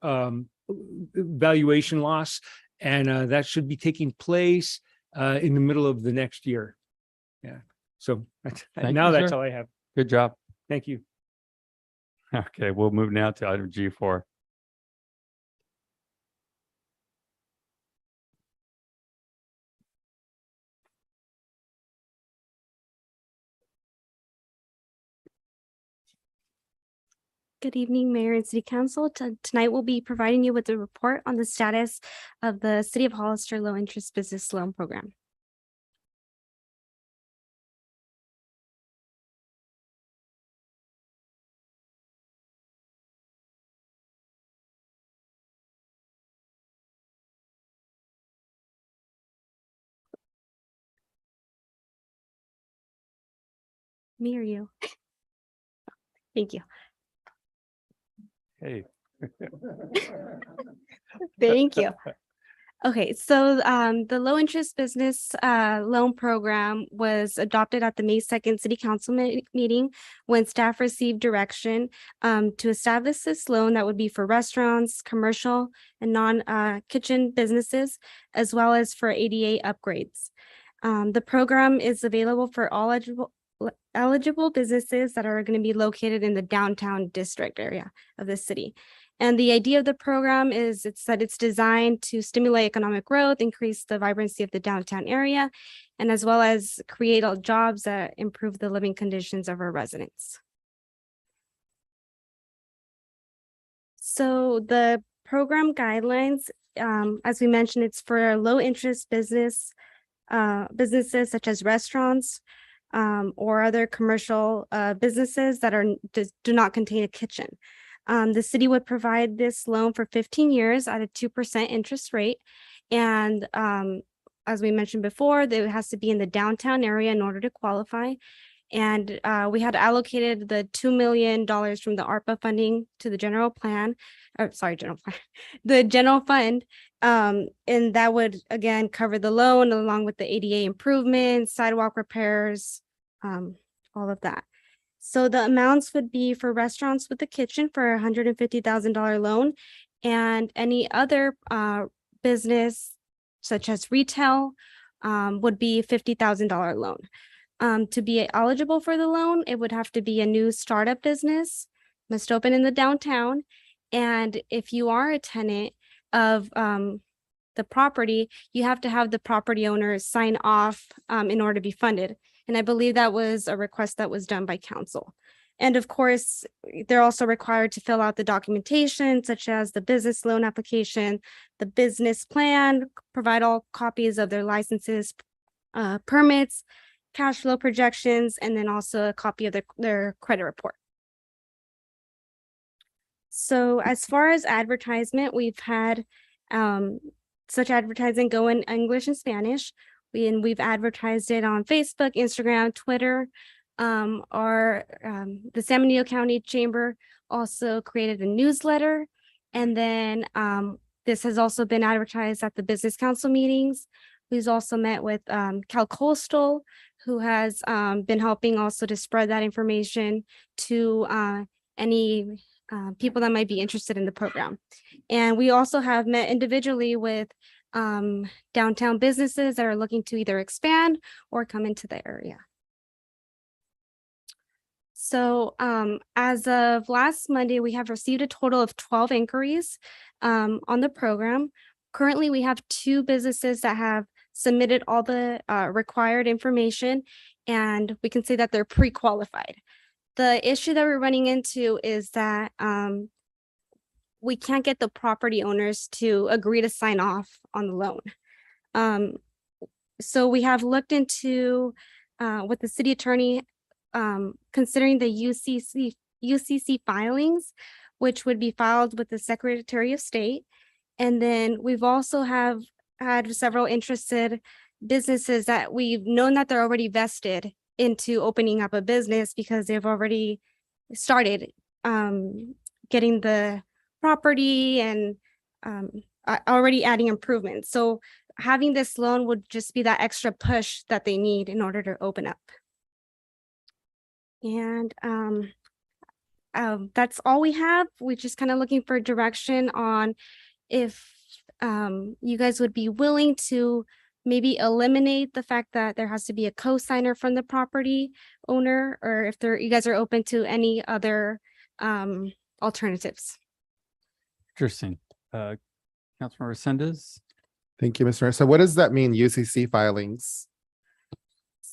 valuation loss, and that should be taking place in the middle of the next year. Yeah. So now that's all I have. Good job. Thank you. Okay, we'll move now to item G4. Good evening, Mayor and City Council. Tonight we'll be providing you with a report on the status of the City of Hollister Low Interest Business Loan Program. Me or you? Thank you. Hey. Thank you. Okay, so the low interest business loan program was adopted at the May 2nd City Council meeting when staff received direction to establish this loan that would be for restaurants, commercial and non-kitchen businesses, as well as for ADA upgrades. The program is available for all eligible businesses that are going to be located in the downtown district area of the city. And the idea of the program is it's designed to stimulate economic growth, increase the vibrancy of the downtown area, and as well as create jobs that improve the living conditions of our residents. So the program guidelines, as we mentioned, it's for low interest businesses such as restaurants or other commercial businesses that do not contain a kitchen. The city would provide this loan for 15 years at a 2% interest rate. And as we mentioned before, it has to be in the downtown area in order to qualify. And we had allocated the $2 million from the ARPA funding to the general fund. And that would, again, cover the loan along with the ADA improvements, sidewalk repairs, all of that. So the amounts would be for restaurants with a kitchen for a $150,000 loan, and any other business such as retail would be $50,000 loan. To be eligible for the loan, it would have to be a new startup business, must open in the downtown. And if you are a tenant of the property, you have to have the property owner sign off in order to be funded. And I believe that was a request that was done by council. And of course, they're also required to fill out the documentation such as the business loan application, the business plan, provide all copies of their licenses, permits, cash flow projections, and then also a copy of their credit report. So as far as advertisement, we've had such advertising go in English and Spanish. We've advertised it on Facebook, Instagram, Twitter. The San Benito County Chamber also created a newsletter. And then this has also been advertised at the business council meetings. We've also met with Cal Coastal, who has been helping also to spread that information to any people that might be interested in the program. And we also have met individually with downtown businesses that are looking to either expand or come into the area. So as of last Monday, we have received a total of 12 inquiries on the program. Currently, we have 2 businesses that have submitted all the required information, and we can say that they're pre-qualified. The issue that we're running into is that we can't get the property owners to agree to sign off on the loan. So we have looked into with the city attorney considering the UCC filings, which would be filed with the Secretary of State. And then we've also had several interested businesses that we've known that they're already vested into opening up a business because they've already started getting the property and already adding improvements. So having this loan would just be that extra push that they need in order to open up. And that's all we have. We're just kind of looking for direction on if you guys would be willing to maybe eliminate the fact that there has to be a co-signer from the property owner, or if you guys are open to any other alternatives. Interesting. Councilmember Resendez? Thank you, Mr. Mayor. So what does that mean, UCC filings?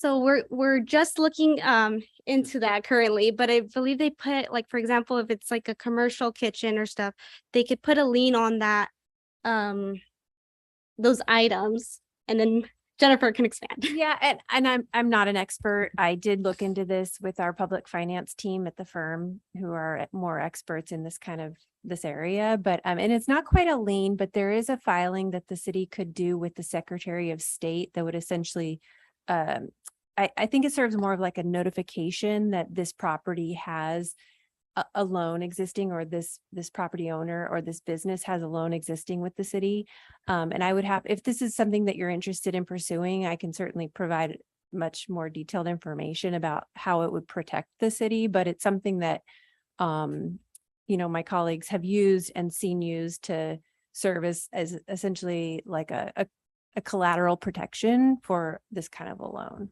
So we're just looking into that currently, but I believe they put, like, for example, if it's like a commercial kitchen or stuff, they could put a lien on that those items, and then Jennifer can expand. Yeah, and I'm not an expert. I did look into this with our public finance team at the firm who are more experts in this area, but and it's not quite a lien, but there is a filing that the city could do with the Secretary of State that would essentially I think it serves more of like a notification that this property has a loan existing, or this property owner or this business has a loan existing with the city. And I would have, if this is something that you're interested in pursuing, I can certainly provide much more detailed information about how it would protect the city, but it's something that my colleagues have used and seen used to serve as essentially like a collateral protection for this kind of a loan.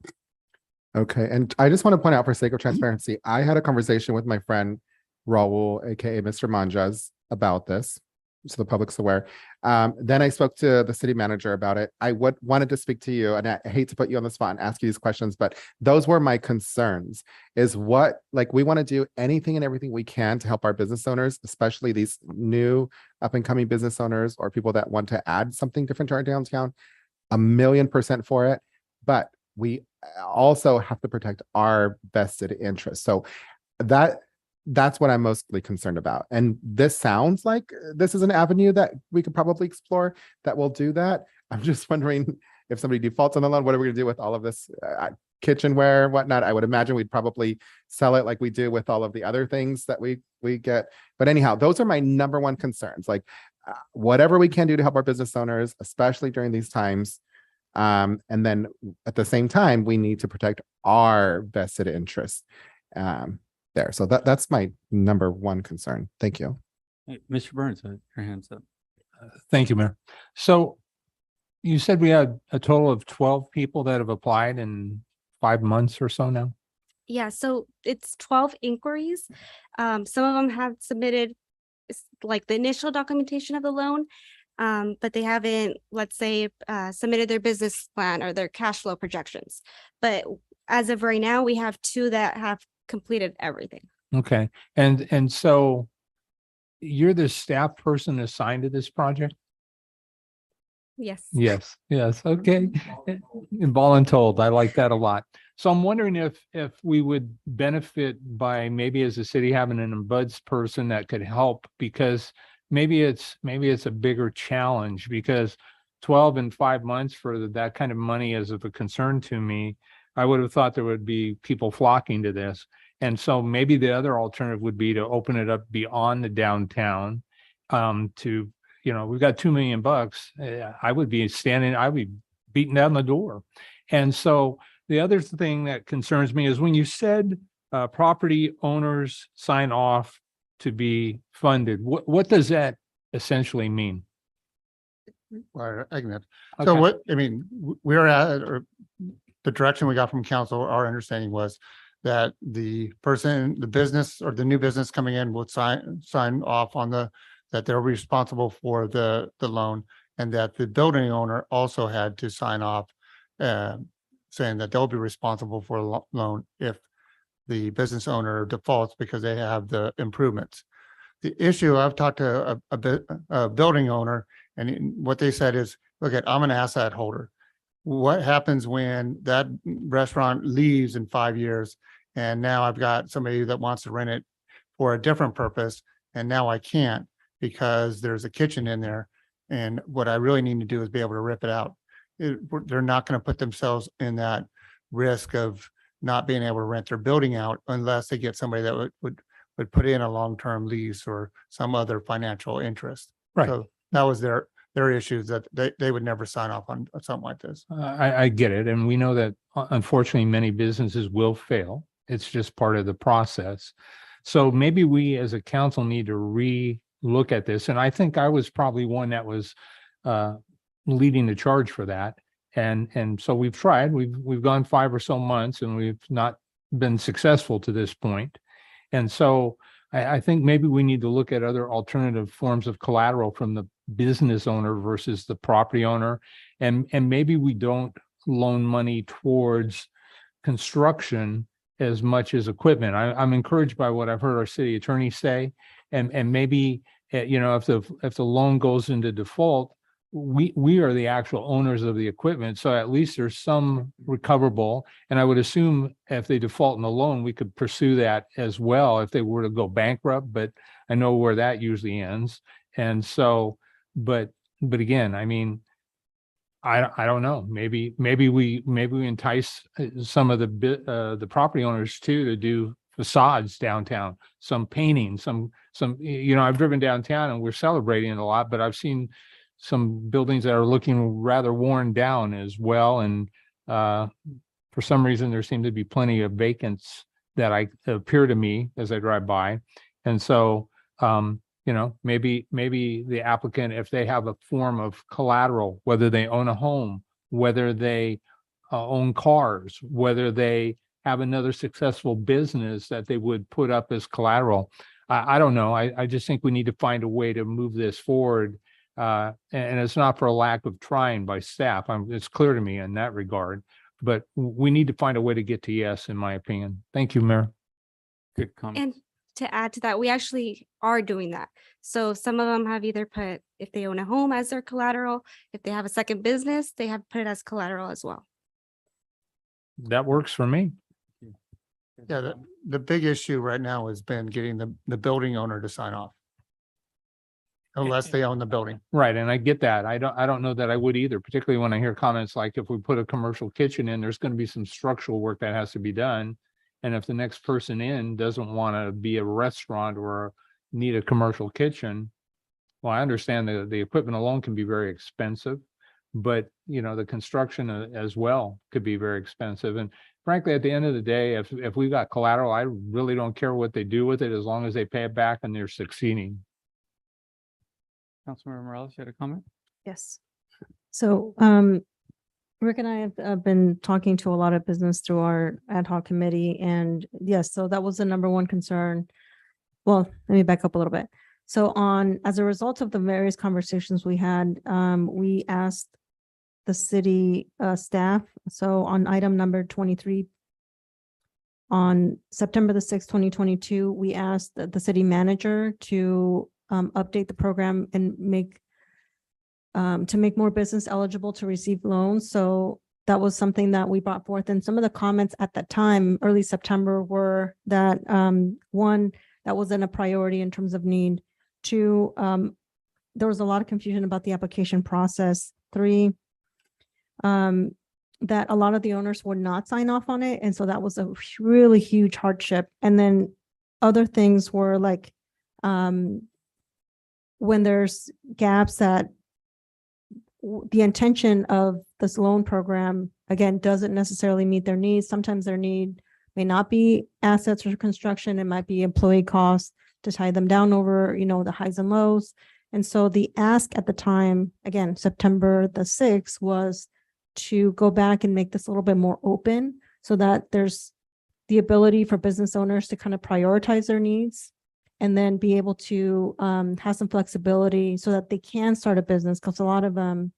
Okay, and I just want to point out for sake of transparency, I had a conversation with my friend Raul, aka Mr. Manjas, about this, so the public's aware. Then I spoke to the city manager about it. I wanted to speak to you, and I hate to put you on the spot and ask you these questions, but those were my concerns. Is what, like, we want to do anything and everything we can to help our business owners, especially these new up and coming business owners or people that want to add something different to our downtown. 1,000,000% for it, but we also have to protect our vested interests. So that's what I'm mostly concerned about. And this sounds like this is an avenue that we could probably explore that will do that. I'm just wondering if somebody defaults on the loan, what are we gonna do with all of this kitchenware, whatnot? I would imagine we'd probably sell it like we do with all of the other things that we get. But anyhow, those are my number one concerns. Like whatever we can do to help our business owners, especially during these times. And then at the same time, we need to protect our vested interests there. So that's my number one concern. Thank you. Hey, Mr. Burns, your hand's up. Thank you, Mayor. So you said we had a total of 12 people that have applied in 5 months or so now? Yeah, so it's 12 inquiries. Some of them have submitted like the initial documentation of the loan, but they haven't, let's say, submitted their business plan or their cash flow projections. But as of right now, we have 2 that have completed everything. Okay, and so you're the staff person assigned to this project? Yes. Yes, okay. Voluntold, I like that a lot. So I'm wondering if we would benefit by maybe as a city having an ombuds person that could help, because maybe it's a bigger challenge, because 12 in 5 months for that kind of money is of a concern to me. I would have thought there would be people flocking to this. And so maybe the other alternative would be to open it up beyond the downtown to, we've got $2 million. I would be beating down the door. And so the other thing that concerns me is when you said property owners sign off to be funded, what does that essentially mean? Well, I can. Okay. So what, I mean, we're at, or the direction we got from council, our understanding was that the business or the new business coming in would sign off on that they're responsible for the loan, and that the building owner also had to sign off saying that they'll be responsible for a loan if the business owner defaults because they have the improvements. The issue, I've talked to a building owner, and what they said is, look, I'm an asset holder. What happens when that restaurant leaves in 5 years, and now I've got somebody that wants to rent it for a different purpose, and now I can't because there's a kitchen in there, and what I really need to do is be able to rip it out. They're not going to put themselves in that risk of not being able to rent their building out unless they get somebody that would put in a long-term lease or some other financial interest. Right. So that was their issues, that they would never sign off on something like this. I get it. And we know that unfortunately many businesses will fail. It's just part of the process. So maybe we as a council need to re-look at this. And I think I was probably one that was leading the charge for that. And so we've tried, we've gone 5 or so months and we've not been successful to this point. And so I think maybe we need to look at other alternative forms of collateral from the business owner versus the property owner. And maybe we don't loan money towards construction as much as equipment. I'm encouraged by what I've heard our city attorney say. And maybe, if the loan goes into default, we are the actual owners of the equipment. So at least there's some recoverable. And I would assume if they default in the loan, we could pursue that as well if they were to go bankrupt, but I know where that usually ends. And so, but again, I mean, I don't know. Maybe we entice some of the property owners too to do facades downtown, some painting, some, I've driven downtown and we're celebrating it a lot, but I've seen some buildings that are looking rather worn down as well. And for some reason, there seem to be plenty of vacants that appear to me as I drive by. And so, maybe the applicant, if they have a form of collateral, whether they own a home, whether they own cars, whether they have another successful business that they would put up as collateral. I don't know. I just think we need to find a way to move this forward. And it's not for a lack of trying by staff. It's clear to me in that regard, but we need to find a way to get to yes, in my opinion. Thank you, Mayor. Good comment. And to add to that, we actually are doing that. So some of them have either put, if they own a home as their collateral, if they have a second business, they have put it as collateral as well. That works for me. Yeah, the big issue right now has been getting the building owner to sign off. Unless they own the building. Right, and I get that. I don't know that I would either, particularly when I hear comments like if we put a commercial kitchen in, there's going to be some structural work that has to be done. And if the next person in doesn't want to be a restaurant or need a commercial kitchen, well, I understand that the equipment alone can be very expensive, but the construction as well could be very expensive. And frankly, at the end of the day, if we got collateral, I really don't care what they do with it as long as they pay it back and they're succeeding. Councilmember Morales, you had a comment? Yes. So, Rick and I have been talking to a lot of business through our ad hoc committee, and yes, so that was the number one concern. Well, let me back up a little bit. So as a result of the various conversations we had, we asked the city staff, so on item number 23, on September the 6th, 2022, we asked the city manager to update the program and to make more business eligible to receive loans. So that was something that we brought forth. And some of the comments at that time, early September, were that one, that wasn't a priority in terms of need. Two, there was a lot of confusion about the application process. Three, that a lot of the owners would not sign off on it. And so that was a really huge hardship. And then other things were like, when there's gaps that the intention of this loan program, again, doesn't necessarily meet their needs. Sometimes their need may not be assets or construction. It might be employee costs to tie them down over, the highs and lows. And so the ask at the time, again, September the 6th, was to go back and make this a little bit more open so that there's the ability for business owners to kind of prioritize their needs and then be able to have some flexibility so that they can start a business, because a lot of them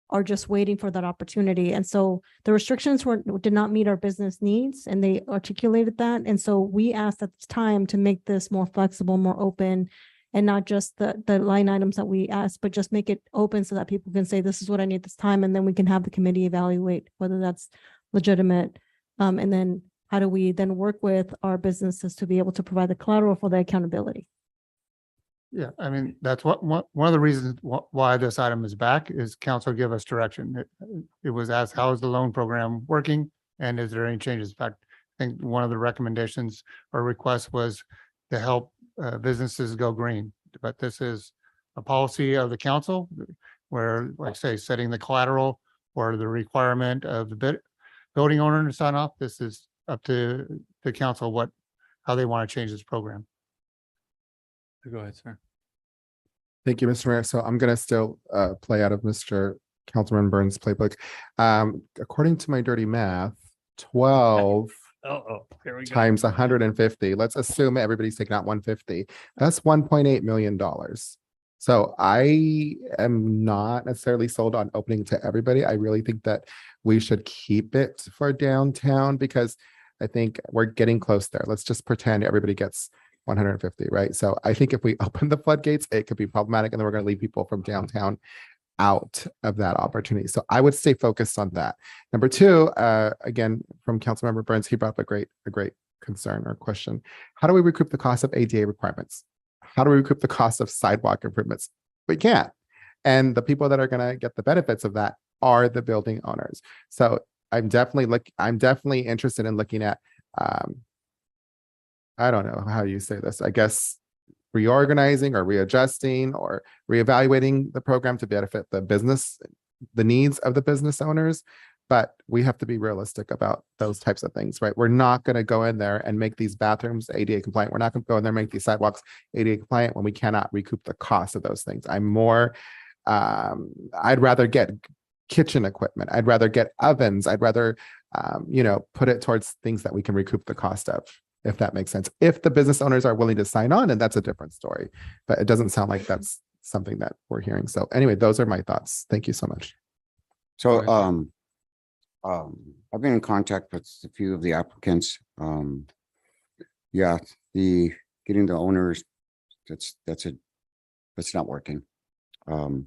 are just waiting for that opportunity. And so the restrictions did not meet our business needs, and they articulated that. And so we asked at the time to make this more flexible, more open, and not just the line items that we asked, but just make it open so that people can say, this is what I need this time. And then we can have the committee evaluate whether that's legitimate. And then how do we then work with our businesses to be able to provide the collateral for the accountability? Yeah, I mean, that's one of the reasons why this item is back is council give us direction. It was asked, how is the loan program working? And is there any changes? In fact, I think one of the recommendations or requests was to help businesses go green. But this is a policy of the council where, like I say, setting the collateral or the requirement of the building owner to sign off. This is up to the council how they want to change this program. Go ahead, sir. Thank you, Mr. Mayor. So I'm going to still play out of Mr. Councilman Burns' playbook. According to my dirty math, 12 Here we go. times 150. Let's assume everybody's taking out 150. That's $1.8 million. So I am not necessarily sold on opening to everybody. I really think that we should keep it for downtown because I think we're getting close there. Let's just pretend everybody gets 150, right? So I think if we open the floodgates, it could be problematic and then we're going to leave people from downtown out of that opportunity. So I would stay focused on that. Number two, again, from Councilmember Burns, he brought up a great concern or question. How do we recoup the cost of ADA requirements? How do we recoup the cost of sidewalk improvements? We can't. And the people that are going to get the benefits of that are the building owners. So I'm definitely interested in looking at, I don't know how you say this, I guess reorganizing or readjusting or reevaluating the program to benefit the needs of the business owners. But we have to be realistic about those types of things, right? We're not going to go in there and make these bathrooms ADA compliant. We're not going to go in there and make these sidewalks ADA compliant when we cannot recoup the cost of those things. I'd rather get kitchen equipment. I'd rather get ovens. I'd rather, put it towards things that we can recoup the cost of, if that makes sense. If the business owners are willing to sign on, and that's a different story, but it doesn't sound like that's something that we're hearing. So anyway, those are my thoughts. Thank you so much. So, I've been in contact with a few of the applicants. Yeah, getting the owners, that's not working. And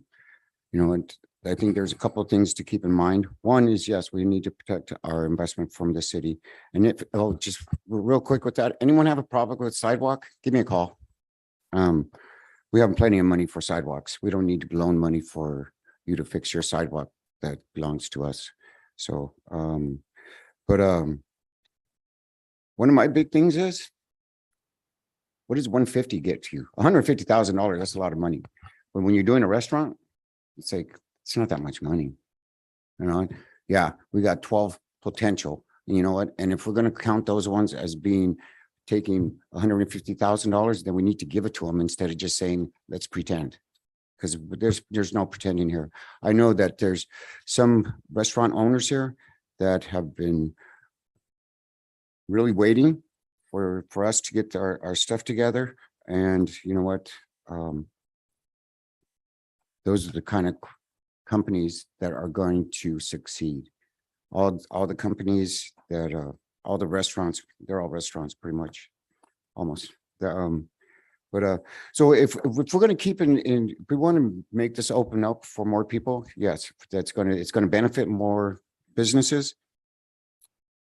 I think there's a couple of things to keep in mind. One is, yes, we need to protect our investment from the city. And just real quick with that, anyone have a problem with sidewalk? Give me a call. We have plenty of money for sidewalks. We don't need to loan money for you to fix your sidewalk that belongs to us. So, one of my big things is, what does 150 get to you? $150,000, that's a lot of money. But when you're doing a restaurant, it's like, it's not that much money. Yeah, we got 12 potential. And you know what? And if we're going to count those ones as taking $150,000, then we need to give it to them instead of just saying, let's pretend. Because there's no pretending here. I know that there's some restaurant owners here that have been really waiting for us to get our stuff together. And you know what? Those are the kind of companies that are going to succeed. All the companies that all the restaurants, they're all restaurants pretty much, almost. So if we're going to keep if we want to make this open up for more people, yes, it's going to benefit more businesses.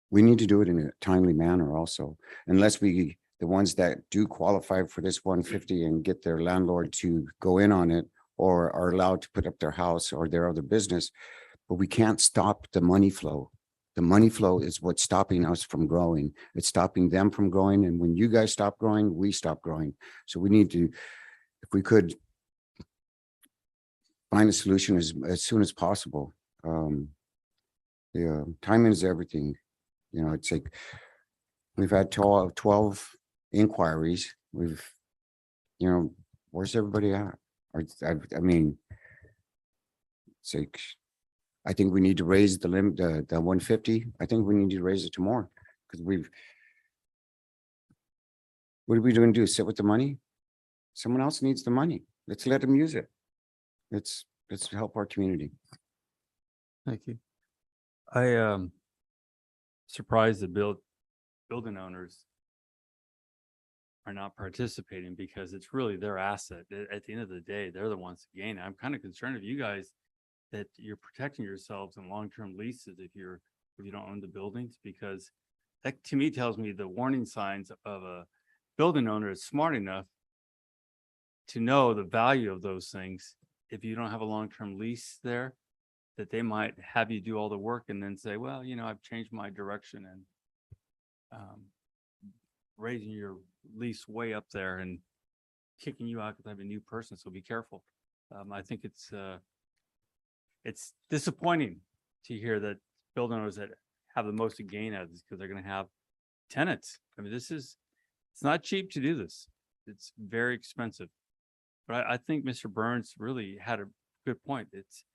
We need to do it in a timely manner also, unless the ones that do qualify for this 150 and get their landlord to go in on it, or are allowed to put up their house or their other business. But we can't stop the money flow. The money flow is what's stopping us from growing. It's stopping them from growing. And when you guys stop growing, we stop growing. So we need to, if we could find a solution as soon as possible. Timing is everything. It's like we've had 12 inquiries. Where's everybody at? I mean, it's like, I think we need to raise the limit, the 150. I think we need to raise it to more, because what are we going to do? Sit with the money? Someone else needs the money. Let's let them use it. Let's help our community. Thank you. I surprised the building owners are not participating, because it's really their asset. At the end of the day, they're the ones to gain. I'm kind of concerned of you guys that you're protecting yourselves in long-term leases if you don't own the buildings, because that to me tells me the warning signs of a building owner is smart enough to know the value of those things. If you don't have a long-term lease there, that they might have you do all the work and then say, well, I've changed my direction, and raising your lease way up there and kicking you out because I have a new person. So be careful. I think it's disappointing to hear that building owners that have the most to gain out of this, because they're going to have tenants. I mean, it's not cheap to do this. It's very expensive. But I think Mr. Burns really had a good point. It's,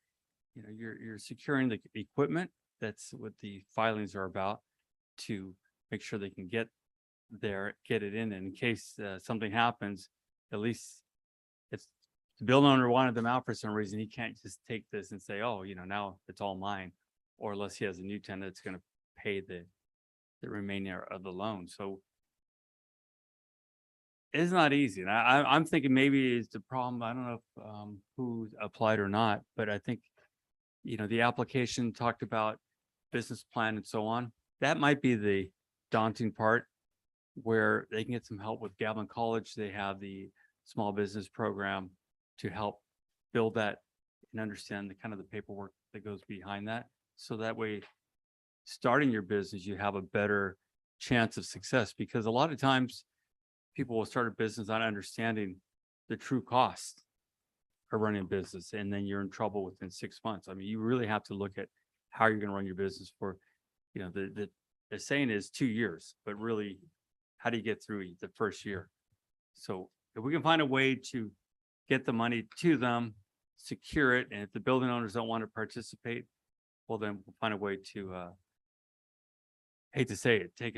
you're securing the equipment. That's what the filings are about, to make sure they can get it in case something happens. At least the building owner wanted them out for some reason, he can't just take this and say, oh, now it's all mine. Or unless he has a new tenant that's gonna pay the remainder of the loan. So it's not easy. And I'm thinking maybe it's the problem. I don't know if who applied or not, but I think, the application talked about business plan and so on. That might be the daunting part where they can get some help with Gatlin College. They have the small business program to help build that and understand the kind of the paperwork that goes behind that. So that way, starting your business, you have a better chance of success, because a lot of times people will start a business not understanding the true cost of running a business, and then you're in trouble within 6 months. I mean, you really have to look at how you're going to run your business for, the saying is 2 years, but really, how do you get through the first year? So if we can find a way to get the money to them, secure it, and if the building owners don't want to participate, well, then we'll find a way to, hate to say it, take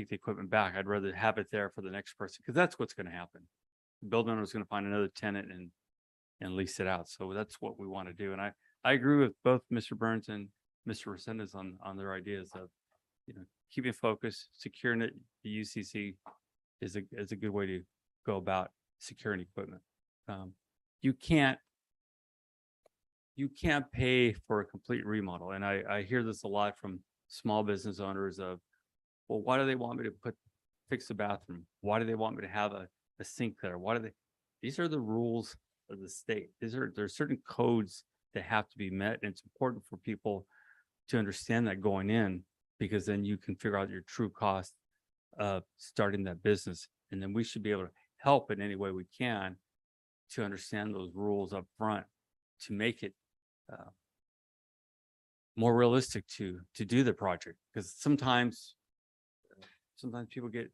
the equipment back. I'd rather have it there for the next person, because that's what's going to happen. The building owner is going to find another tenant and lease it out. So that's what we want to do. And I agree with both Mr. Burns and Mr. Resendez on their ideas of, keeping focus, securing it. The UCC is a good way to go about securing equipment. You can't pay for a complete remodel. And I hear this a lot from small business owners of, well, why do they want me to fix the bathroom? Why do they want me to have a sink there? These are the rules of the state. There's certain codes that have to be met. And it's important for people to understand that going in, because then you can figure out your true cost of starting that business. And then we should be able to help in any way we can to understand those rules up front to make it more realistic to do the project. Because sometimes people get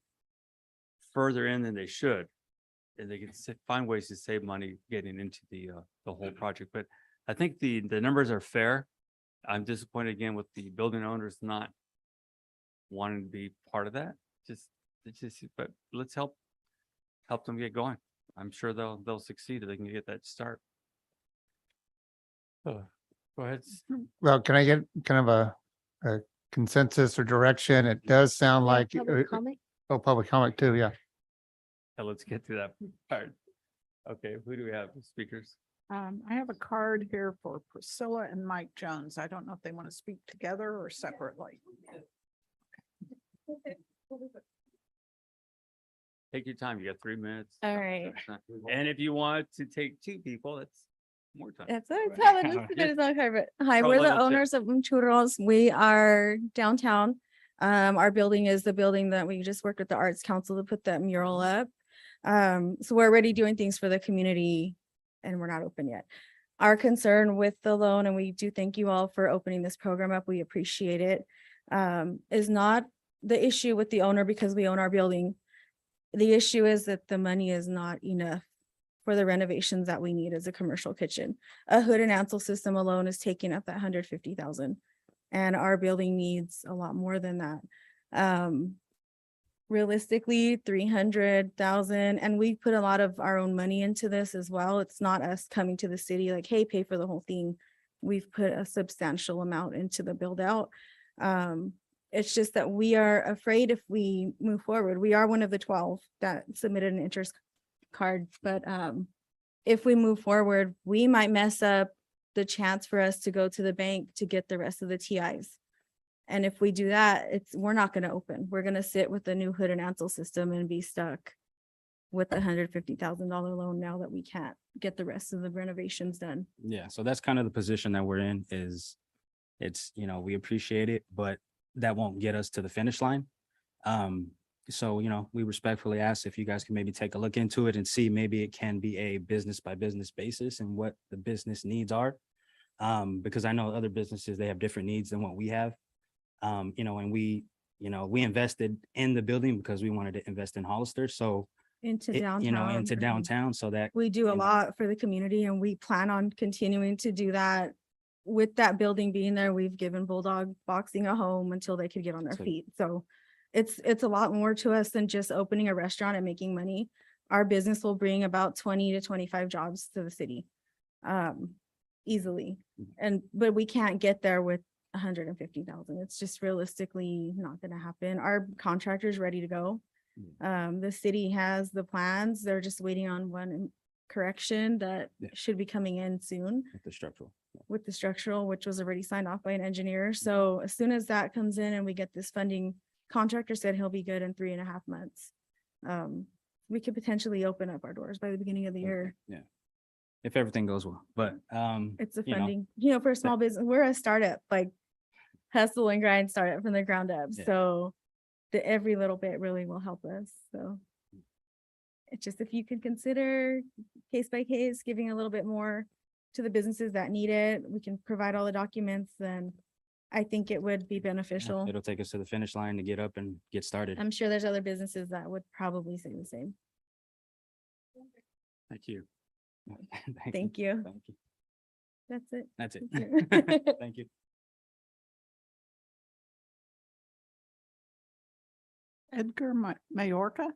further in than they should, and they can find ways to save money getting into the whole project. But I think the numbers are fair. I'm disappointed again with the building owners not wanting to be part of that. But let's help them get going. I'm sure they'll succeed if they can get that start. Go ahead. Well, can I get kind of a consensus or direction? It does sound like, Public comment? public comment too, yeah. Let's get to that part. Okay, who do we have? Speakers? I have a card here for Priscilla and Mike Jones. I don't know if they want to speak together or separately. Take your time. You got 3 minutes. All right. And if you want to take 2 people, that's more time. That's okay. Hi, Throw a we're the little tip. owners of Churros. We are downtown. Our building is the building that we just worked with the Arts Council to put that mural up. So we're already doing things for the community and we're not open yet. Our concern with the loan, and we do thank you all for opening this program up, we appreciate it, is not the issue with the owner because we own our building. The issue is that the money is not enough for the renovations that we need as a commercial kitchen. A hood and ansel system alone is taking up that 150,000, and our building needs a lot more than that. Realistically, 300,000, and we put a lot of our own money into this as well. It's not us coming to the city like, hey, pay for the whole thing. We've put a substantial amount into the build out. It's just that we are afraid if we move forward. We are one of the 12 that submitted an interest card, but if we move forward, we might mess up the chance for us to go to the bank to get the rest of the TIs. And if we do that, we're not going to open. We're going to sit with the new hood and ansel system and be stuck with the $150,000 loan now that we can't get the rest of the renovations done. Yeah, so that's kind of the position that we're in. We appreciate it, but that won't get us to the finish line. So, we respectfully ask if you guys can maybe take a look into it and see maybe it can be a business by business basis and what the business needs are. Because I know other businesses, they have different needs than what we have. And we invested in the building because we wanted to invest in Hollister. So Into downtown. into downtown so that We do a lot for the community and we plan on continuing to do that. With that building being there, we've given Bulldog Boxing a home until they could get on their feet. So it's a lot more to us than just opening a restaurant and making money. our business will bring about 20 to 25 jobs to the city. Easily. But we can't get there with 150,000. It's just realistically not gonna happen. Our contractor's ready to go. The city has the plans. They're just waiting on one correction that should be coming in soon The structural. with the structural, which was already signed off by an engineer. So as soon as that comes in and we get this funding, contractor said he'll be good in 3.5 months. We could potentially open up our doors by the beginning of the year. Yeah. If everything goes well, but, It's a you know, funding, for a small business, we're a startup, like hustle and grind startup from the ground up. Yeah. So every little bit really will help us. So it's just, if you could consider case by case, giving a little bit more to the businesses that need it, we can provide all the documents, then I think it would be beneficial. it'll take us to the finish line to get up and get started. I'm sure there's other businesses that would probably say the same. Thank you. Thank you. Thank you. That's it. That's it. Thank you. Thank you. Edgar Mayorga.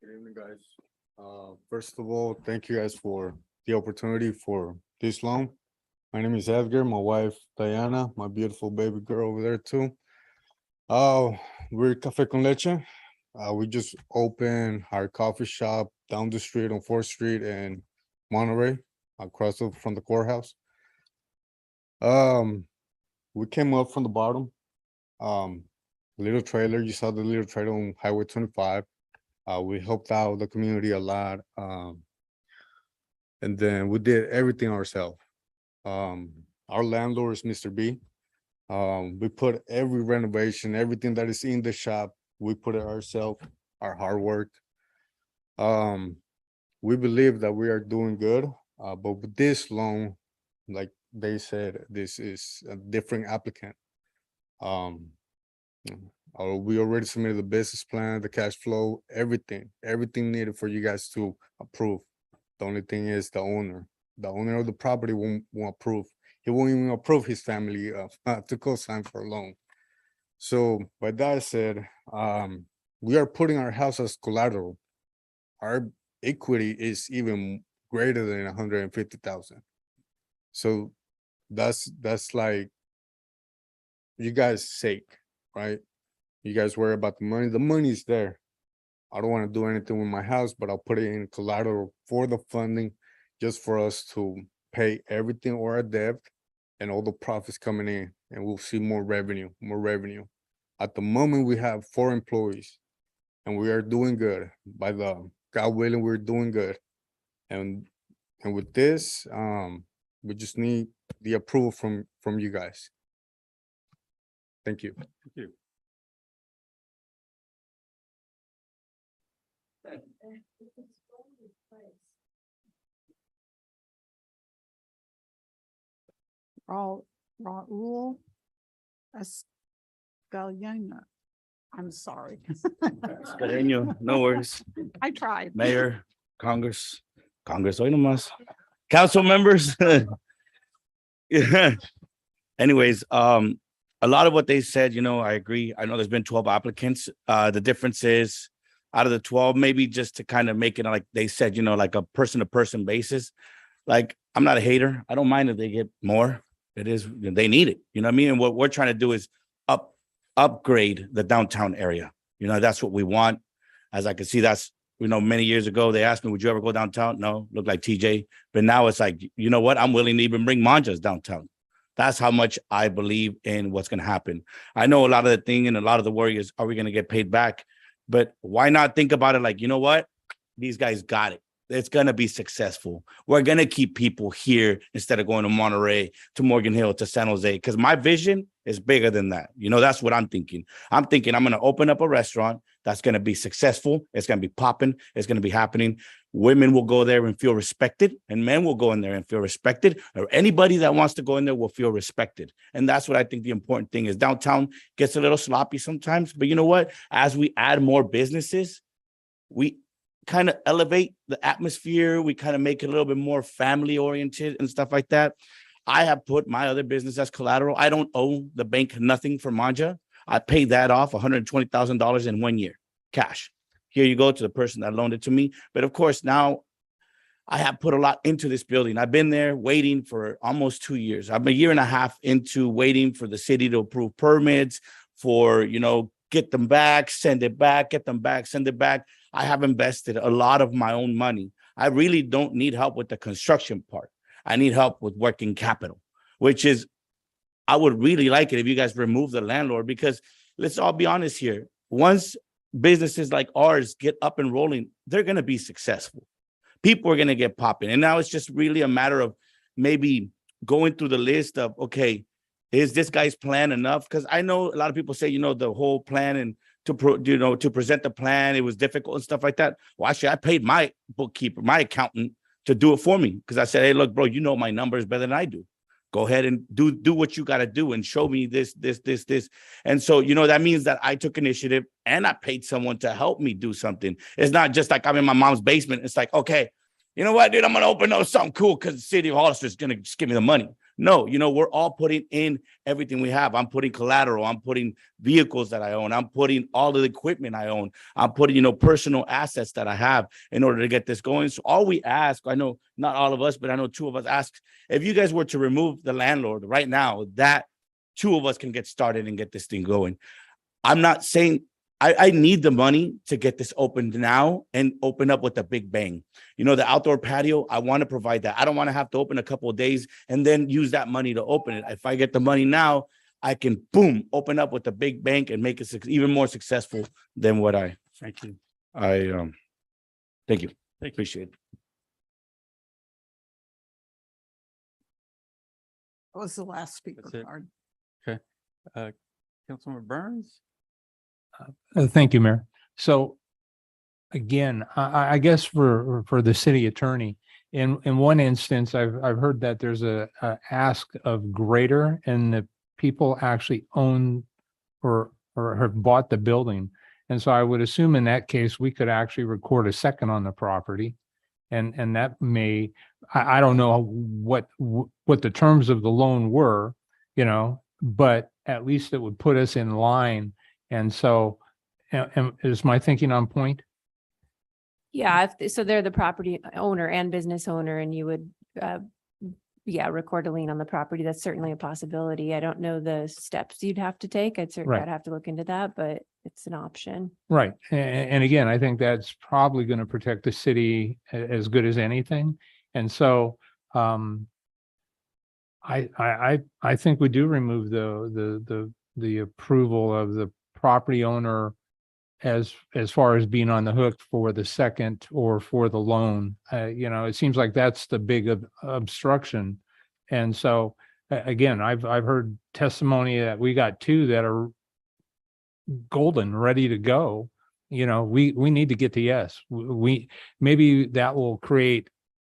Good evening, guys. First of all, thank you guys for the opportunity for this loan. My name is Edgar, my wife Diana, my beautiful baby girl over there too. We're Café con Leche. We just opened our coffee shop down the street on 4th Street in Monterey, from the courthouse. We came up from the bottom. Little trailer, you saw the little trailer on Highway 25. We helped out the community a lot. And then we did everything ourselves. Our landlord is Mr. B. We put every renovation, everything that is in the shop, we put it ourselves, our hard work. We believe that we are doing good, but with this loan, like they said, this is a different applicant. We already submitted the business plan, the cash flow, everything needed for you guys to approve. The only thing is the owner of the property won't approve. He won't even approve his family to co-sign for a loan. So by that said, we are putting our house as collateral. Our equity is even greater than 150,000. So that's like you guys' sake, right? You guys worry about the money. The money is there. I don't want to do anything with my house, but I'll put it in collateral for the funding, just for us to pay everything or our debt and all the profits coming in, and we'll see more revenue. At the moment, we have 4 employees, and we are doing good. God willing, we're doing good. And with this, we just need the approval from you guys. Thank you. Thank you. Raul Escalona. I'm sorry. No worries. I tried. Mayor, Congress, hoy nomás. Council members. Yeah. Anyways, a lot of what they said, I agree. I know there's been 12 applicants. The difference is out of the 12, maybe just to kind of make it like they said, like a person-to-person basis. Like, I'm not a hater. I don't mind if they get more. It is, they need it. You know what I mean? And what we're trying to do is upgrade the downtown area. That's what we want. As I can see, that's, many years ago, they asked me, would you ever go downtown? No, look like TJ. But now it's like, you know what? I'm willing to even bring manjas downtown. That's how much I believe in what's going to happen. I know a lot of the thing and a lot of the worry is, are we going to get paid back? But why not think about it like, you know what? These guys got it. It's going to be successful. We're going to keep people here instead of going to Monterey, to Morgan Hill, to San Jose, because my vision is bigger than that. That's what I'm thinking. I'm thinking I'm going to open up a restaurant that's going to be successful. It's going to be popping. It's going to be happening. Women will go there and feel respected, and men will go in there and feel respected, or anybody that wants to go in there will feel respected. And that's what I think the important thing is. Downtown gets a little sloppy sometimes, but you know what? As we add more businesses, we kind of elevate the atmosphere. We kind of make it a little bit more family oriented and stuff like that. I have put my other business as collateral. I don't owe the bank nothing for Manja. I paid that off $120,000 in 1 year, cash. Here you go to the person that loaned it to me. But of course, now I have put a lot into this building. I've been there waiting for almost 2 years. I'm a year and a half into waiting for the city to approve permits for, get them back, send it back, get them back, send it back. I have invested a lot of my own money. I really don't need help with the construction part. I need help with working capital, which is, I would really like it if you guys remove the landlord, because let's all be honest here. Once businesses like ours get up and rolling, they're going to be successful. People are going to get popping. And now it's just really a matter of maybe going through the list of, okay, is this guy's plan enough? Because I know a lot of people say, the whole plan and to present the plan, it was difficult and stuff like that. Well, actually, I paid my bookkeeper, my accountant to do it for me, because I said, hey, look, bro, my numbers better than I do. Go ahead and do what you got to do and show me this. And so, that means that I took initiative and I paid someone to help me do something. It's not just like I'm in my mom's basement. It's like, okay, you know what, dude, I'm going to open up something cool because the city of Hollister is going to just give me the money. No, we're all putting in everything we have. I'm putting collateral. I'm putting vehicles that I own. I'm putting all of the equipment I own. I'm putting, personal assets that I have in order to get this going. So all we ask, I know not all of us, but I know 2 of us ask, if you guys were to remove the landlord right now, that 2 of us can get started and get this thing going. I'm not saying I need the money to get this opened now and open up with a big bang. The outdoor patio, I want to provide that. I don't want to have to open a couple of days and then use that money to open it. If I get the money now, I can, boom, open up with a big bank and make it even more successful than what I. Thank you. Thank you. Appreciate it. That was the last speaker That's it. card. Okay. Councilmember Burns? Thank you, Mayor. So again, I guess for the city attorney, in one instance, I've heard that there's a ask of greater, and the people actually own or have bought the building. And so I would assume in that case, we could actually record a second on the property. And that may, I don't know what the terms of the loan were, but at least it would put us in line. And so, is my thinking on point? Yeah, so they're the property owner and business owner, and you would, record a lien on the property. That's certainly a possibility. I don't know the steps you'd have to take. I'd Right. have to look into that, but it's an option. Right. And again, I think that's probably going to protect the city as good as anything. And so, I think we do remove the approval of the property owner as far as being on the hook for the second or for the loan. It seems like that's the big obstruction. And so again, I've heard testimony that we got 2 that are golden, ready to go. We need to get to yes. We maybe that will create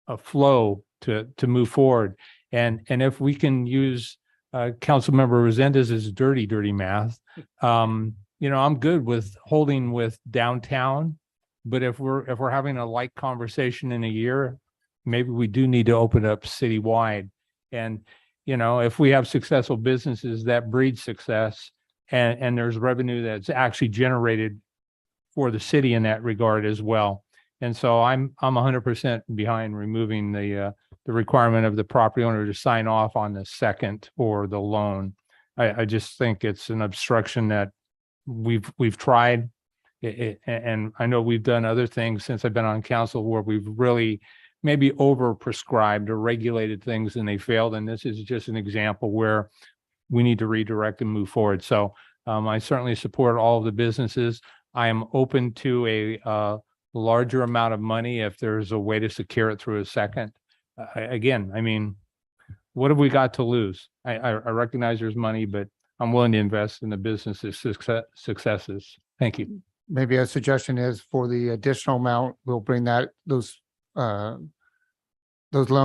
a flow to move forward. And if we can use Councilmember Resendez's dirty math, I'm good with holding with downtown, but if we're having a light conversation in a year, maybe we do need to open up citywide. And, if we have successful businesses, that breeds success, and there's revenue that's actually generated for the city in that regard as well. And so I'm 100% behind removing the requirement of the property owner to sign off on the second or the loan. I just think it's an obstruction that we've tried, and I know we've done other things since I've been on council where we've really maybe over prescribed or regulated things and they failed. And this is just an example where we need to redirect and move forward. So I certainly support all of the businesses. I am open to a larger amount of money if there's a way to secure it through a second. Again, I mean, what have we got to lose? I recognize there's money, but I'm willing to invest in the business's successes. Thank you. Maybe a suggestion is for the additional amount, we'll bring those loan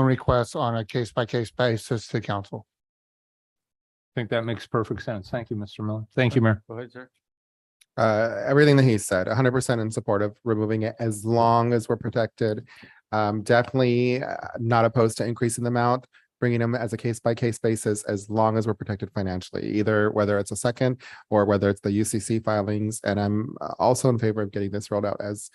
requests on a case-by-case basis to council. I think that makes perfect sense. Thank you, Mr. Miller. Thank you, Mayor. Go ahead, sir. Everything that he said, 100% in support of removing it as long as we're protected. Definitely not opposed to increasing the amount, bringing them as a case by case basis, as long as we're protected financially, either whether it's a second or whether it's the UCC filings. And I'm also in favor of getting this rolled out as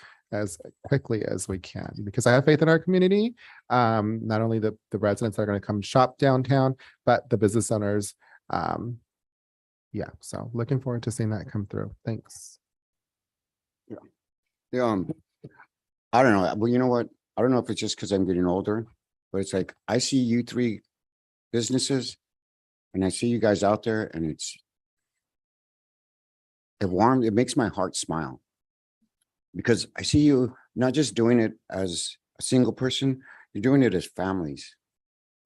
quickly as we can, because I have faith in our community. Not only the residents that are going to come shop downtown, but the business owners. Yeah, so looking forward to seeing that come through. Thanks. Yeah, I don't know. Well, you know what? I don't know if it's just because I'm getting older, but it's like I see you three businesses and I see you guys out there, and it makes my heart smile, because I see you not just doing it as a single person, you're doing it as families.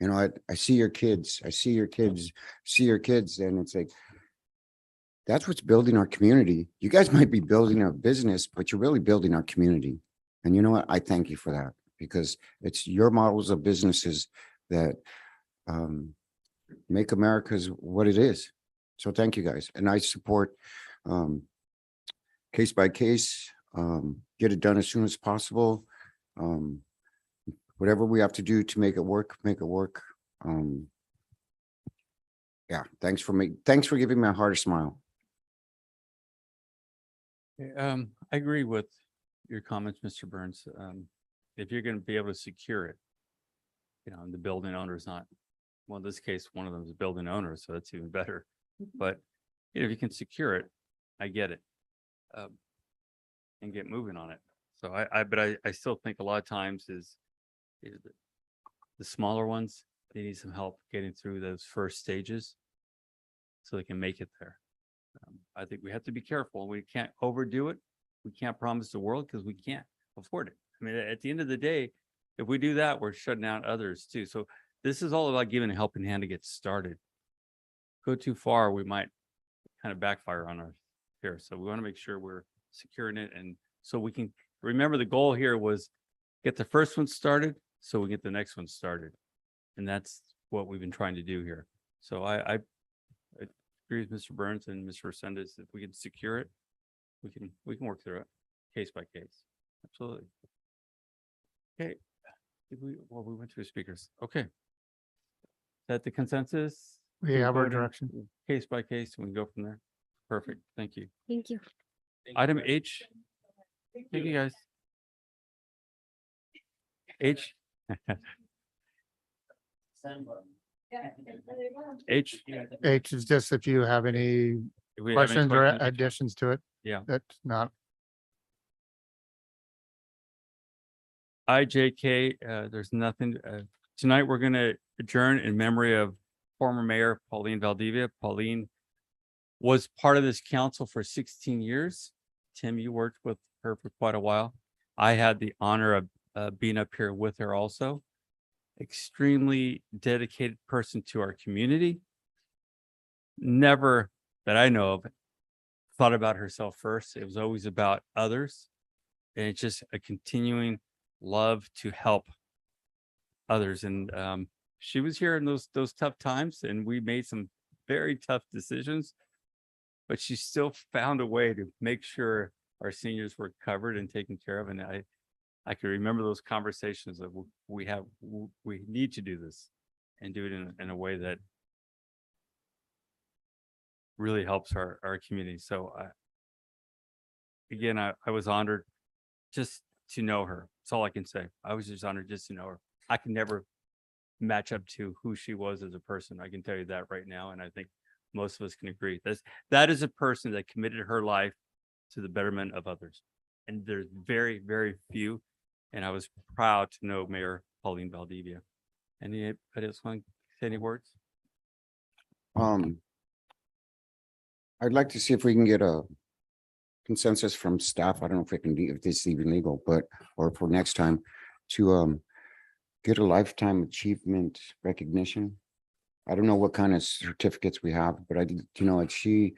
You know, I see your kids, and it's like, that's what's building our community. You guys might be building a business, but you're really building our community. And you know what? I thank you for that, because it's your models of businesses that make America's what it is. So thank you guys. And I support case by case, get it done as soon as possible. Whatever we have to do to make it work, make it work. Yeah, thanks for giving my heart a smile. I agree with your comments, Mr. Burns. If you're going to be able to secure it, you know, and the building owner is not, well, in this case, one of them is a building owner, so that's even better. But you know, if you can secure it, I get it, and get moving on it. So I still think a lot of times is the smaller ones, they need some help getting through those first stages so they can make it there. I think we have to be careful. We can't overdo it. We can't promise the world because we can't afford it. I mean, at the end of the day, if we do that, we're shutting out others too. So this is all about giving a helping hand to get started. Go too far, we might kind of backfire on our here. So we want to make sure we're securing it. And so we can remember the goal here was get the first one started so we get the next one started. And that's what we've been trying to do here. So I agree with Mr. Burns and Mr. Resendez. If we can secure it, we can work through it case by case. Absolutely. Okay. We went through speakers. Okay. Is that the consensus? We have our Voting direction. Case by case, and we can go from there. Perfect. Thank you. Thank you. Item H. Thank you, guys. H. H. H is just if you have any If we have any questions or questions. additions to it. Yeah. That's not, IJK, there's nothing. Tonight, we're going to adjourn in memory of former Mayor Pauline Valdivia. Pauline was part of this council for 16 years. Tim, you worked with her for quite a while. I had the honor of being up here with her also. Extremely dedicated person to our community. Never, that I know of, thought about herself first. It was always about others. And it's just a continuing love to help others. And she was here in those tough times, and we made some very tough decisions, but she still found a way to make sure our seniors were covered and taken care of. And I can remember those conversations that we need to do this and do it in a way that really helps our community. So again, I was honored just to know her. That's all I can say. I was just honored just to know her. I can never match up to who she was as a person. I can tell you that right now. And I think most of us can agree. That is a person that committed her life to the betterment of others. And there's very, very few. And I was proud to know Mayor Pauline Valdivia. Anybody else want to say any words? I'd like to see if we can get a consensus from staff. I don't know if we can do, if this is even legal, or for next time to get a lifetime achievement recognition. I don't know what kind of certificates we have, but she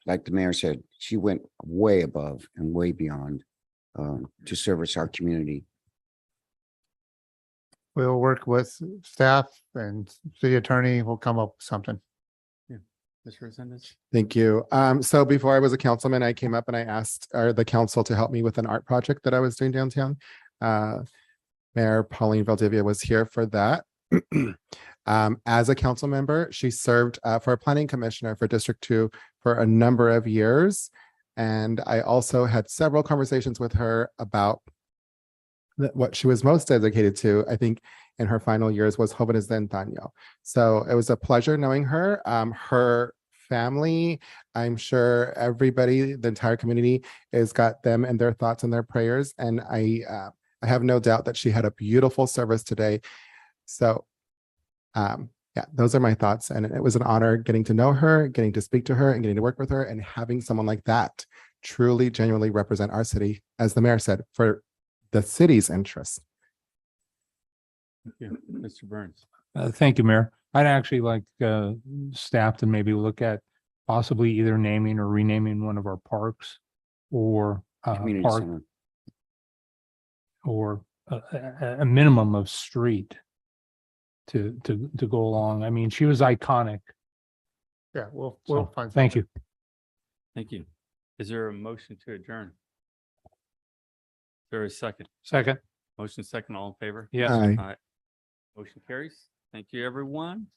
like the mayor said, she went way above and way beyond to service our community. we'll work with staff and city attorney. We'll come up with something. Mr. Resendez? Thank you. So before I was a councilman, I came up and I asked the council to help me with an art project that I was doing downtown. Mayor Pauline Valdivia was here for that. As a council member, she served for a planning commissioner for District 2 for a number of years. And I also had several conversations with her about what she was most dedicated to, I think, in her final years was Jóvenes de Antaño. So it was a pleasure knowing her. Her family, I'm sure everybody, the entire community has got them and their thoughts and their prayers. And I have no doubt that she had a beautiful service today. So yeah, those are my thoughts. And it was an honor getting to know her, getting to speak to her and getting to work with her and having someone like that truly, genuinely represent our city, as the mayor said, for the city's interest. Thank you. Mr. Burns. Thank you, Mayor. I'd actually like staff to maybe look at possibly either naming or renaming one of our parks or Community park center. or a minimum of street to go along. I mean, she was iconic. Yeah, we'll So, find. thank you. Thank you. Is there a motion to adjourn? Is there a second? Second. Motion second, all in favor? Yes. Aye. Aye. Motion carries. Thank you, everyone.